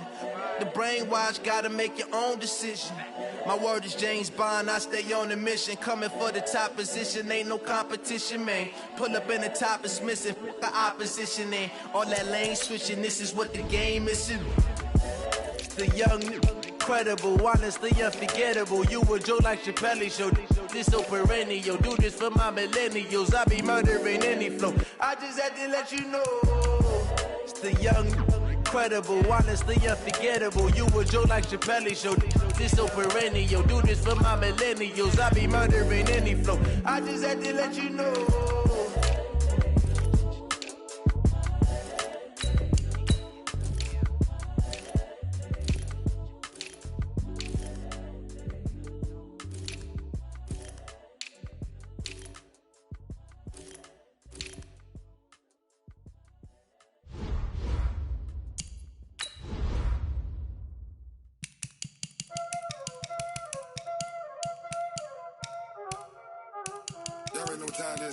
M: The brainwash, gotta make your own decision. My word is James Bond, I stay on a mission. Coming for the top position, ain't no competition, man. Pull up in the top, it's missing, the opposition ain't. All that lane switching, this is what the game is. The young, incredible, honestly unforgettable. You a joke like Chappelle show. This so perennial. Do this for my millennials. I be murdering any flow. I just had to let you know. It's the young, incredible, honestly unforgettable. You a joke like Chappelle show. This so perennial. Do this for my millennials. I be murdering any flow. I just had to let you know.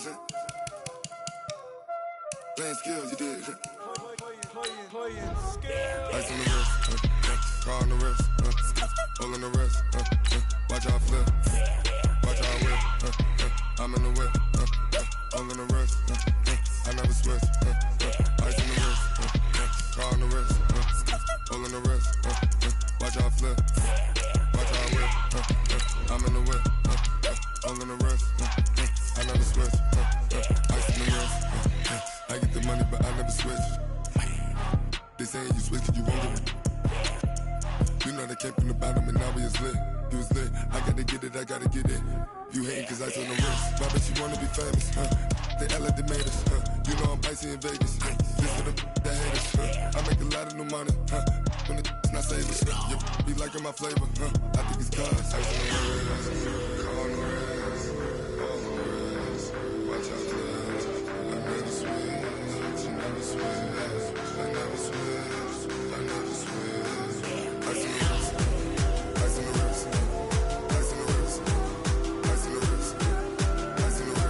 N: saying? Playing skills, you did. Ice on the wrist, car on the wrist, hole in the wrist, watch how I flip, watch how I whip, I'm in the whip, hole in the wrist, I never switch, ice on the wrist, car on the wrist, hole in the wrist, watch how I flip, watch how I whip, I'm in the whip, hole in the wrist, I never switch, ice on the wrist, I get the money but I never switch. They saying you switch cause you won't get it. You know they came from the bottom and now we is lit. You was lit, I gotta get it, I gotta get it. You hating cause ice on the wrist. Why bet you wanna be famous, They act like they made us, You know I'm icy in Vegas, This for the that hate us, I make a lot of new money, When it's not savers, You be liking my flavor, I think it's cause ice on the wrist, car on the wrist, all on the wrist. Watch out for this, I never switch, you never switch. I never switch, I never switch. Ice in the wrist, ice in the wrist, ice in the wrist, ice in the wrist, ice in the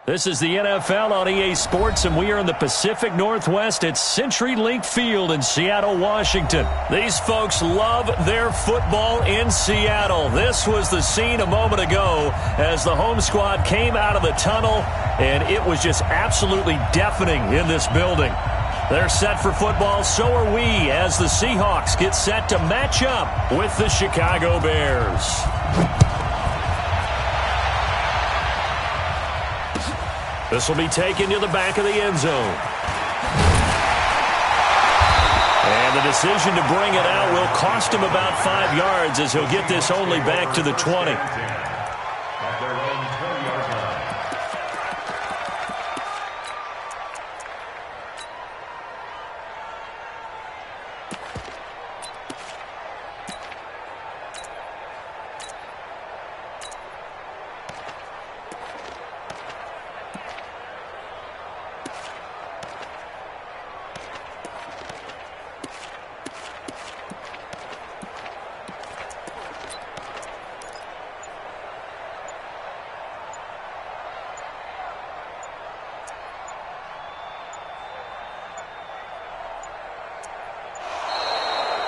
A: This is the NFL on EA Sports, and we are in the Pacific Northwest at CenturyLink Field in Seattle, Washington. These folks love their football in Seattle. This was the scene a moment ago as the home squad came out of the tunnel, and it was just absolutely deafening in this building. They're set for football, so are we, as the Seahawks get set to match up with the Chicago Bears. This will be taken to the back of the end zone. And the decision to bring it out will cost him about 5 yards as he'll get this only back to the 20.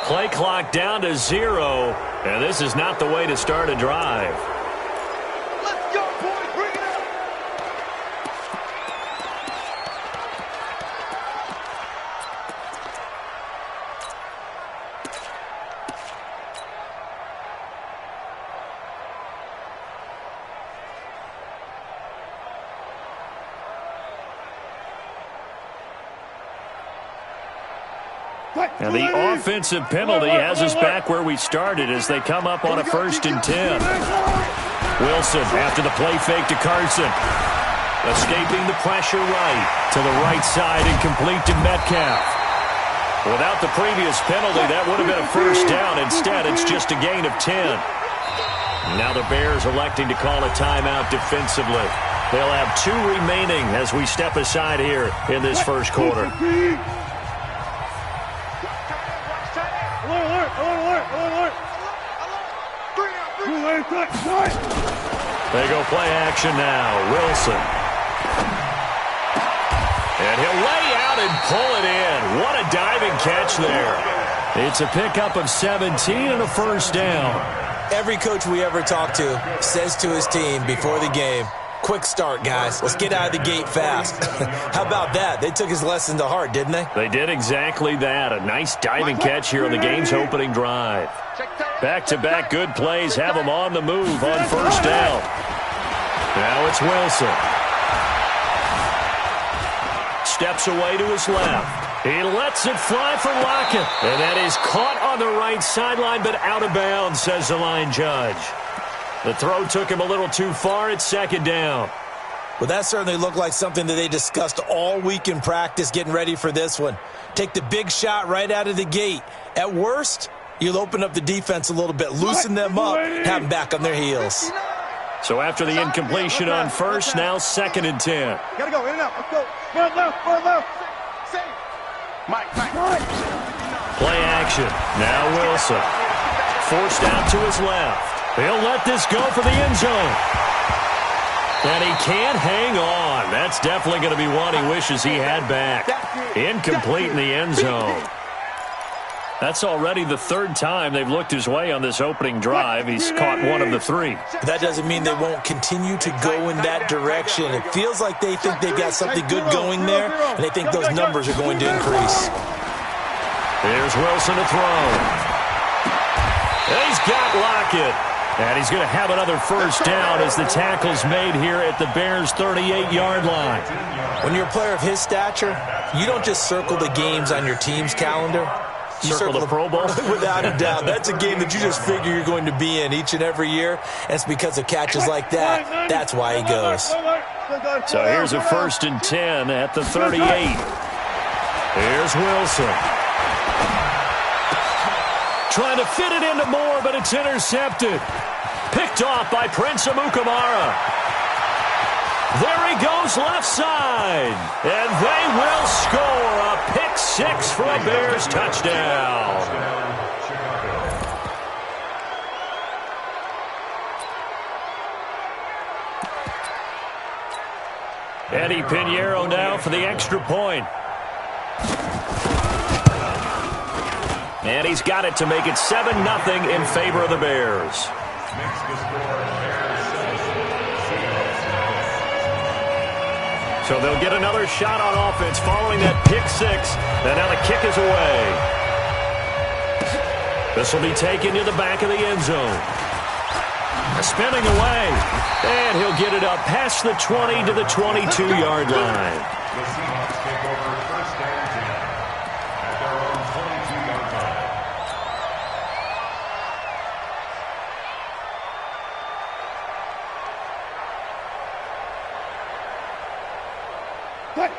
A: Play clock down to 0, and this is not the way to start a drive.
B: Let's go, boys. Bring it up.
A: And the offensive penalty has us back where we started as they come up on a 1st and 10. Wilson after the play fake to Carson. Escaping the pressure right to the right side and complete to Metcalf. Without the previous penalty, that would have been a 1st down. Instead, it's just a gain of 10. Now the Bears electing to call a timeout defensively. They'll have 2 remaining as we step aside here in this 1st quarter. They go play action now. Wilson. And he'll lay out and pull it in. What a diving catch there. It's a pickup of 17 and a 1st down.
C: Every coach we ever talk to says to his team before the game, quick start, guys. Let's get out of the gate fast. How about that? They took his lesson to heart, didn't they?
A: They did exactly that. A nice diving catch here on the game's opening drive. Back-to-back good plays have them on the move on 1st down. Now it's Wilson. Steps away to his left. He lets it fly for Lockett. And that is caught on the right sideline, but out of bounds, says the line judge. The throw took him a little too far. It's 2nd down.
C: Well, that certainly looked like something that they discussed all week in practice getting ready for this one. Take the big shot right out of the gate. At worst, you'll open up the defense a little bit, loosen them up, have them back on their heels.
A: So after the incompletion on 1st, now 2nd and 10.
B: Gotta go, in and out. Let's go. Left. Safe. Mike.
A: Play action. Now Wilson. Forced out to his left. He'll let this go for the end zone. And he can't hang on. That's definitely going to be one he wishes he had back. Incomplete in the end zone. That's already the third time they've looked his way on this opening drive. He's caught one of the three.
C: That doesn't mean they won't continue to go in that direction. It feels like they think they've got something good going there, and they think those numbers are going to increase.
A: Here's Wilson to throw. He's got Lockett. And he's going to have another first down as the tackle's made here at the Bears' 38-yard line.
C: When you're a player of his stature, you don't just circle the games on your team's calendar. You
A: circle the Pro Bowl?
C: Without a doubt. That's a game that you just figure you're going to be in each and every year. And it's because of catches like that. That's why he goes.
A: So here's a 1st and 10 at the 38. Here's Wilson. Trying to fit it into Moore, but it's intercepted. Picked off by Prince Amukamara. There he goes left side. And they will score a pick six for a Bears touchdown. Eddie Pinheiro now for the extra point. And he's got it to make it 7-0 in favor of the Bears. So they'll get another shot on offense following that pick six. And now the kick is away. This will be taken to the back of the end zone. Spinning away. And he'll get it up past the 20 to the 22-yard line.
D: The Seahawks take over 1st and 10 at their own 22-yard line.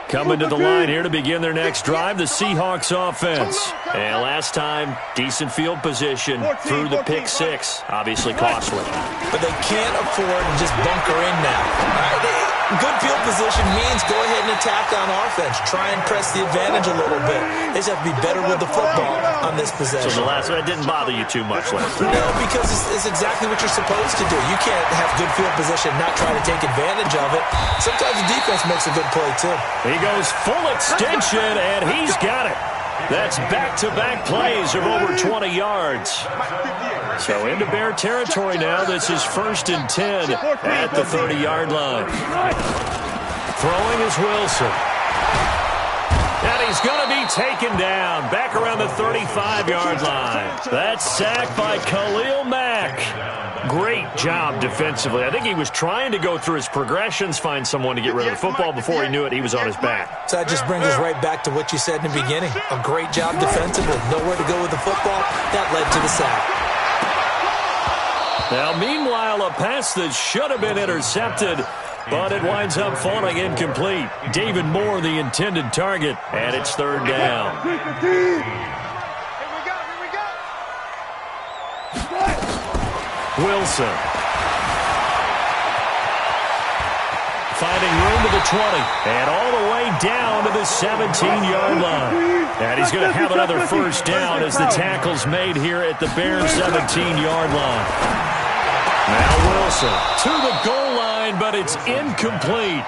A: Coming to the line here to begin their next drive, the Seahawks offense. And last time, decent field position through the pick six. Obviously costly.
C: But they can't afford to just bunker in now. Good field position means go ahead and attack on offense. Try and press the advantage a little bit. They just have to be better with the football on this possession.
A: So the last one didn't bother you too much last time?
C: No, because it's exactly what you're supposed to do. You can't have good field position and not try to take advantage of it. Sometimes the defense makes a good play, too.
A: He goes full extension, and he's got it. That's back-to-back plays of over 20 yards. So into Bear territory now. This is 1st and 10 at the 30-yard line. Throwing is Wilson. And he's going to be taken down back around the 35-yard line. That's sacked by Khalil Mack. Great job defensively. I think he was trying to go through his progressions, find someone to get rid of the football. Before he knew it, he was on his back.
C: So that just brings us right back to what you said in the beginning. A great job defensively. Nowhere to go with the football. That led to the sack.
A: Now, meanwhile, a pass that should have been intercepted, but it winds up falling incomplete. David Moore, the intended target, and it's 3rd down. Wilson. Finding room to the 20, and all the way down to the 17-yard line. And he's going to have another first down as the tackle's made here at the Bears' 17-yard line. Now Wilson to the goal line, but it's incomplete.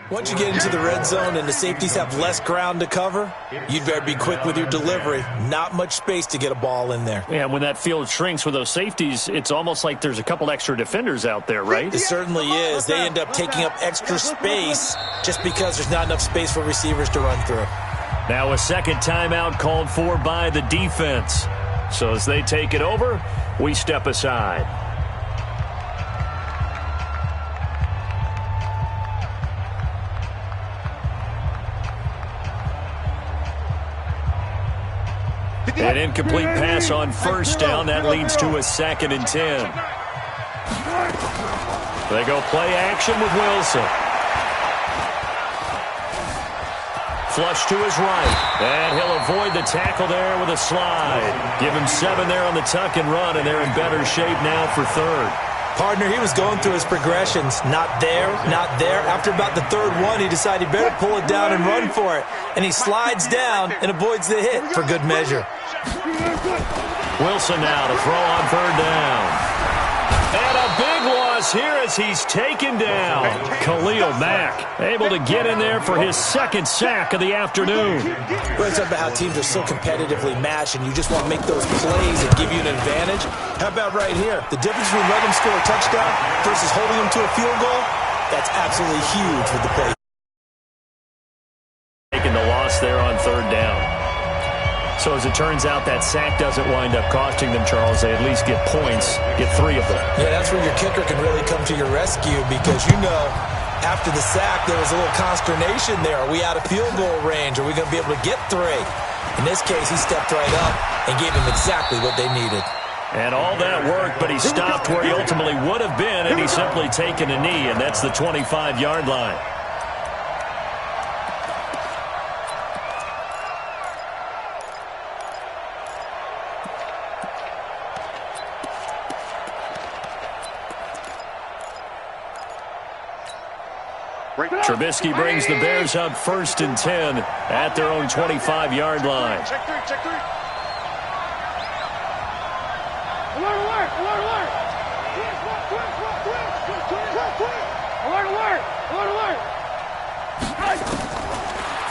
C: Once you get into the red zone and the safeties have less ground to cover, you'd better be quick with your delivery. Not much space to get a ball in there.
A: Yeah, when that field shrinks with those safeties, it's almost like there's a couple extra defenders out there, right?
C: It certainly is. They end up taking up extra space just because there's not enough space for receivers to run through.
A: Now a second timeout called for by the defense. So as they take it over, we step aside. An incomplete pass on first down. That leads to a 2nd and 10. They go play action with Wilson. Flush to his right. And he'll avoid the tackle there with a slide. Give him 7 there on the tuck and run, and they're in better shape now for third.
C: Partner, he was going through his progressions. Not there, not there. After about the third one, he decided he better pull it down and run for it. And he slides down and avoids the hit for good measure.
A: Wilson now to throw on third down. And a big loss here as he's taken down. Khalil Mack able to get in there for his second sack of the afternoon.
C: We're talking about how teams are so competitively matched and you just want to make those plays that give you an advantage. How about right here? The difference between letting them score a touchdown versus holding them to a field goal, that's absolutely huge with the play.
A: Taking the loss there on third down. So as it turns out, that sack doesn't wind up costing them, Charles. They at least get points, get 3 of them.
C: Yeah, that's where your kicker can really come to your rescue because, after the sack, there was a little consternation there. Are we out of field goal range? Are we going to be able to get 3? In this case, he stepped right up and gave them exactly what they needed.
A: And all that worked, but he stopped where he ultimately would have been, and he's simply taken a knee, and that's the 25-yard line. Trubisky brings the Bears up 1st and 10 at their own 25-yard line.
I: Check 3. Alert, alert, alert, alert. Alert, alert, alert.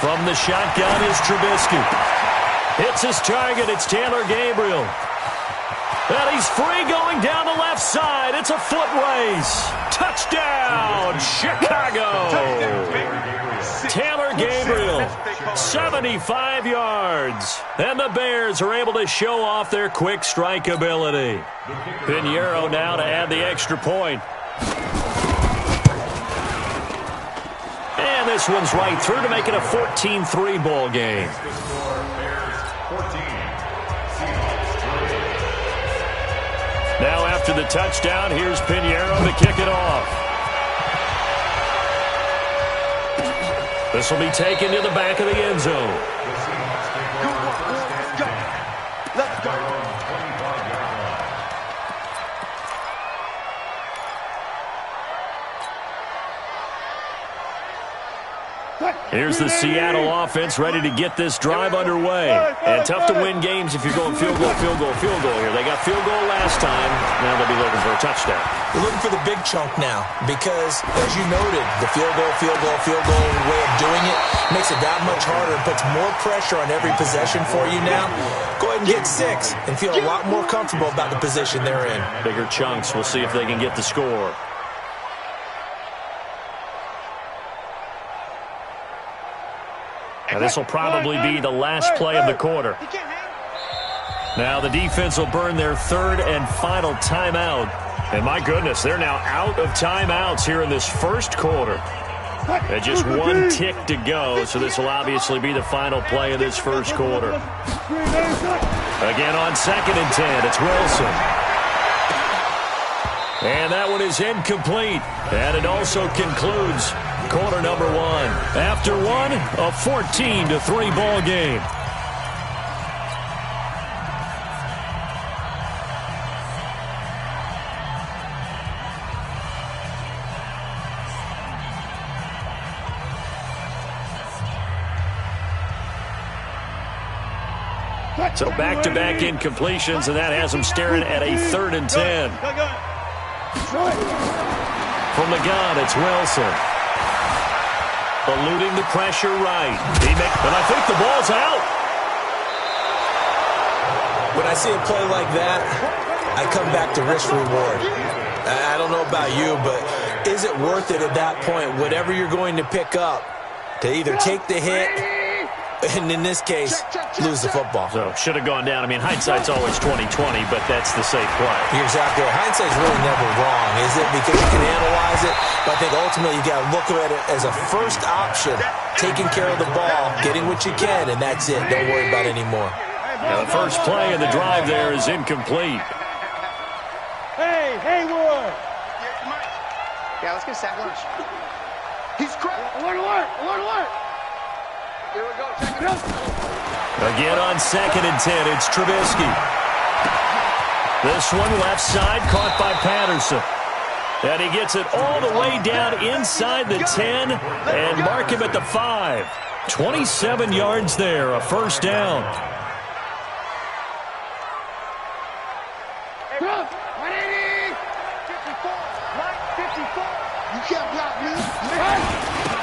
A: From the shotgun is Trubisky. Hits his target. It's Taylor Gabriel. And he's free going down the left side. It's a foot race. Touchdown, Chicago. Taylor Gabriel, 75 yards. And the Bears are able to show off their quick strike ability. Pinheiro now to add the extra point. And this one's right through to make it a 14-3 ball game. Now after the touchdown, here's Pinheiro to kick it off. This will be taken to the back of the end zone.
B: Let's go.
A: Here's the Seattle offense ready to get this drive underway. And tough to win games if you're going field goal here. They got field goal last time. Now they'll be looking for a touchdown.
C: They're looking for the big chunk now because, as you noted, the field goal way of doing it makes it that much harder. It puts more pressure on every possession for you now. Go ahead and get 6 and feel a lot more comfortable about the position they're in.
A: Bigger chunks. We'll see if they can get the score. Now this will probably be the last play of the quarter. Now the defense will burn their 3rd and final timeout. And my goodness, they're now out of timeouts here in this first quarter. And just 1 tick to go, so this will obviously be the final play of this first quarter. Again on 2nd and 10, it's Wilson. And that one is incomplete. And it also concludes quarter number 1. After 1, a 14-3 ball game. So back-to-back incompletions, and that has them staring at a 3rd and 10. From the gun, it's Wilson. Eluding the pressure right. And I think the ball's out.
C: When I see a play like that, I come back to risk-reward. I don't know about you, but is it worth it at that point, whatever you're going to pick up, to either take the hit and, in this case, lose the football?
A: So, should have gone down. I mean, hindsight's always 20/20, but that's the safe play.
C: You're exactly right. Hindsight's really never wrong, is it? Because you can analyze it, but I think ultimately you got to look at it as a first option, taking care of the ball, getting what you can, and that's it. Don't worry about it anymore.
A: Now, the first play of the drive there is incomplete.
I: Hey, Haywood!
B: Yeah, let's get sack lunch. He's cracked.
I: Alert, alert, alert, alert!
B: Here we go. Check it out.
A: Again on 2nd and 10, it's Trubisky. This one left side, caught by Patterson. And he gets it all the way down inside the 10 and mark him at the 5. 27 yards there, a first down.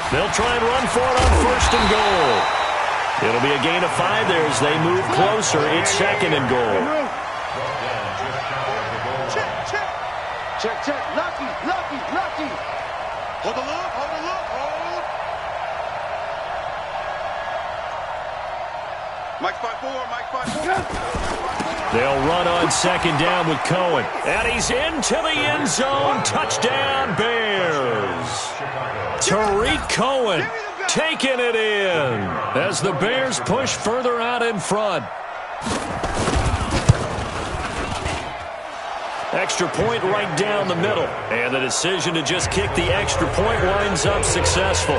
A: They'll try and run for it on 1st and goal. It'll be a gain of 5 there as they move closer. It's 2nd and goal.
B: Check. Lucky. Hold the look, hold. Mike's 5-4.
A: They'll run on 2nd down with Cohen. And he's into the end zone. Touchdown, Bears. Tariq Cohen taking it in as the Bears push further out in front. Extra point right down the middle. And the decision to just kick the extra point winds up successful.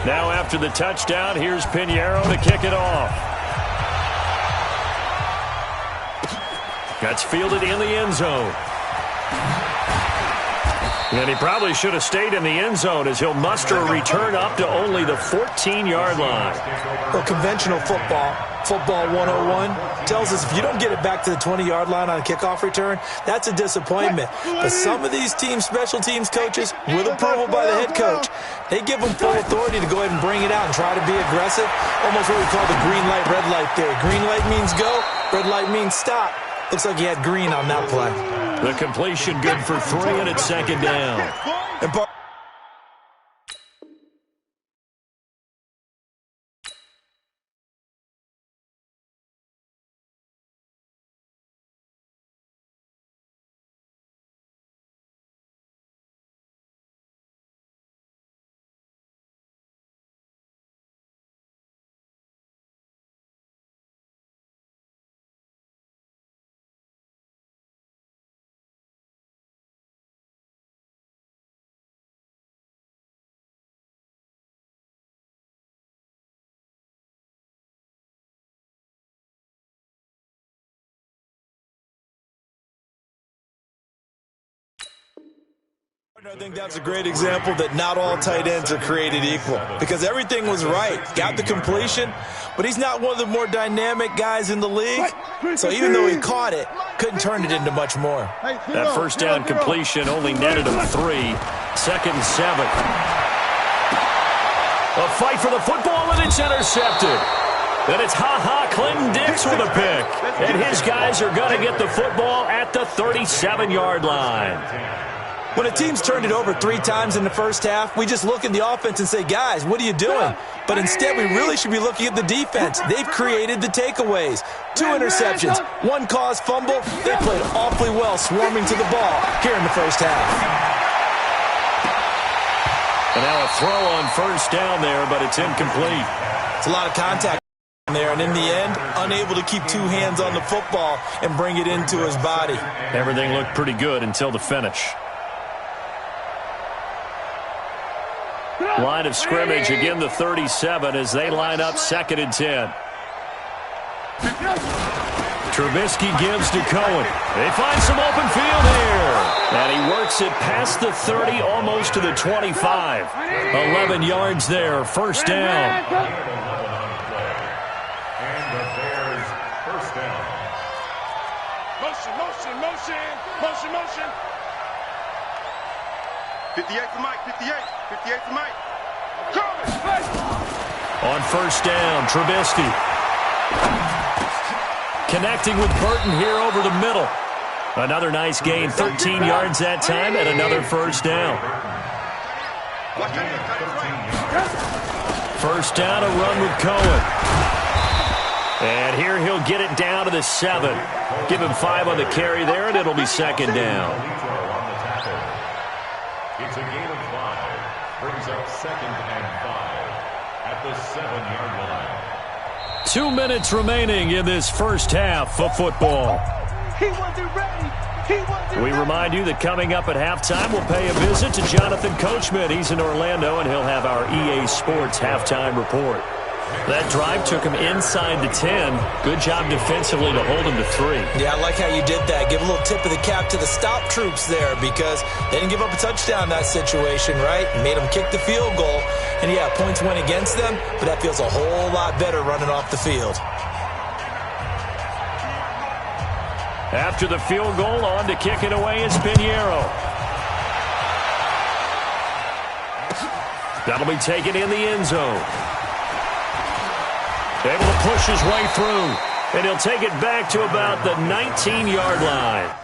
A: Now after the touchdown, here's Pinheiro to kick it off. That's fielded in the end zone. And he probably should have stayed in the end zone as he'll muster a return up to only the 14-yard line.
C: Well, conventional football 101, tells us if you don't get it back to the 20-yard line on a kickoff return, that's a disappointment. But some of these special teams coaches, with approval by the head coach, they give them full authority to go ahead and bring it out and try to be aggressive. Almost what we call the green light, red light theory. Green light means go, red light means stop. Looks like he had green on that play.
A: The completion good for 3, and it's 2nd down.
C: I think that's a great example that not all tight ends are created equal because everything was right. Got the completion, but he's not one of the more dynamic guys in the league. So even though he caught it, couldn't turn it into much more.
A: That first down completion only netted him 3. 2nd and 7. A fight for the football, and it's intercepted. Then it's Clinton Dix with a pick. And his guys are going to get the football at the 37-yard line.
C: When a team's turned it over 3 times in the first half, we just look at the offense and say, guys, what are you doing? But instead, we really should be looking at the defense. They've created the takeaways. 2 interceptions, 1 caused fumble. They played awfully well swarming to the ball here in the first half.
A: And now a throw on first down there, but it's incomplete.
C: It's a lot of contact there, and in the end, unable to keep 2 hands on the football and bring it into his body.
A: Everything looked pretty good until the finish. Line of scrimmage, again the 37 as they line up 2nd and 10. Trubisky gives to Cohen. They find some open field here. And he works it past the 30, almost to the 25. 11 yards there, first down.
D: And the Bears first down.
B: Motion. 58 for Mike, 58 for Mike.
A: On first down, Trubisky. Connecting with Burton here over the middle. Another nice gain, 13 yards that time, and another first down. First down, a run with Cohen. And here he'll get it down to the 7. Give him 5 on the carry there, and it'll be 2nd down.
D: It's a gain of 5. Brings up 2nd and 5 at the 7-yard line.
A: 2 minutes remaining in this first half of football.
I: He wasn't ready.
A: We remind you that coming up at halftime, we'll pay a visit to Jonathan Coachman. He's in Orlando, and he'll have our EA Sports halftime report. That drive took him inside the 10. Good job defensively to hold him to 3.
C: Yeah, I like how you did that. Give a little tip of the cap to the stop troops there because they didn't give up a touchdown in that situation, right? Made them kick the field goal. And, yeah, points went against them, but that feels a whole lot better running off the field.
A: After the field goal, on to kick it away is Pinheiro. That'll be taken in the end zone. Able to push his way through, and he'll take it back to about the 19-yard line.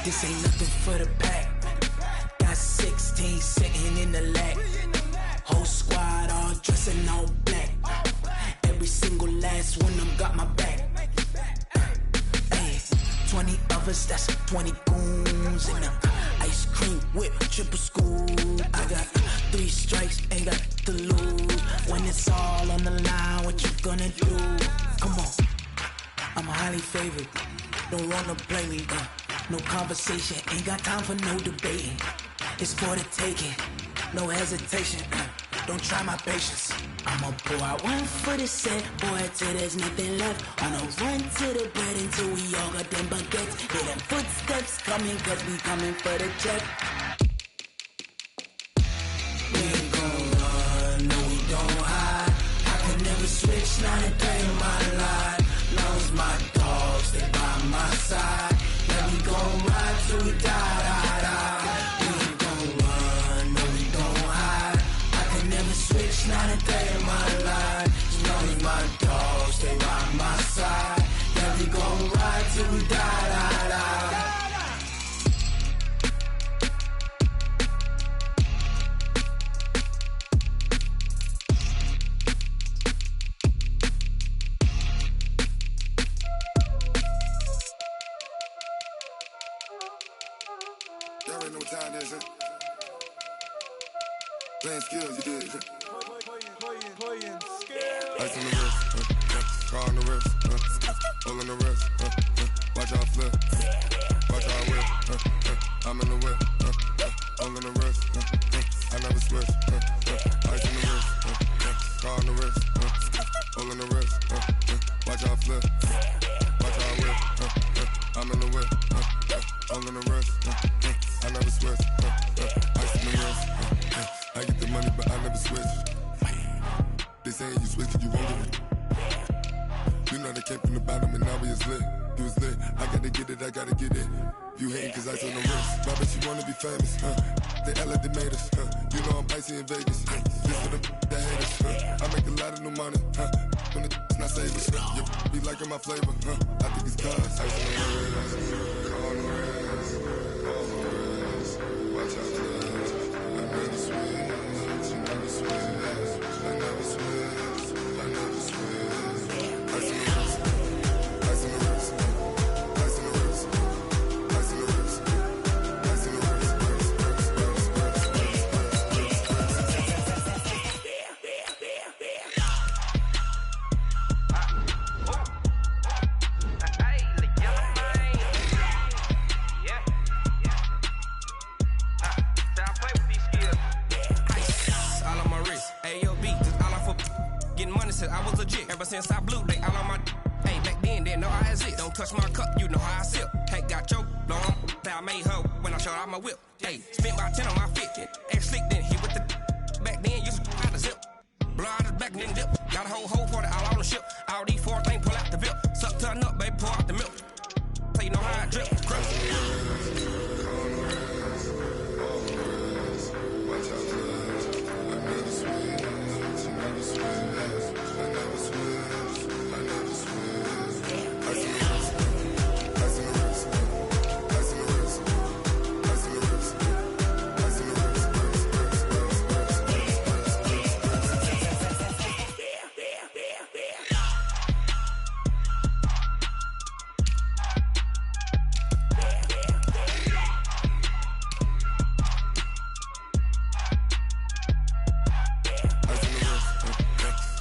O: This ain't nothing for the pack. Got 16 sitting in the lag. Whole squad all dressing all black. Every single last one of them got my back. Ay, 20 of us, that's 20 goons in them. I Ice cream whip, triple scoop. I got 3 strikes, ain't got to lose. When it's all on the line, what you gonna do? Come on, I'm highly favored. Don't wanna play me, no conversation. Ain't got time for no debating. It's for the taking, no hesitation. Don't try my patience. I'ma pour out 1 for the set, boy, till there's nothing left. On a run to the bread until we all got them baguettes. Hear them footsteps coming, cause we coming for the check. We ain't gon' run, no we don't hide. I can never switch, not a day in my life. Long as my dogs stay by my side. Yeah, we gon' ride till we die, die, die. We ain't gon' run, no we don't hide. I can never switch, not a day in my life. As long as my dogs stay by my side. Yeah, we gon' ride till we die, die, die.
N: Y'all already know what time it is, huh? Playing skills, you did. Playing skills. Ice on the wrist, car on the wrist, hole in the wrist, watch out flip, watch out whip, I'm in the whip, hole in the wrist, I never switch, ice on the wrist, car on the wrist, hole in the wrist, watch out flip, watch out whip, I'm in the whip, hole in the wrist, I never switch, ice on the wrist, I get the money but I never switch. They saying you switch cause you won't get it. You know they came from the bottom and now we is lit. You was lit, I gotta get it, I gotta get it. You hating cause ice on the wrist. Why bet you wanna be famous, They act like they made us, You know I'm icy in Vegas, This for the that hate us, I make a lot of new money, When the not save us, You be liking my flavor, I think it's cause ice on the wrist, on the wrist, on the wrist. Watch out, cuz I never switch, you never switch. I never switch, I never switch. Ice on the wrist, ice on the wrist, ice on the wrist, ice on the wrist, ice on the wrist,
P: I was legit. Ever since I blew, they all on my. Hey, back then, didn't know I exist. Don't touch my cup, you know how I sip. Hey, got choked, long. That I made her when I showed out my whip. Hey, spent about 10 on my fit. Act slick, then hit with the. Back then, used to out the zip. Blow out his back, then dip. Got a whole for the all on the ship. All these 4 things, pull out the VIP. Suck, turn up, baby, pour out the milk. So you know how I drip. Crush.
N: Watch out, cuz I never switch, you never switch. I never switch, I never switch. Ice on the wrist, ice on the wrist, ice on the wrist, ice on the wrist, ice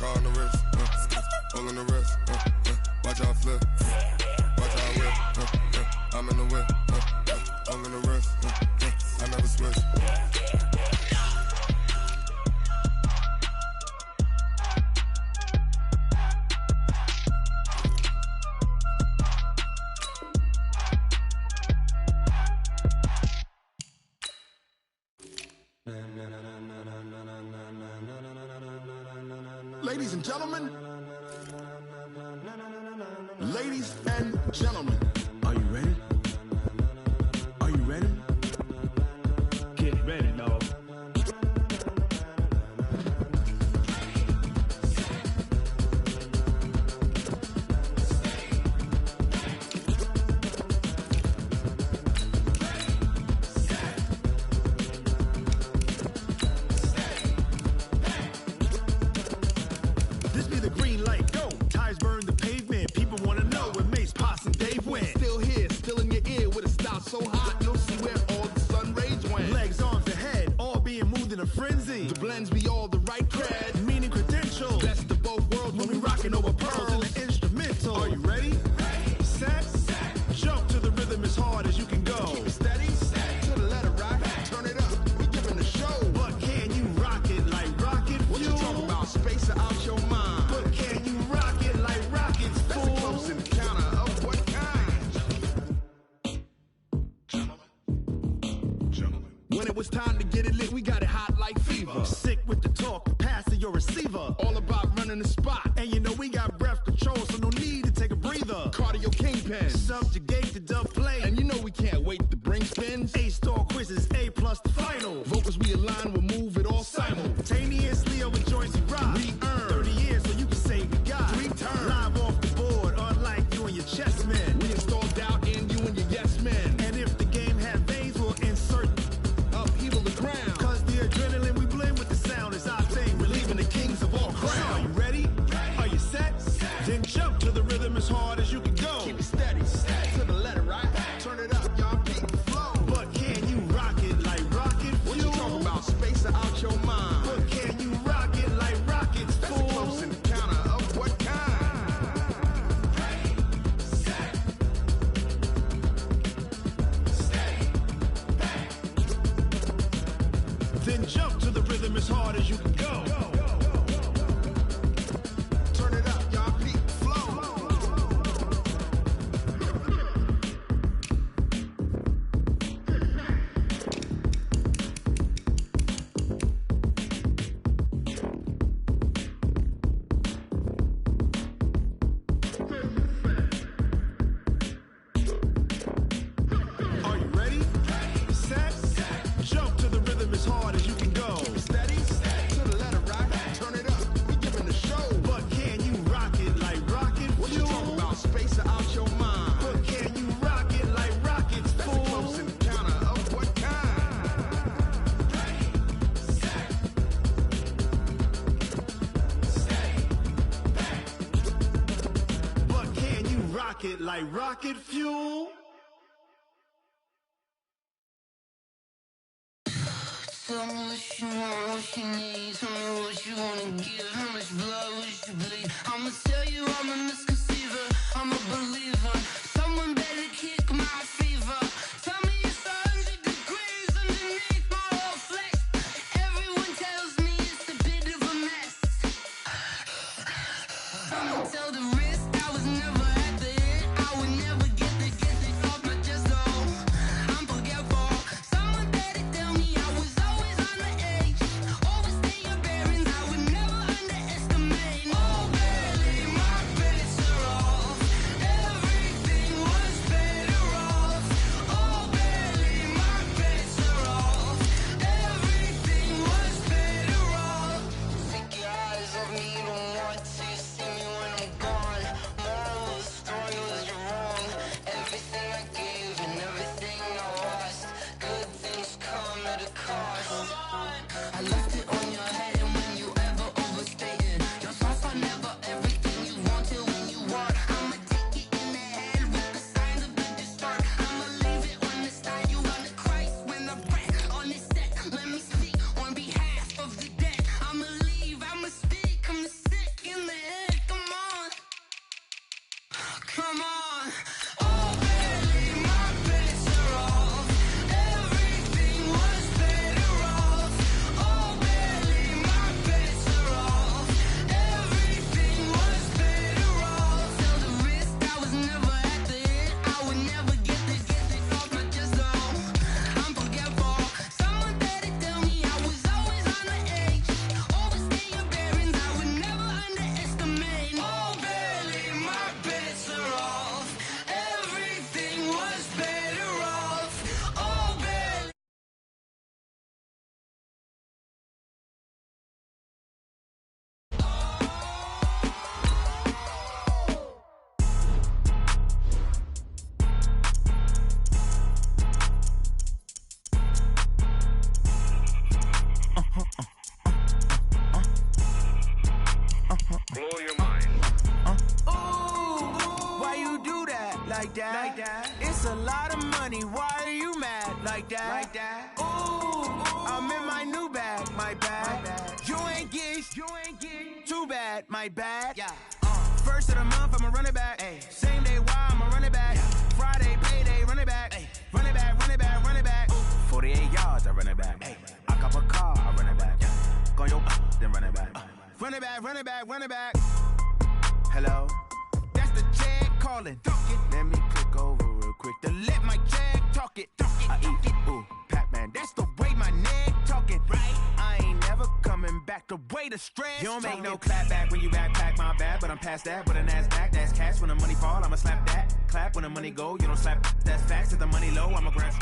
N: on the wrist, hole in the wrist, watch out flip, watch out whip, I'm in the whip, hole in the wrist, I never switch.
E: Ladies and gentlemen, ladies and gentlemen, are you ready? Are you ready? Get ready, dog. This be the green light, go. Tires burn the pavement. People wanna know where Mace, Pops, and Dave went.
Q: it's time to get it lit. We got it hot like fever. Sick with the talk, passing your receiver. All about running the spot. And you know we got breath control, so no need to take a breather. Cardio kingpin, subjugate the dub play. And you know we can't wait to bring spins. A-star quizzes, A+ the final. Vocals we align, we'll move it all simultaneously over joints we rock. We earn 30 years so you can say we got 3 turns. Live off the board, unlike you and your chess men. We install doubt in you and your yes men. And if the game had veins, we'll insert upheaval the ground. Cause the adrenaline we blend with the sound is our thing. Relieving the kings of all crowns. Are you ready? Are you set? Then jump to the rhythm as hard as you can go. Keep it steady, to the letter, right? Turn it up, y'all, beat the flow. But can you rock it like rocket fuel? What you talking about? Space out your mind. But can you rock it like rockets, fool? That's a close encounter of what kind? Set. Stay. Then jump to the rhythm as hard as you can go. Turn it up, y'all, beat the flow. Are you ready? Set. Jump to the rhythm as hard as you can go. Steady, to the letter, right? Turn it up, we giving the show. But can you rock it like rocket fuel? What you talking about? Space out your mind. But can you rock it like rockets, fool? That's a close encounter of what kind? Set. Stay. But can you rock it like rocket fuel?
O: Tell me what you want, what you need. Tell me what you wanna give. How much blood would you bleed? I'ma tell you I'm a misconceiver. I'm a believer. Someone better kick my fever. Tell me it's 100 degrees underneath my whole flesh. Everyone tells me it's a bit of a mess. I'ma tell the risk I was never at the end. I would never get this off my chest though. I'm forgetful. Someone better tell me I was always on the edge. Overstay your bearings, I would never underestimate. Oh, barely, my bets are off. Everything was better off. Oh, barely, my bets are off. Everything was better off. Take your eyes off me, don't want to see me when I'm gone. Moral of the story was you're wrong. Everything I gave and everything I lost. Good things come at a cost. I left it on your head, and when you ever overstay it, your thoughts are never everything you wanted when you want. I'ma take it in the head with the signs of the distort. I'ma leave it on the side. You on the Christ when I pray on this set. Let me speak on behalf of the dead. I'ma leave, I'ma speak. I'm sick in the head. Come on, come on. Oh, barely, my bets are off. Everything was better off. Oh, barely, my bets are off. Everything was better off. Tell the risk I was never at the end. I would never get this off my chest though. I'm forgetful. Someone better tell me I was always on the edge. Overstay your bearings, I would never underestimate. Oh, barely, my bets are off. Everything was better off. Oh, barely.
E: Blow your mind.
M: Why you do that? Like that? It's a lot of money. Why are you mad? Like that? Ooh, I'm in my new bag. My bad. You ain't get too bad. My bad. Yeah. First of the month, I'ma run it back. Ay. Same day, why I'ma run it back. Friday, payday, run it back. Ay. Run it back, run it back, run it back. 48 yards, I run it back. Ay. I cop a car, I run it back. Go your then run it back. Run it back, run it back, run it back. Hello? That's the check calling. Let me click over real quick to let my check talk it. I eat, ooh, Pac-Man. That's the way my You don't make no clap back when you backpack, my bad, but I'm past that. With an ass back, that's cash. When the money fall, I'ma slap that. Clap when the money go, you don't slap. That's facts. If the money low, I'ma grab.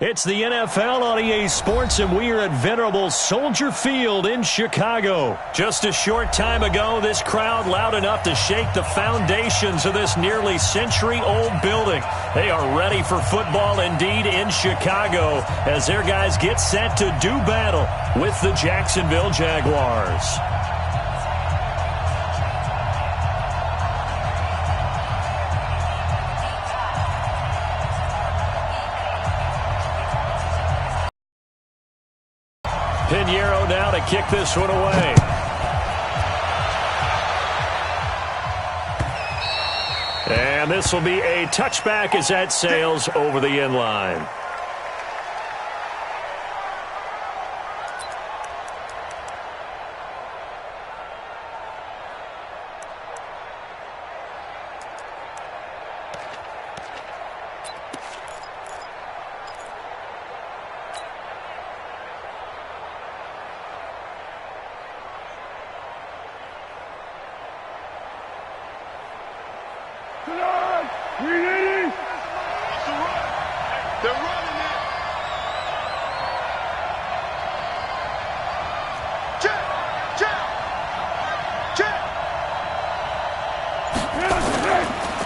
A: It's the NFL on EA Sports, and we are at venerable Soldier Field in Chicago. Just a short time ago, this crowd loud enough to shake the foundations of this nearly century-old building. They are ready for football indeed in Chicago as their guys get set to do battle with the Jacksonville Jaguars. Pinheiro now to kick this one away. And this will be a touchback as that sails over the end line.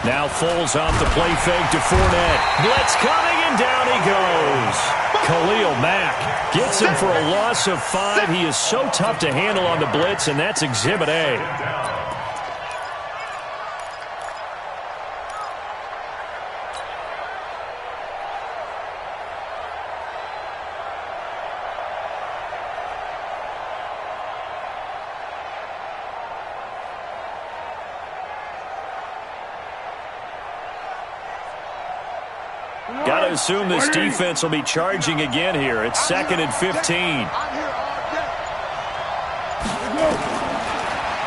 A: Now Foles off the play fake to Fournette. Blitz coming, and down he goes. Khalil Mack gets him for a loss of 5. He is so tough to handle on the blitz, and that's Exhibit A. Got to assume this defense will be charging again here. It's 2nd and 15.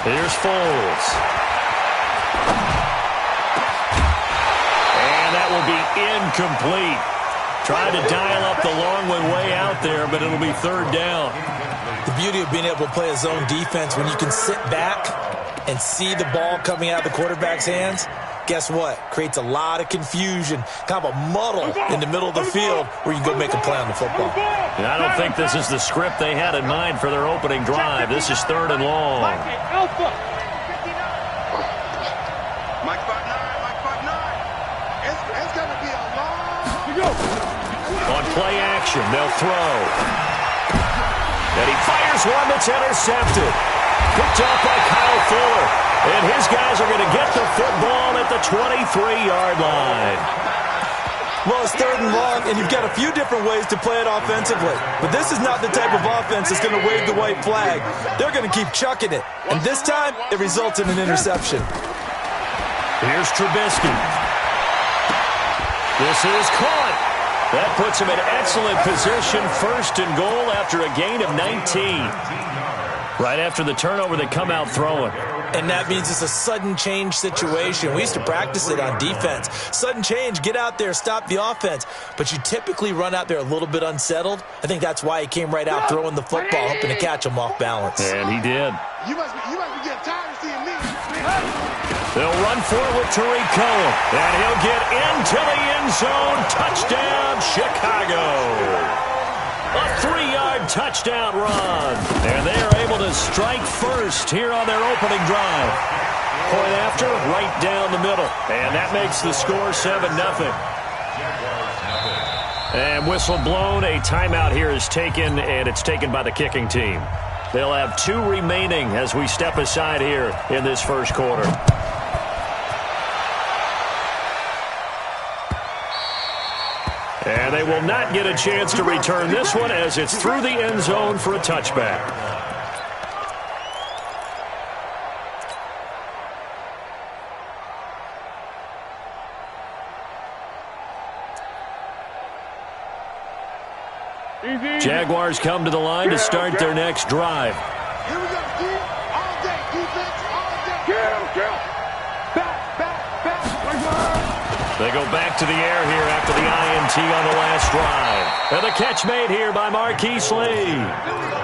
A: Here's Foles. And that will be incomplete. Trying to dial up the long one way out there, but it'll be 3rd down.
C: The beauty of being able to play a zone defense when you can sit back and see the ball coming out of the quarterback's hands. Guess what? Creates a lot of confusion, kind of a muddle in the middle of the field where you can go make a play on the football.
A: And I don't think this is the script they had in mind for their opening drive. This is 3rd and long.
B: Mike 5'9". It's going to be a long...
A: On play action, they'll throw. And he fires one that's intercepted. Picked off by Kyle Fuller. And his guys are going to get the football at the 23-yard line.
C: Well, it's 3rd and long, and you've got a few different ways to play it offensively. But this is not the type of offense that's going to wave the white flag. They're going to keep chucking it. And this time, it results in an interception.
A: Here's Trubisky. This is caught. That puts him in excellent position, 1st and goal after a gain of 19. Right after the turnover, they come out throwing.
C: And that means it's a sudden change situation. We used to practice it on defense. Sudden change, get out there, stop the offense. But you typically run out there a little bit unsettled. I think that's why he came right out throwing the football, hoping to catch him off balance.
A: And he did.
B: You must be getting tired of seeing me.
A: They'll run for it with Tariq Cohen. And he'll get into the end zone. Touchdown, Chicago. A 3-yard touchdown run. And they are able to strike first here on their opening drive. Point after, right down the middle. And that makes the score 7-0. And whistle blown. A timeout here is taken, and it's taken by the kicking team. They'll have 2 remaining as we step aside here in this first quarter. And they will not get a chance to return this one as it's through the end zone for a touchback. Jaguars come to the line to start their next drive.
B: Here we go, Steve. All day, defense, all day. Get him. Back.
A: They go back to the air here after the INT on the last drive. And the catch made here by Marquise Lee.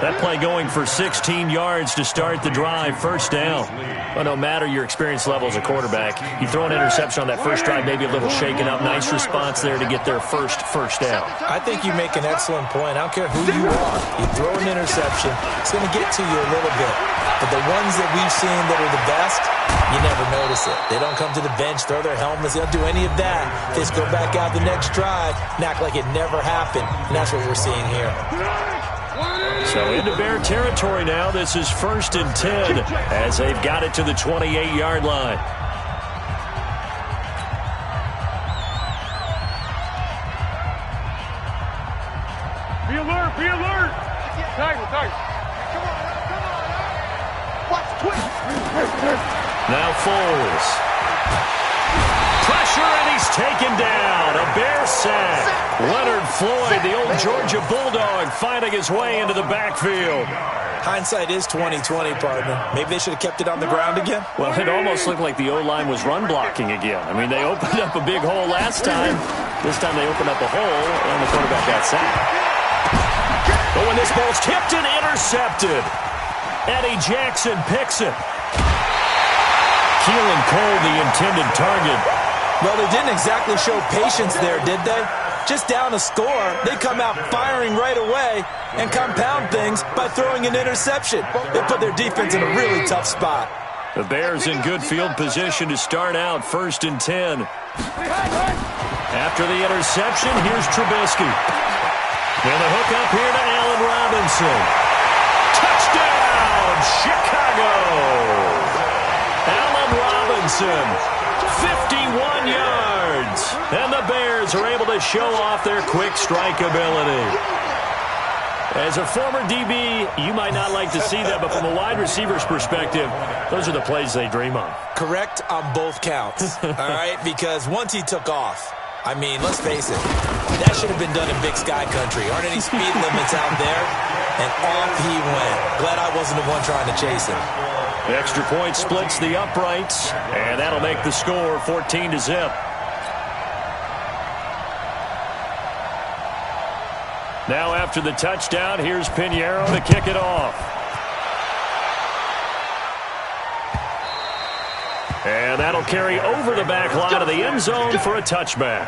A: That play going for 16 yards to start the drive. First down. Well, no matter your experience level as a quarterback, you throw an interception on that first drive, maybe a little shaken up. Nice response there to get their first down.
C: I think you make an excellent point. I don't care who you are. You throw an interception, it's going to get to you a little bit. But the ones that we've seen that are the best, you never notice it. They don't come to the bench, throw their helmets. They don't do any of that. They just go back out the next drive and act like it never happened. And that's what we're seeing here.
A: So into Bear territory now. This is 1st and 10 as they've got it to the 28-yard line.
I: Be alert, be alert. Tiger. Come on. Watch twist.
A: Now Foles. Pressure, and he's taken down. A Bear sack. Leonard Floyd, the old Georgia Bulldog, finding his way into the backfield.
C: Hindsight is 20/20, partner. Maybe they should have kept it on the ground again.
A: Well, it almost looked like the O-line was run blocking again. I mean, they opened up a big hole last time. This time they opened up a hole, and the quarterback got sacked. But when this ball's tipped and intercepted, Eddie Jackson picks it. Keelan Cole, the intended target.
C: Well, they didn't exactly show patience there, did they? Just down a score, they come out firing right away and compound things by throwing an interception. They put their defense in a really tough spot.
A: The Bears in good field position to start out 1st and 10. After the interception, here's Trubisky. And the hook up here to Allen Robinson. Touchdown, Chicago! Allen Robinson, 51 yards. And the Bears are able to show off their quick strike ability. As a former DB, you might not like to see that, but from a wide receiver's perspective, those are the plays they dream of.
C: Correct on both counts, all right? Because once he took off, I mean, let's face it, that should have been done in Big Sky Country. Aren't any speed limits out there? And off he went. Glad I wasn't the one trying to chase him.
A: The extra point splits the uprights, and that'll make the score 14-0. Now after the touchdown, here's Pinheiro to kick it off. And that'll carry over the back line of the end zone for a touchback.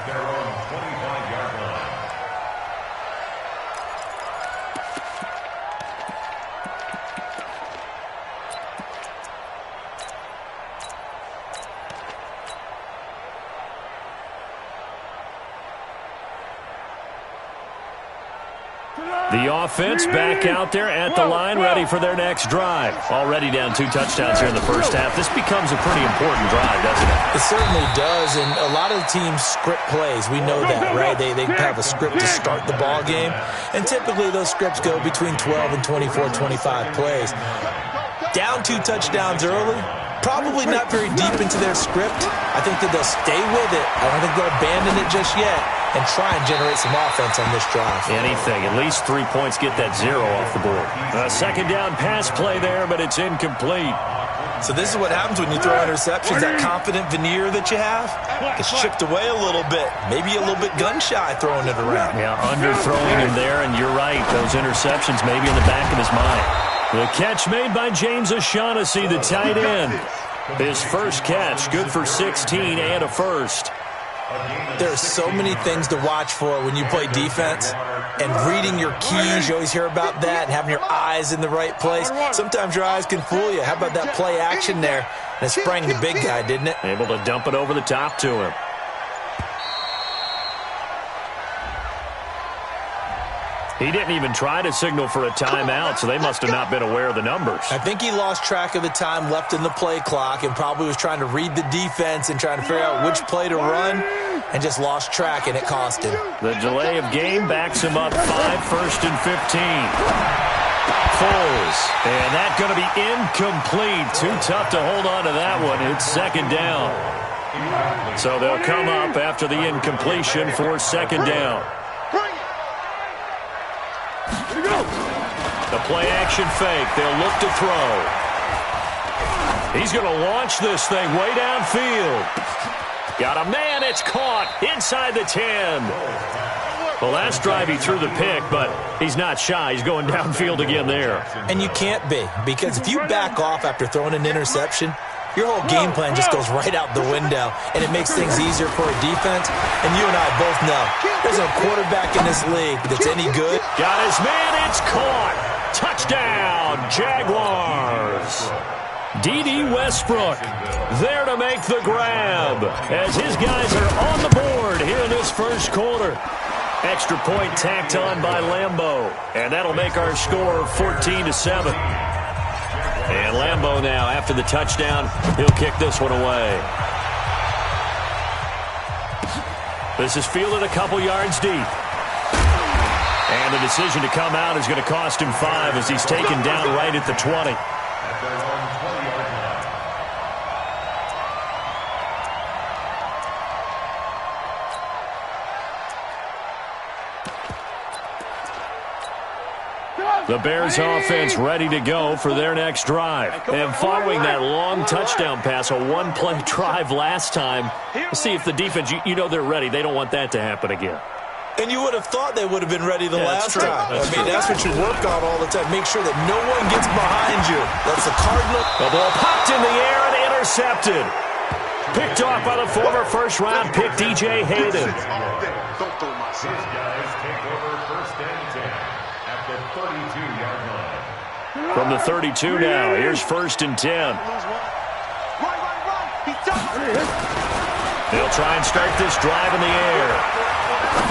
A: The offense back out there at the line, ready for their next drive. Already down 2 touchdowns here in the first half. This becomes a pretty important drive, doesn't it?
C: It certainly does, and a lot of the teams script plays. We know that, right? They have a script to start the ball game, and typically those scripts go between 12 and 24, 25 plays. Down 2 touchdowns early, probably not very deep into their script. I think that they'll stay with it. I don't think they'll abandon it just yet and try and generate some offense on this drive.
A: Anything. At least 3 points, get that 0 off the board. A second down pass play there, but it's incomplete.
C: So this is what happens when you throw interceptions. That confident veneer that you have gets chipped away a little bit. Maybe a little bit gun-shy throwing it around.
A: Yeah, underthrowing him there, and you're right. Those interceptions maybe in the back of his mind. The catch made by James O'Shaughnessy, the tight end. His first catch, good for 16 and a first.
C: There are so many things to watch for when you play defense, and reading your keys, you always hear about that, and having your eyes in the right place. Sometimes your eyes can fool you. How about that play action there? And it sprang the big guy, didn't it?
A: Able to dump it over the top to him. He didn't even try to signal for a timeout, so they must have not been aware of the numbers.
C: I think he lost track of the time left in the play clock and probably was trying to read the defense and trying to figure out which play to run and just lost track, and it cost him.
A: The delay of game backs him up 5, 1st and 15. Foles, and that going to be incomplete. Too tough to hold on to that one. It's second down. So they'll come up after the incompletion for second down. The play-action fake. They'll look to throw. He's going to launch this thing way downfield. Got a man. It's caught inside the 10. Well, last drive he threw the pick, but he's not shy. He's going downfield again there.
C: And you can't be, because if you back off after throwing an interception, your whole game plan just goes right out the window, and it makes things easier for a defense. And you and I both know there's no quarterback in this league that's any good.
A: Got his man. It's caught. Touchdown, Jaguars. D.D. Westbrook there to make the grab as his guys are on the board here in this first quarter. Extra point tacked on by Lambeau, and that'll make our score 14-7. And Lambeau now, after the touchdown, he'll kick this one away. This is fielded a couple yards deep. And the decision to come out is going to cost him 5 as he's taken down right at the 20. The Bears offense ready to go for their next drive. And following that long touchdown pass, a one-play drive last time, see if the defense, you know they're ready. They don't want that to happen again.
C: And you would have thought they would have been ready the last time. That's what you work on all the time. Make sure that no one gets behind you. That's the Cardinal.
A: The ball popped in the air and intercepted. Picked off by the former first-round pick, DJ Hayden.
D: These guys take over first and 10 at the 32-yard line.
A: From the 32 now, here's first and 10. They'll try and start this drive in the air.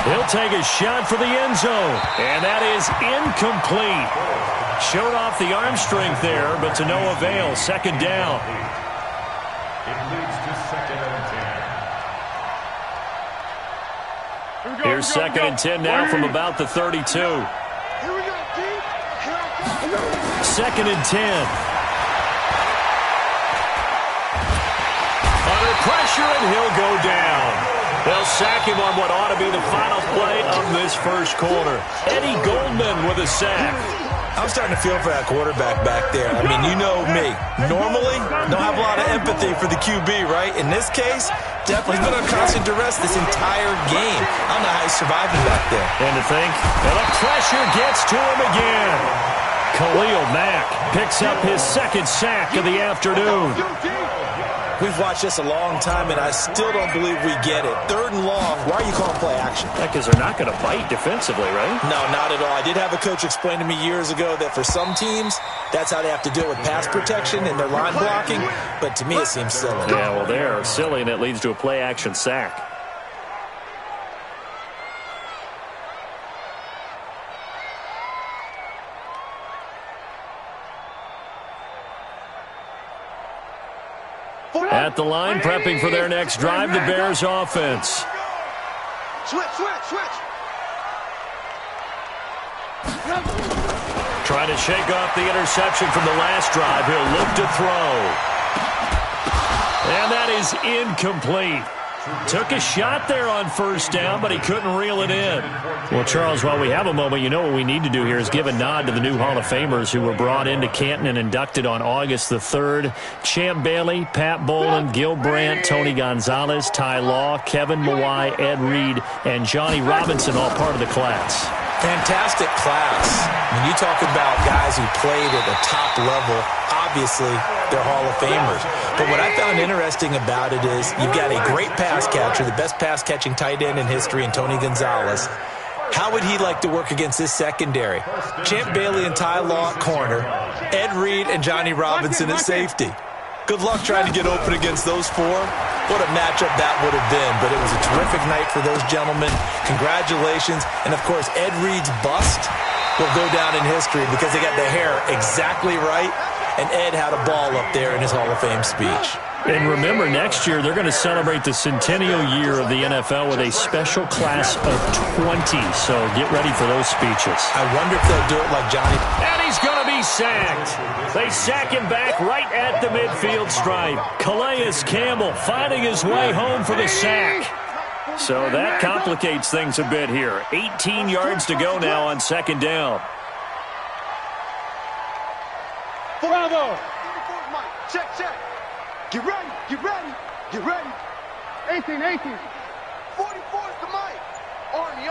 A: He'll take a shot for the end zone, and that is incomplete. Showed off the arm strength there, but to no avail. Second down.
D: It leads to second and 10.
A: Here's second and 10 now from about the 32. Second and 10. Under pressure, and he'll go down. They'll sack him on what ought to be the final play of this first quarter. Eddie Goldman with a sack.
C: I'm starting to feel for that quarterback back there. I mean, you know me. Normally, don't have a lot of empathy for the QB, right? In this case, definitely been under constant duress this entire game. I don't know how he's surviving back there.
A: And to think, and the pressure gets to him again. Khalil Mack picks up his second sack of the afternoon.
C: We've watched this a long time, and I still don't believe we get it. Third and long, why are you calling play action?
A: Because they're not going to bite defensively, right?
C: No, not at all. I did have a coach explain to me years ago that for some teams, that's how they have to deal with pass protection and their line blocking. But to me, it seems silly.
A: Yeah, well, they're silly, and it leads to a play action sack. At the line, prepping for their next drive, the Bears offense.
B: Switch.
A: Trying to shake off the interception from the last drive. He'll look to throw. And that is incomplete. Took a shot there on first down, but he couldn't reel it in. Well, Charles, while we have a moment, you know what we need to do here is give a nod to the new Hall of Famers who were brought into Canton and inducted on August the 3rd. Champ Bailey, Pat Boland, Gil Brandt, Tony Gonzalez, Ty Law, Kevin Mawai, Ed Reed, and Johnny Robinson, all part of the class.
C: Fantastic class. When you talk about guys who played at the top level, obviously they're Hall of Famers. But what I found interesting about it is you've got a great pass catcher, the best pass-catching tight end in history, in Tony Gonzalez. How would he like to work against this secondary? Champ Bailey and Ty Law at corner, Ed Reed and Johnny Robinson at safety. Good luck trying to get open against those four. What a matchup that would have been. But it was a terrific night for those gentlemen. Congratulations. And, of course, Ed Reed's bust will go down in history because they got the hair exactly right. And Ed had a ball up there in his Hall of Fame speech.
A: And remember, next year they're going to celebrate the centennial year of the NFL with a special class of 20. So get ready for those speeches.
C: I wonder if they'll do it like Johnny.
A: And he's going to be sacked. They sack him back right at the midfield stripe. Calais Campbell finding his way home for the sack. So that complicates things a bit here. 18 yards to go now on second down.
B: Bravo! Check. Get ready.
I: 18, 18.
B: 44's to Mike. Arnie.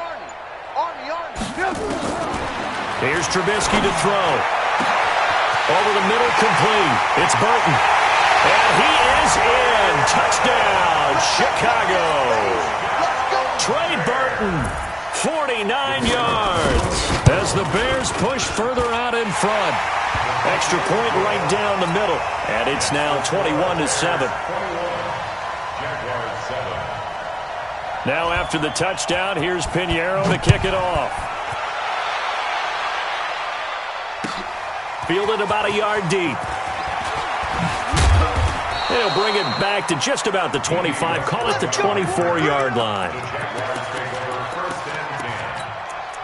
A: Here's Trubisky to throw. Over the middle, complete. It's Burton. And he is in. Touchdown, Chicago. Trey Burton, 49 yards. As the Bears push further out in front. Extra point right down the middle. And it's now 21-7. Now after the touchdown, here's Pinheiro to kick it off. Fielded about a yard deep. He'll bring it back to just about the 25. Call it the 24-yard line.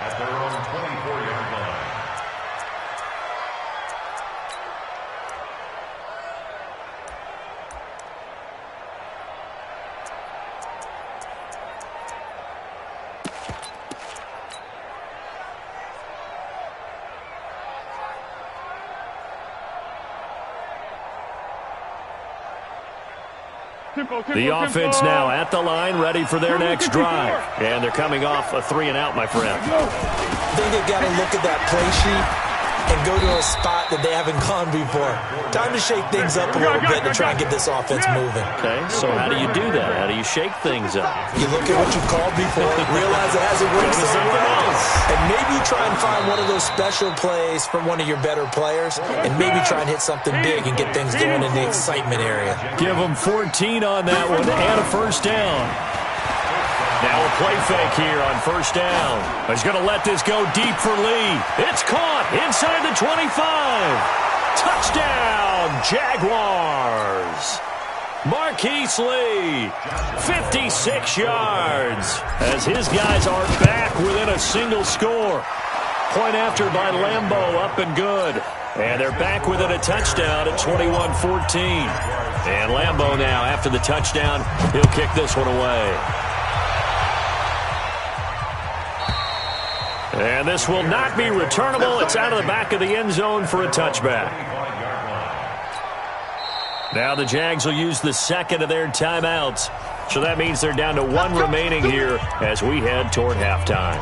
D: At their own 24-yard line.
A: The offense now at the line, ready for their next drive. And they're coming off a 3-and-out, my friend.
C: I think they've got to look at that play sheet and go to a spot that they haven't gone before. Time to shake things up a little bit to try and get this offense moving.
A: Okay, so how do you do that? How do you shake things up?
C: You look at what you've called before, realize it hasn't worked so well, and maybe try and find one of those special plays from one of your better players, and maybe try and hit something big and get things going in the excitement area.
A: Give them 14 on that one and a first down. Now a play fake here on first down. He's going to let this go deep for Lee. It's caught inside the 25. Touchdown, Jaguars. Marquise Lee, 56 yards, as his guys are back within a single score. Point after by Lambeau, up and good. And they're back within a touchdown at 21-14. And Lambeau now, after the touchdown, he'll kick this one away. And this will not be returnable. It's out of the back of the end zone for a touchback. Now the Jags will use the second of their timeouts. So that means they're down to one remaining here as we head toward halftime.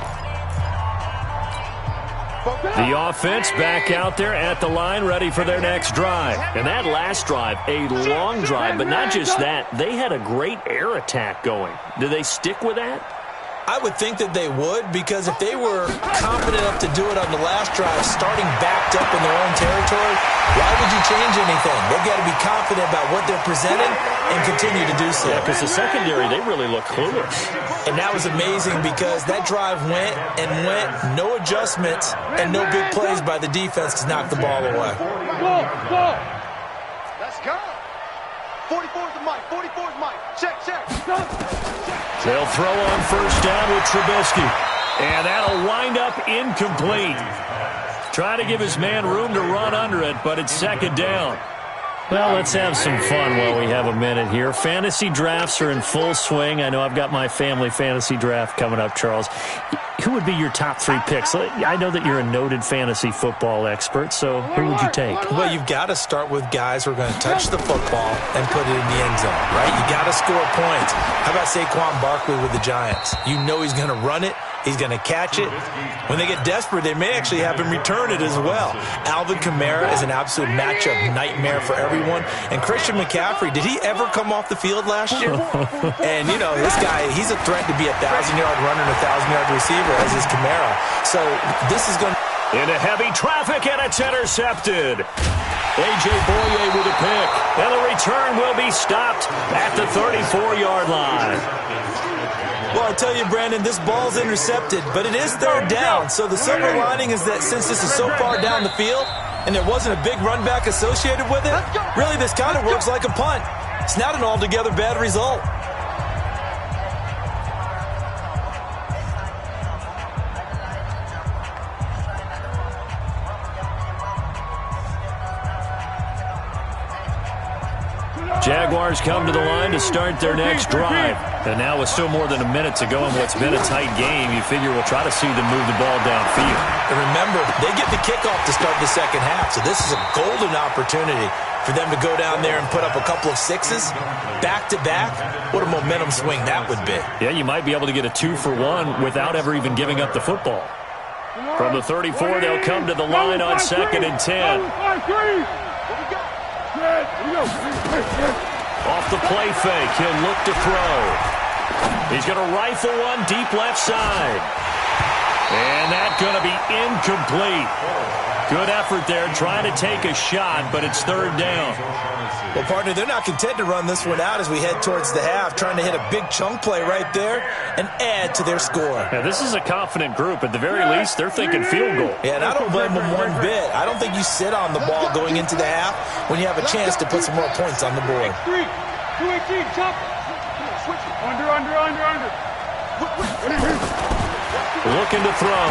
A: The offense back out there at the line, ready for their next drive. And that last drive, a long drive, but not just that. They had a great air attack going. Do they stick with that?
C: I would think that they would, because if they were confident enough to do it on the last drive, starting backed up in their own territory, why would you change anything? They've got to be confident about what they're presenting and continue to do so.
A: Yeah, because the secondary, they really look clueless.
C: And that was amazing because that drive went and went, no adjustments, and no big plays by the defense to knock the ball away.
B: Go. Let's go. 44's the Mike. 44's Mike. Check.
A: They'll throw on first down with Trubisky. And that'll wind up incomplete. Try to give his man room to run under it, but it's second down. Well, let's have some fun while we have a minute here. Fantasy drafts are in full swing. I know I've got my family fantasy draft coming up, Charles. Who would be your top 3 picks? I know that you're a noted fantasy football expert, so who would you take?
C: Well, you've got to start with guys who are going to touch the football and put it in the end zone, right? You got to score points. How about Saquon Barkley with the Giants? You know he's going to run it. He's going to catch it. When they get desperate, they may actually have him return it as well. Alvin Kamara is an absolute matchup nightmare for everyone. And Christian McCaffrey, did he ever come off the field last year? And, you know, this guy, he's a threat to be a 1,000-yard runner and a 1,000-yard receiver as is Kamara. So this is going to...
A: Into heavy traffic, and it's intercepted. A.J. Boye with a pick. And the return will be stopped at the 34-yard line.
C: Well, I tell you, Brandon, this ball's intercepted, but it is third down. So the silver lining is that since this is so far down the field and there wasn't a big run back associated with it, really this kind of works like a punt. It's not an altogether bad result.
A: Jaguars come to the line to start their next drive. And now with still more than a minute to go in what's been a tight game, you figure we'll try to see them move the ball downfield.
C: And remember, they get the kickoff to start the second half, so this is a golden opportunity For them to go down there and put up a couple of sixes, back-to-back, what a momentum swing that would be.
A: Yeah, you might be able to get a 2-for-1 without ever even giving up the football. From the 34, they'll come to the line on 2nd and 10. Off the play fake, he'll look to throw. He's going to rifle one deep left side. And that's going to be incomplete. Good effort there, trying to take a shot, but it's 3rd down.
C: Well, partner, they're not content to run this one out as we head towards the half, trying to hit a big chunk play right there and add to their score.
A: Yeah, this is a confident group. At the very least, they're thinking field goal.
C: Yeah, and I don't blame them one bit. I don't think you sit on the ball going into the half when you have a chance to put some more points on the board.
I: 218, jump. Under.
A: Looking to throw.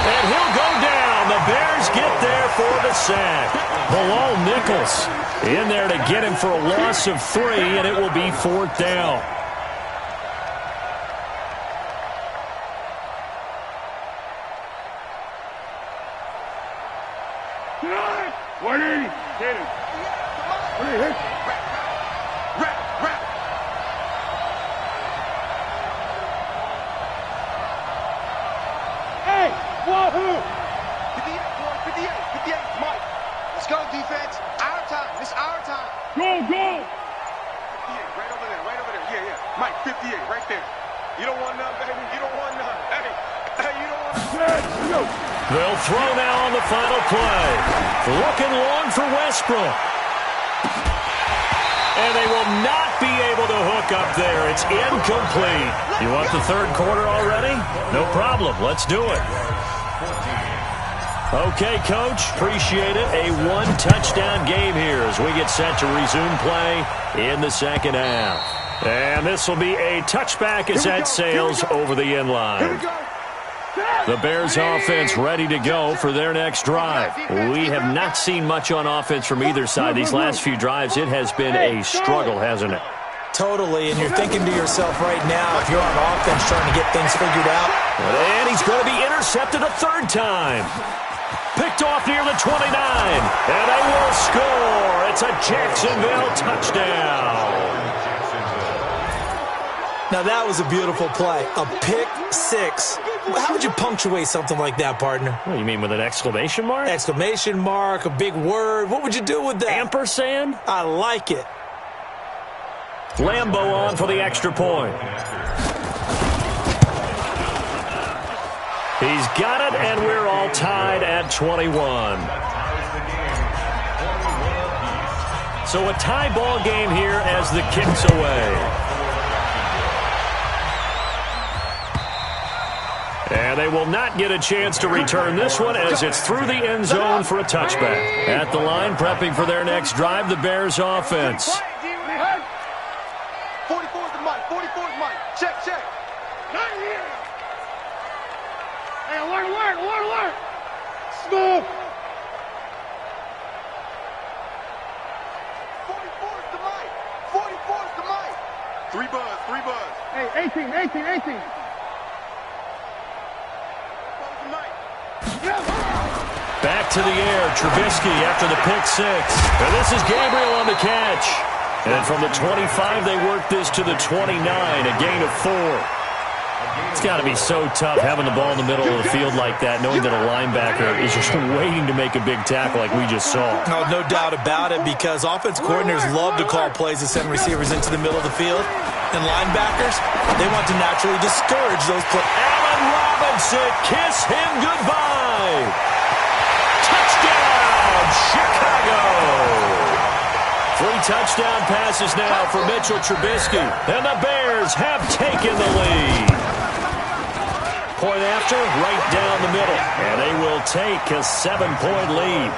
A: And he'll go down. The Bears get there for the sack. Bilal Nichols in there to get him for a loss of 3, and it will be 4th down.
I: What is it?
B: Wahoo! 58, Mike. Let's go, defense. Our time. It's our time.
I: Go!
B: 58, right over there. Yeah. Mike, 58, right there. You don't want none, baby. You don't want none. Hey, you don't want none.
A: They'll throw now on the final play. Looking long for Westbrook. And they will not be able to hook up there. It's incomplete. You want the 3rd quarter already? No problem. Let's do it. Okay, Coach, appreciate it. A 1-touchdown game here as we get set to resume play in the 2nd half. And this will be a touchback as that sails over the end line. The Bears offense ready to go for their next drive. We have not seen much on offense from either side. These last few drives, it has been a struggle, hasn't it?
C: Totally, and you're thinking to yourself right now, if you're on offense trying to get things figured out.
A: And he's going to be intercepted a 3rd time. Picked off near the 29, and they will score. It's a Jacksonville touchdown.
C: Now that was a beautiful play, a pick 6. How would you punctuate something like that, partner?
A: What, you mean with an exclamation mark?
C: Exclamation mark, a big word. What would you do with that?
A: Ampersand?
C: I like it.
A: Lambo on for the extra point. He's got it, and we're all tied at 21. So a tie ball game here as the kick's away. And they will not get a chance to return this one as it's through the end zone for a touchback. At the line, prepping for their next drive, the Bears offense.
B: 44's the Mike. 44's Mike. Check.
I: Not here. Hey, alert. Smoke.
B: 44's the Mike. 44's the Mike. 3 buzz.
I: Hey, 18.
A: Back to the air, Trubisky after the pick 6. And this is Gabriel on the catch. And from the 25, they work this to the 29, a gain of 4. It's got to be so tough having the ball in the middle of the field like that, knowing that a linebacker is just waiting to make a big tackle like we just saw.
C: Oh, no doubt about it, because offense coordinators love to call plays that send receivers into the middle of the field. And linebackers, they want to naturally discourage those plays.
A: Allen Robinson, kiss him goodbye. Touchdown, Chicago. 3 touchdown passes now for Mitchell Trubisky. And the Bears have taken the lead. Point after, right down the middle. And they will take a 7-point lead.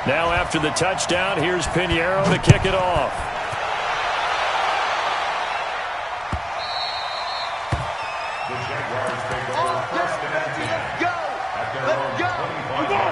A: Now after the touchdown, here's Pinheiro to kick it off.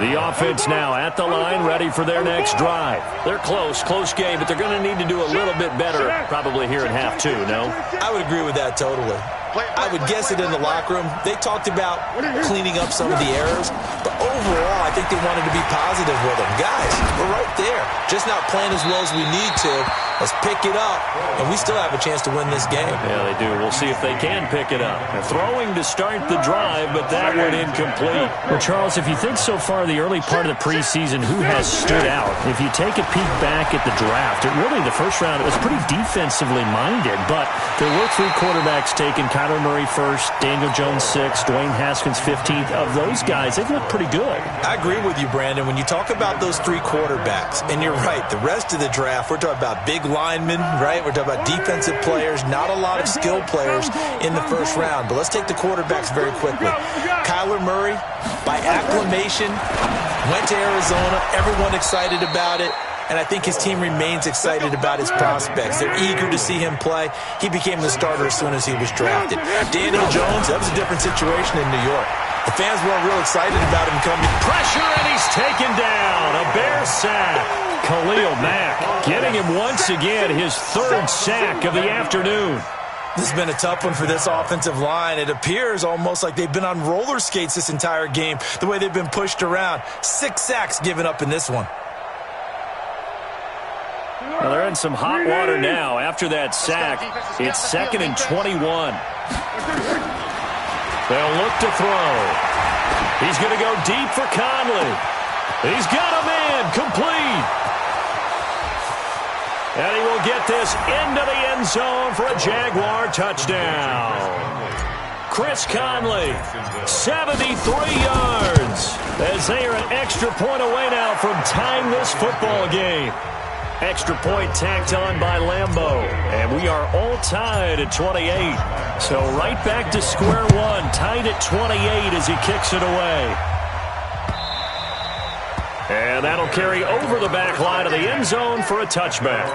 A: The offense now at the line, ready for their next drive. They're close game, but they're going to need to do a little bit better probably here in half two, no?
C: I would agree with that totally. I would guess it in the locker room. They talked about cleaning up some of the errors, but overall, I think they wanted to be positive with them. Guys, we're right there. Just not playing as well as we need to. Let's pick it up, and we still have a chance to win this game.
A: Yeah, they do. We'll see if they can pick it up. They're throwing to start the drive, but that one incomplete.
H: Well, Charles, if you think so far the early part of the preseason, who has stood out? If you take a peek back at the draft, the first round, it was pretty defensively minded, but there were 3 quarterbacks taken. Kyler Murray first, Daniel Jones 6th, Dwayne Haskins 15th. Of those guys, they've looked pretty good.
C: I agree with you, Brandon. When you talk about those 3 quarterbacks, and you're right, the rest of the draft, we're talking about big linemen, right? We're talking about defensive players, not a lot of skill players in the first round. But let's take the quarterbacks very quickly. Kyler Murray, by acclamation, went to Arizona. Everyone excited about it. And I think his team remains excited about his prospects. They're eager to see him play. He became the starter as soon as he was drafted. Daniel Jones, that was a different situation in New York. The fans weren't real excited about him coming.
A: Pressure, and he's taken down. A Bear sack. Khalil Mack getting him once again, his 3rd sack of the afternoon.
C: This has been a tough one for this offensive line. It appears almost like they've been on roller skates this entire game, the way they've been pushed around. 6 sacks given up in this one.
A: Well, they're in some hot water now. After that sack, it's 2nd and 21. They'll look to throw. He's going to go deep for Conley. He's got a man complete. And he will get this into the end zone for a Jaguar touchdown. Chris Conley, 73 yards, as they are an extra point away now from tying this football game. Extra point tacked on by Lambeau. And we are all tied at 28. So right back to square one, tied at 28 as he kicks it away. And that'll carry over the back line of the end zone for a touchback.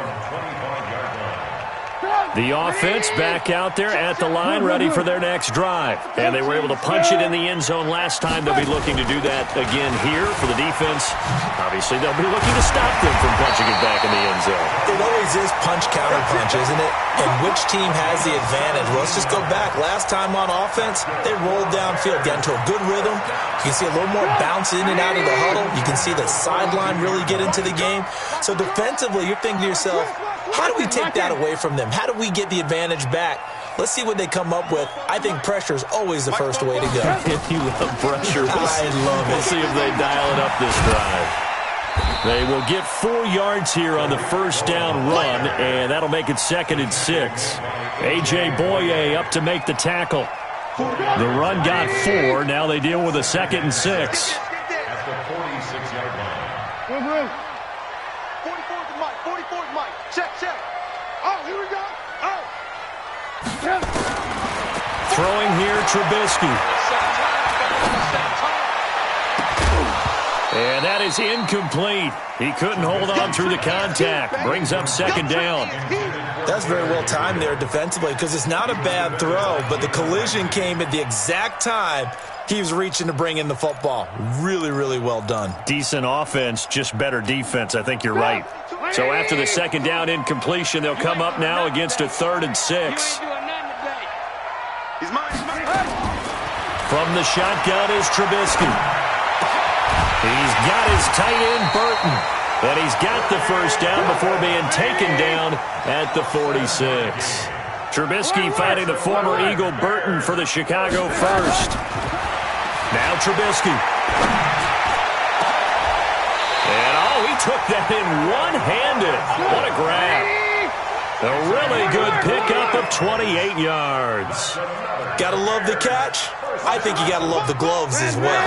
A: The offense back out there at the line, ready for their next drive. And they were able to punch it in the end zone last time. They'll be looking to do that again here for the defense. Obviously, they'll be looking to stop them from punching it back in the end zone.
C: It always is punch-counter-punch, isn't it? And which team has the advantage? Well, let's just go back. Last time on offense, they rolled downfield, got into a good rhythm. You can see a little more bounce in and out of the huddle. You can see the sideline really get into the game. So defensively, you're thinking to yourself, how do we take that away from them? How do we get the advantage back? Let's see what they come up with. I think pressure is always the first way to go.
A: You love pressure.
C: I love it.
A: We'll see if they dial it up this drive. They will get 4 yards here on the first down run, and that'll make it 2nd and 6. A.J. Boye up to make the tackle. The run got 4. Now they deal with a 2nd and 6.
B: At the 46-yard line. 44's the mic. 44's mic. Check. Oh, here we go. Oh.
A: Throwing here, Trubisky. And that is incomplete. He couldn't hold on through the contact. Brings up 2nd down.
C: That's very well timed there defensively because it's not a bad throw, but the collision came at the exact time he was reaching to bring in the football. Really, really well done.
A: Decent offense, just better defense. I think you're right. So after the 2nd down incompletion, they'll come up now against a 3rd and 6. From the shotgun is Trubisky. He's got his tight end, Burton. And he's got the first down before being taken down at the 46. Trubisky fighting the former Eagle Burton for the Chicago first. Now Trubisky. And he took that in one-handed. What a grab. A really good pickup of 28 yards.
C: Gotta love the catch. I think you gotta love the gloves as well.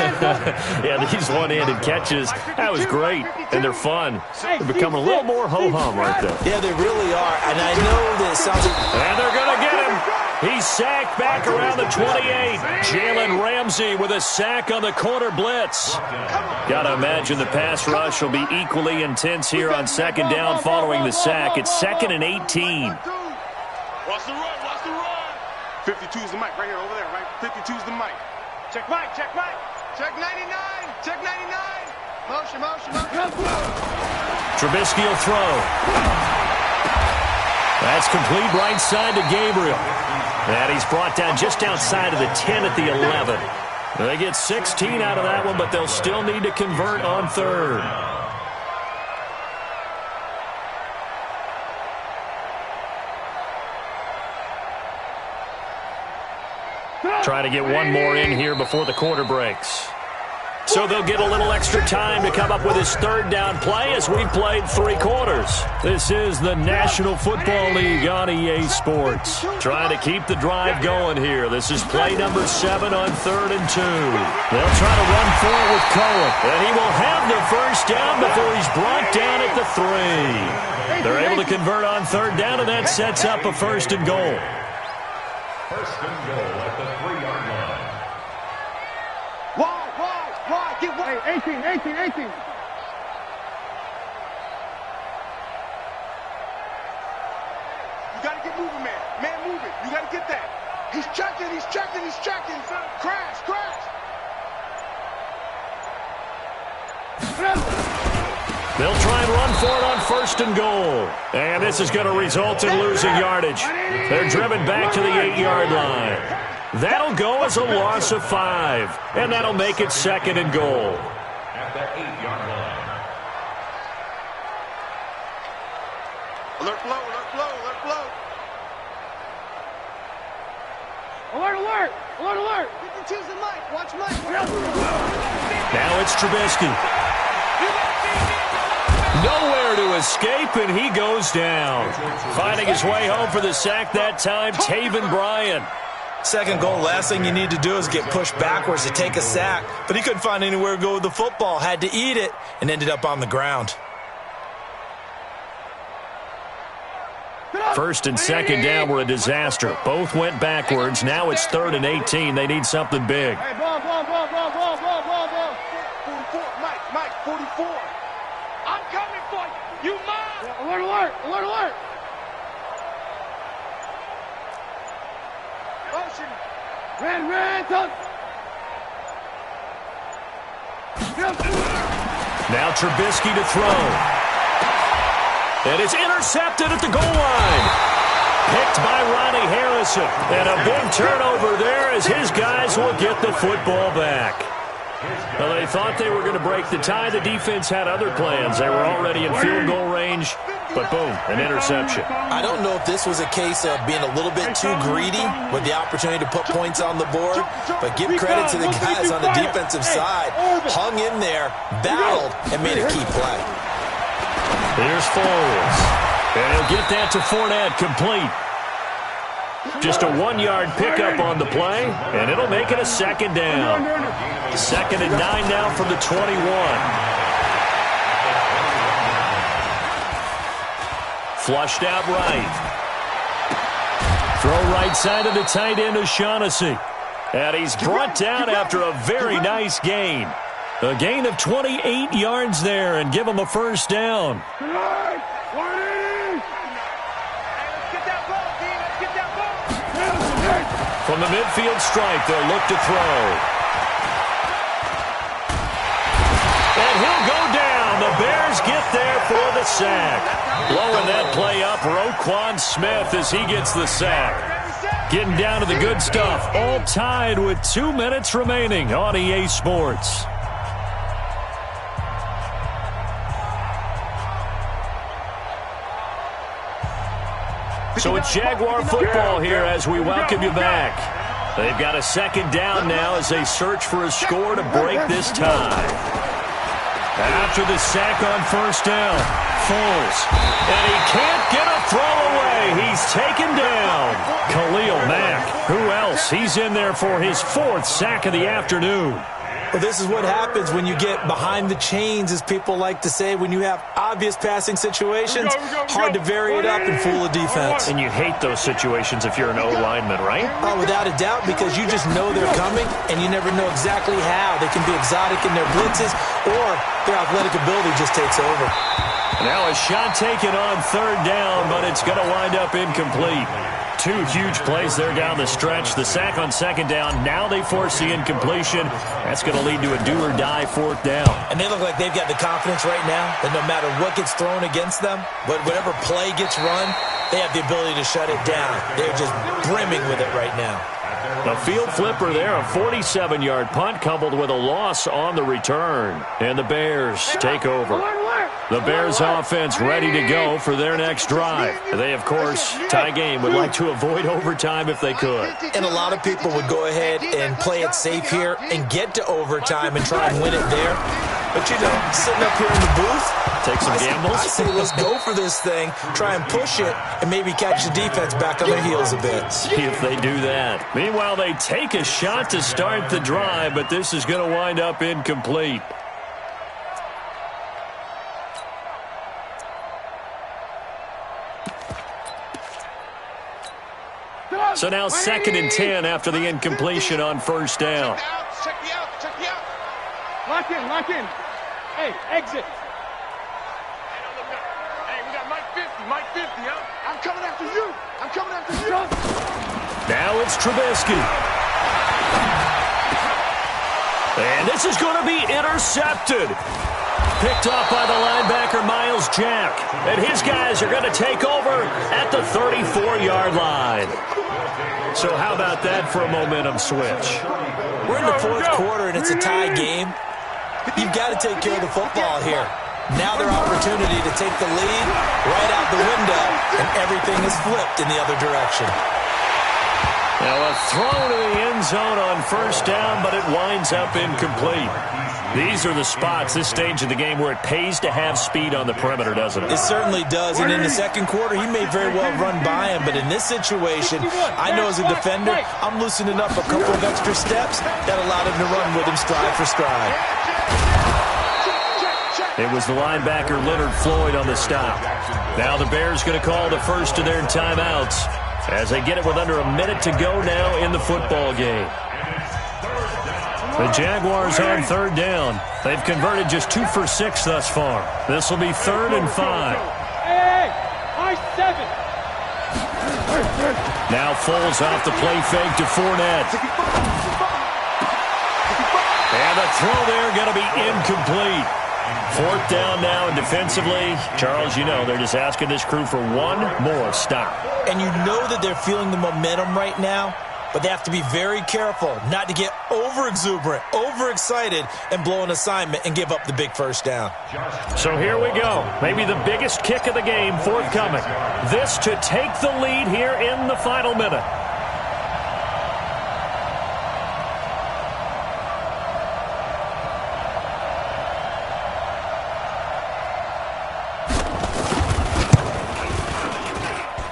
A: Yeah, these one-handed catches, that was great. And they're fun. They're becoming a little more ho-hum right there.
C: Yeah, they really are. And I know that it sounds like...
A: And they're going to get him. He's sacked back around the 28. Jalen Ramsey with a sack on the corner blitz. Got to imagine the pass rush will be equally intense here on 2nd down following the sack. It's 2nd and 18.
B: Watch the run. 52's the mic right here, over there, right? 52's the mic. Check mic. Check 99.
A: Trubisky will throw. That's complete right side to Gabriel. And he's brought down just outside of the 10 at the 11. They get 16 out of that one, but they'll still need to convert on third. Trying to get one more in here before the quarter breaks. So they'll get a little extra time to come up with his third down play as we've played 3 quarters. This is the National Football League on EA Sports. Trying to keep the drive going here. This is play number 7 on 3rd and 2. They'll try to run forward with Cohen, and he will have the first down before he's brought down at the 3. They're able to convert on 3rd down, and that sets up a 1st and goal.
D: 1st and goal at the 3-yard line.
I: Wide, get wide. 18.
B: You got to get moving, man. Man, move it. You got to get that. He's checking. Crash.
A: They'll try and run for it on 1st and goal. And this is going to result in losing yardage. They're driven back to the 8-yard line. That'll go as a loss of 5. And that'll make it 2nd and goal.
D: At the 8-yard line.
B: Alert flow.
I: Alert.
B: You can choose the mic. Watch mic.
A: Now it's Trubisky. Nowhere to escape, and he goes down. Finding his way home for the sack that time, Taven Bryan.
C: 2nd goal, last thing you need to do is get pushed backwards to take a sack. But he couldn't find anywhere to go with the football, had to eat it, and ended up on the ground.
A: 1st and 2nd down were a disaster. Both went backwards. Now it's 3rd and 18. They need something big.
I: Hey, ball.
B: 44, Mike, 44. I'm coming for you. You mine.
I: Alert.
B: Motion.
I: Red, touch.
A: Now Trubisky to throw. And it's intercepted at the goal line. Picked by Ronnie Harrison. And a big turnover there as his guys will get the football back. Well, they thought they were going to break the tie. The defense had other plans. They were already in field goal range. But boom, an interception.
C: I don't know if this was a case of being a little bit too greedy with the opportunity to put points on the board, but give credit to the guys on the defensive side. Hung in there, battled, and made a key play.
A: Here's Foles. And he'll get that to Fournette, complete. Just a 1-yard pickup on the play, and it'll make it a 2nd down. 2nd and 9 now from the 21. Flushed out right. Throw right side of the tight end O'Shaughnessy. And he's brought down after a very nice gain. A gain of 28 yards there and give him a 1st down. From the midfield stripe, they'll look to throw. And he'll go down. The Bears get there for the sack. Blowing that play up, Roquan Smith as he gets the sack. Getting down to the good stuff. All tied with 2 minutes remaining on EA Sports. So it's Jaguar football here as we welcome you back. They've got a 2nd down now as they search for a score to break this tie. After the sack on 1st down, Foles. And he can't get a throw away. He's taken down. Khalil Mack. Who else? He's in there for his 4th sack of the afternoon.
C: Well, this is what happens when you get behind the chains, as people like to say. When you have obvious passing situations, hard to vary it up and fool a defense.
A: And you hate those situations if you're an O-lineman, right?
C: Oh, without a doubt, because you just know they're coming, and you never know exactly how. They can be exotic in their blitzes, or their athletic ability just takes over.
A: Now a shot taken on 3rd down, but it's going to wind up incomplete. Two huge plays there down the stretch. The sack on second down. Now they force the incompletion. That's going to lead to a do-or-die fourth down.
C: And they look like they've got the confidence right now that no matter what gets thrown against them, but whatever play gets run, they have the ability to shut it down. They're just brimming with it right now.
A: A field flipper there, a 47-yard punt coupled with a loss on the return. And the Bears take over. The Bears offense ready to go for their next drive. They, of course, tie game, would like to avoid overtime if they could.
C: And a lot of people would go ahead and play it safe here and get to overtime and try and win it there. But, you know, sitting up here in the booth,
A: take some gambles.
C: I say let's go for this thing, try and push it, and maybe catch the defense back on their heels a bit.
A: See if they do that. Meanwhile, they take a shot to start the drive, but this is going to wind up incomplete. So now 2nd and 10 after the incompletion on first down.
B: Check me out.
I: Lock in. Hey, exit.
B: Hey, we got Mike 50, huh? I'm coming after you.
A: Now it's Trubisky. And this is going to be intercepted. Picked off by the linebacker, Miles Jack. And his guys are going to take over at the 34-yard line. So how about that for a momentum switch?
C: We're in the fourth quarter, and it's a tie game. You've got to take care of the football here. Now their opportunity to take the lead right out the window, and everything is flipped in the other direction.
A: Now a throw to the end zone on first down, but it winds up incomplete. These are the spots, this stage of the game, where it pays to have speed on the perimeter, doesn't it?
C: It certainly does, and in the second quarter, he may very well run by him, but in this situation, I know as a defender, I'm loosening up a couple of extra steps that allowed him to run with him stride for stride.
A: It was the linebacker, Leonard Floyd, on the stop. Now the Bears going to call the first of their timeouts as they get it with under a minute to go now in the football game. The Jaguars on third down. They've converted just 2 for 6 thus far. This will be 3rd and 5.
I: Hey, I-7.
A: Now Foles off the play fake to Fournette. And the throw there going to be incomplete. 4th down now, and defensively, Charles, you know, they're just asking this crew for one more stop.
C: And you know that they're feeling the momentum right now, but they have to be very careful not to get over-exuberant, overexcited, and blow an assignment and give up the big first down.
A: So here we go. Maybe the biggest kick of the game forthcoming. This to take the lead here in the final minute.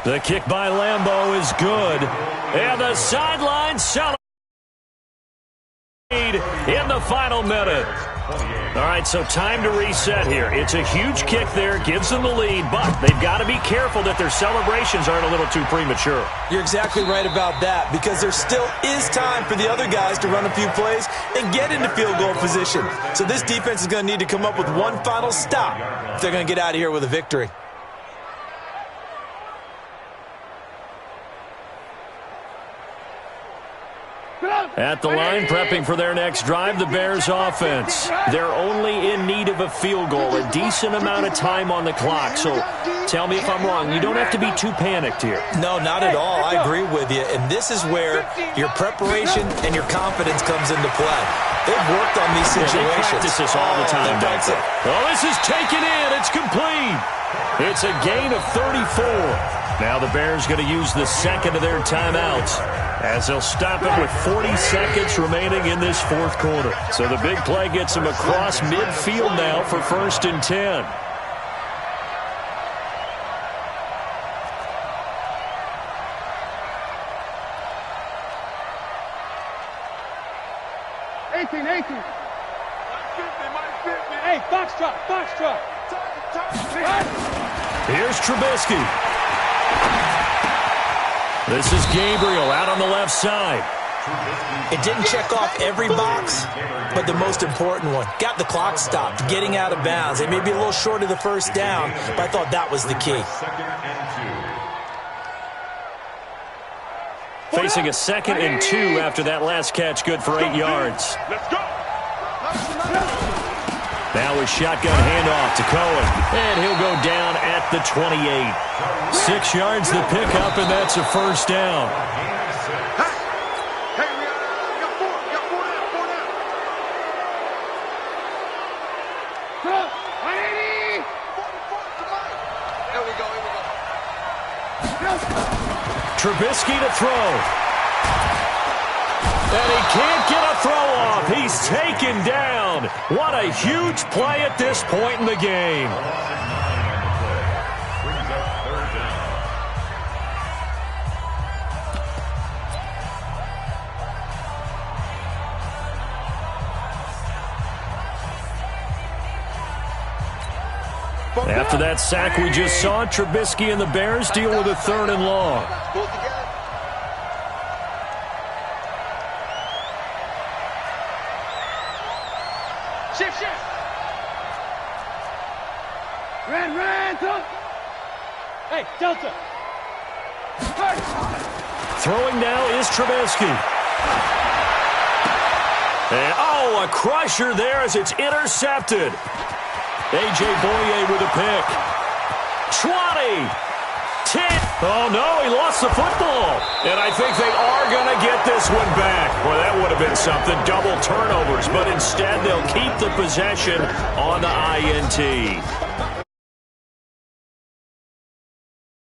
A: The kick by Lambeau is good. And the sideline celebrates in the final minute. All right, so time to reset here. It's a huge kick there, gives them the lead, but they've got to be careful that their celebrations aren't a little too premature.
C: You're exactly right about that, because there still is time for the other guys to run a few plays and get into field goal position. So this defense is going to need to come up with one final stop if they're going to get out of here with a victory.
A: At the line, prepping for their next drive, the Bears offense. They're only in need of a field goal, a decent amount of time on the clock. So tell me if I'm wrong. You don't have to be too panicked here.
C: No, not at all. I agree with you. And this is where your preparation and your confidence comes into play. They've worked on these situations.
A: They practice this all the time, don't they? Well, this is taken in. It's complete. It's a gain of 34. Now the Bears going to use the second of their timeouts as they'll stop it with 40 seconds remaining in this fourth quarter. So the big play gets them across midfield now for 1st and 10.
I: Hey, Foxtrot.
A: Here's Trubisky. This is Gabriel out on the left side.
C: It didn't check off every box, but the most important one. Got the clock stopped, getting out of bounds. They may be a little short of the first down, but I thought that was the key.
A: facing a 2nd and 2 after that last catch, good for 8 yards.
B: Let's go.
A: Now a shotgun handoff to Cohen, and he'll go down at the 28. 6 yards the pickup, and that's a first down.
B: Hey, we got 4 now. 4 now. Here we go.
A: Trubisky to throw. And he can't get a throw off. He's taken down. What a huge play at this point in the game. After that sack we just saw, Trubisky and the Bears deal with a 3rd and long.
I: Shift. Ran, Delta. Hey, Delta.
A: Throwing now is Trubisky. And, a crusher there as it's intercepted. A.J. Boye with a pick. 20. 10. Oh, no, he lost the football. And I think they are going to get this one back. Well, that would have been something, double turnovers. But instead, they'll keep the possession on the INT.